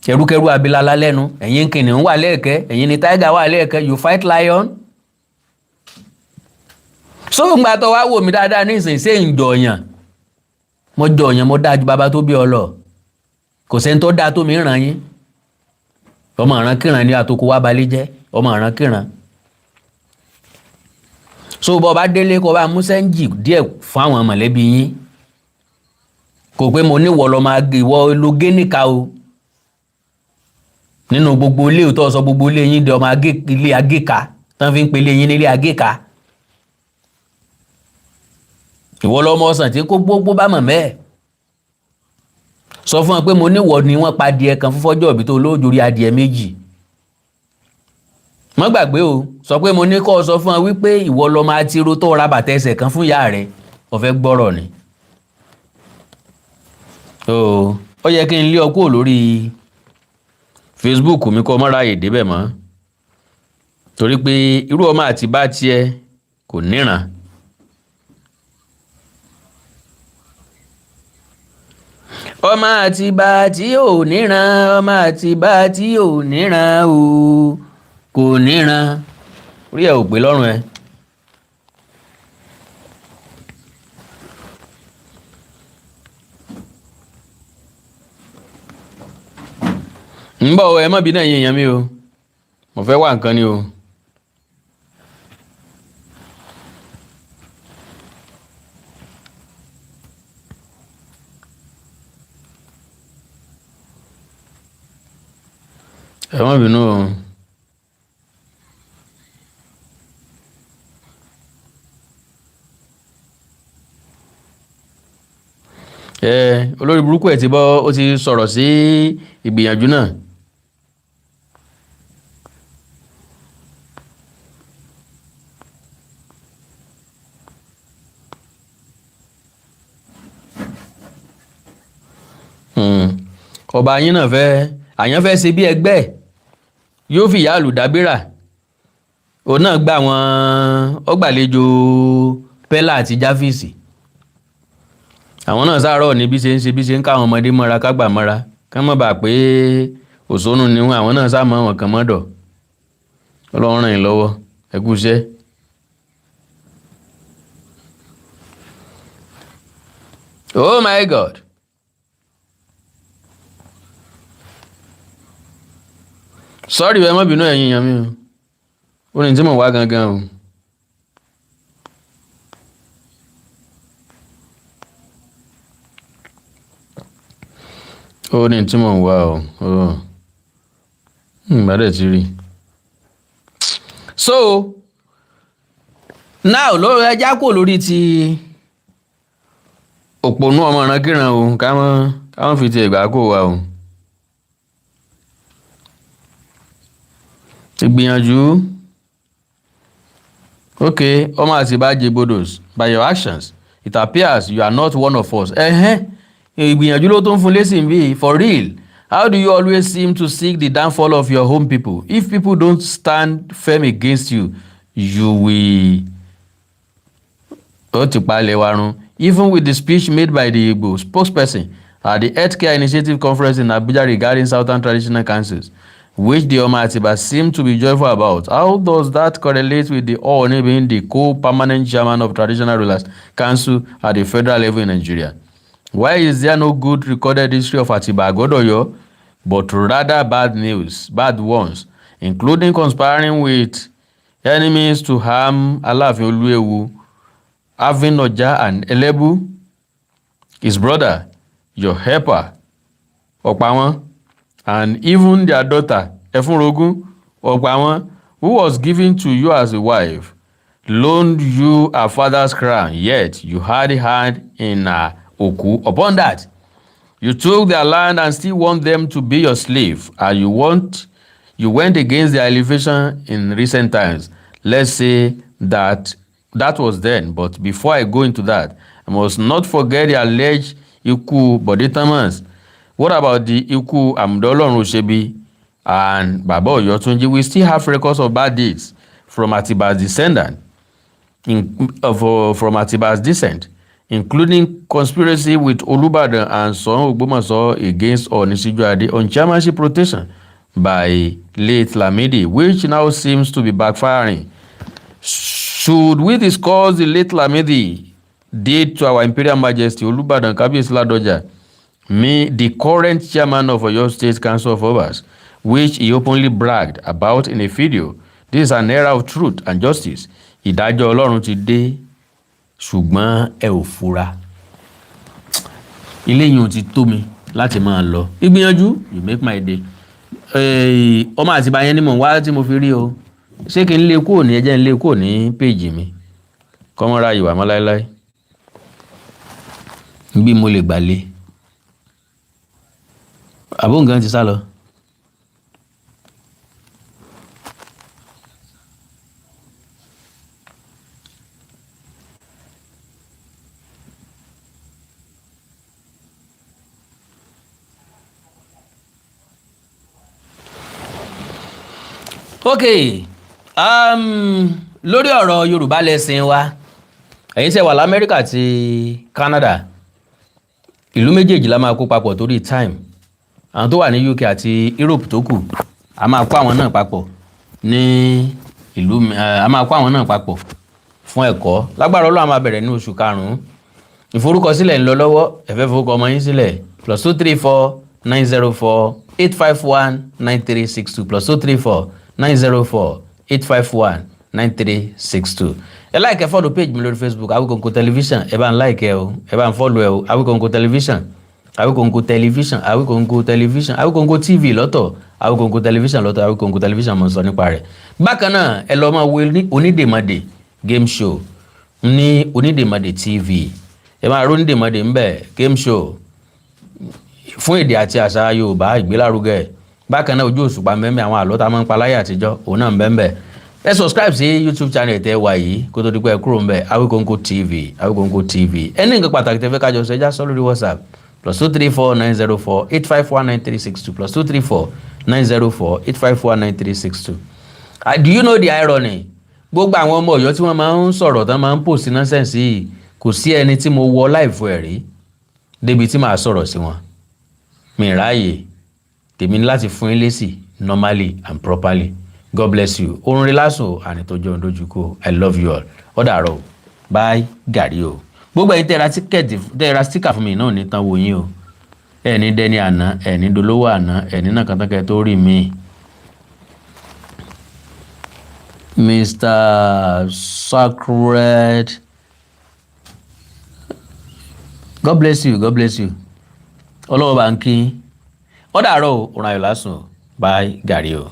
Speaker 1: Kẹrúkẹrú abilala lẹ́nu, ẹ̀yin kìnìún wà lẹ́ẹ̀kẹ́, ẹ̀yin ni tiger wà lẹ́ẹ̀kẹ́, you fight lion. So ńgbà tó wá wò mí dáadáa ní ìsìn ṣé ń jọyàn. Mo jọyàn mo dájú bàbá tó bí ọ lọ. Kò sẹ́ni tó dáa tó mi ràn yín. Ọmọ ìrankíran ni àtòkò wá balẹ̀ jẹ́, ọmọ ìrankíran. So bọ́ bá délé kó bá mú sẹ́ńjì díẹ̀ fún àwọn mọ̀lẹ́bí yín. Kò pé mo ní ìwọ lọ máa gbé ìwọ ló gé níka o. Nínú gbogbo ilé tó sọ gbogbo ilé yín di ọmọ ilé agéka tán fi ń pelé yín nílé agéka. Ìwọ lọmọ ọsàn tí kó gbogbo bá mọ̀ mẹ́ẹ̀. Sọ fún wọn pé mo ní ìwọ ni wọ́n pa adìẹ kan fún fọ́jọ́ ìbí tó lójórí adìẹ méjì. Má gbàgbé o, sọ pé mo ní kó sọ fún wọn wípé ìwọ lọmọ atiro tó ra bàtà ẹsẹ̀ kan fún ìyá rẹ̀. Ó fẹ́ gbọ́rọ̀ ni. Ó yẹ kí n lé ọ kúrò lórí Facebook mi kó mọ́ra èdè bẹ̀ mọ́. Torí pé irú ọmọ Àtìbà tiẹ̀ kò níran. Ọmọ Àtìbà tí ò níran, ọmọ Àtìbà tí ò níran o, kò níran. Orí ẹ̀ ò pé lọ́rùn ẹ. ń bọ̀ ẹ má bí náà yẹn mi o, mo fẹ́ wá nǹkan ni o. Ẹ má bínú o. Olórí burúkú ẹ̀ ti bọ́, ó ti sọ̀rọ̀ sí ìgbìyànjú náà. Ọba yín náà àyàn fẹ́ ṣe bí ẹgbẹ́ yóò fi ìyá àlùdábírà. Òun náà gbà wọn ọgbàlejò Pẹ́lá àti Jáfíìsì. Àwọn náà sáárọ̀ ní bí ṣe ń káwọn ọmọdé mọ́ra kágbà mọ́ra ká má bàa pé òṣónú ni wọn. Àwọn náà sá mọ́ wọn kàn mọ́dọ̀. Ọlọ́run ràn yín lọ́wọ́, ẹ kú iṣẹ́. Oh my God. Sorry ẹ má bínú ẹ̀yin èèyàn mi o. Ó ní tí mo wá gangan o. ó ní tí mò ń wá o ìgbàdẹ̀ ti rí. So now lórí ẹja kò lórí ti òpònú ọmọ ìrankíran o káwọn fi ti ìgbà kó wa o. ti gbìyànjú okay ọmọ àti ìbàjẹ́ bodos by your actions it appears you are not one of us. Ìgbìyànjú ló tó ń fún lẹ́sìn bíi for real. How do you always seem to seek the downfall of your home people? If people don't stand firm against you, you will. Ó ti palẹ̀ wa run. Even with the speech made by the Igbo spokesperson at the Healthcare Initiative Conference in Abuja regarding Southern Traditional Councils, which the Ọmọ Atiba seem to be joyful about, how does that correlate with the Ooni being the co-permanent chairman of Traditional Rulers Council at the federal level in Nigeria? Why is there no good recorded history of Atiba Agodoyo, but rather bad ones, including conspiring with enemies to harm Aláàfin Olúewu, having Ọjà and Elebu, his brother, your helper, Ọ̀páwọn, and even their daughter, Ẹfúnrogún, Ọ̀páwọn, who was given to you as a wife, loaned you her father's crown, yet you had a hand in her Oku. Upon that, you took their land and still want them to be your slave, and you went against their elevation in recent times. Let's say that was then, but before I go into that, I must not forget the alleged Iku Bodetamans. What about the Iku Amdolon Oshebi and Baba Oyotunji? We still have records of bad deeds from Atiba's descent, including conspiracy with Olubadan and Son Ogbomoso against Onisijuade on chairmanship rotation by late Lamidi, which now seems to be backfiring. Should we discuss the late Lamidi deed to our Imperial Majesty Olubadan Kabiyesi Ladoja, the current chairman of Oyo State Council of Obas, which he openly bragged about in a video? This is an era of truth and justice. Ìdájọ́ Ọlọ́run ti dé, ṣùgbọ́n ẹ ò fura. Ilé yìí ò ti tó mi láti máa lọ. Ìgbìyànjú, you make my day. Ọmọ Àtìbà yẹn ni mò ń wá tí mo fi rí o. Ṣé kí n lé kúrò ní ẹjẹ́ ń lé kúrò ní péèjì mi? Kọ́mọ́ra ìwà mọ́ láéláé. Bí mo lè gbà lé. Àbó nǹkan ti sá lọ. Okay, lórí ọ̀rọ̀ Yorùbá lẹ́sìn wa, ẹ̀yin tẹ́ wà l'Amẹ́ríkà àti Canada, ìlú méjèèjì la máa kó papọ̀ torí time. Àwọn tó wà ní UK àti Europe tó kù, a máa kó àwọn náà papọ̀ ní ìlú, a máa kó àwọn náà papọ̀ fún ẹ̀kọ́. Lágbára Ọlọ́run a máa bẹ̀rẹ̀ ní oṣù karùn-ún. Ìforúkọsílẹ̀ ń lọ lọ́wọ́, ẹ fẹ́ forúkọ ọmọ yín sílẹ̀, +234 904 851 9362 +234 904 851 9362. Ẹ like ẹ follow page mi lórí Facebook Awikonko Television, ẹ bá ń like ẹ o, ẹ bá ń follow ẹ o, Awikonko Television, Awikonko Television, Awikonko Television, Awikonko TV lọ́tọ̀, Awikonko Television lọ́tọ̀, Awikonko Television mo sọ nípa rẹ̀. Bákan náà ẹ lọ máa wo Onídèmọdè game show ní Onídèmọdè TV. Ẹ máa rí Onídèmọdè ńbẹ̀ game show fún èdè àti àṣà Yorùbá ìgbélárugẹ. Bákan náà Ojú Òṣùpá mbẹ́mbẹ́, àwọn àlọ́ tá a máa ń pa láyé àtijọ́ òun náà mbẹ́mbẹ́. Ẹ subscribe sí YouTube channel tẹ́ wà yìí kó tó di pé ẹ kúrò ńbẹ̀, Awikonko TV, Awikonko TV. Ẹni nǹkan pàtàkì tẹ́ fẹ́ kájọ sọ ẹjá sọ lórí WhatsApp +234 904 851 9362 +234 904 851 9362. Do you know the irony? Gbogbo àwọn ọmọ Ọ̀yọ́ tí wọ́n máa ń sọ̀rọ̀ tán máa ń post nonsense yìí, kò sí ẹni tí mo wọ live ẹ̀ rí débi tí màá sọ̀rọ̀ sí wọn. Mi ráàyè, tèmi ní láti fún yín lésì normally and properly. God bless you. Orun rẹ̀ lásùn àní tó jọ ndójúkọ. I love you all. Ó dàárọ̀. Bye gàrí o. Gbogbo ẹ̀yin tẹ́ ra sticker fún mi náà ní tán wò yín o. Ẹni dẹni àná, ẹni dolówó àná, ẹni náà kan tán kẹ́ tó rí mi. Mr. Sacred. God bless you. God bless you. Ọlọ́wọ́ bá ń kí ó dàárọ̀ o òrùn ayọ̀ lásùn o bye gàrí o.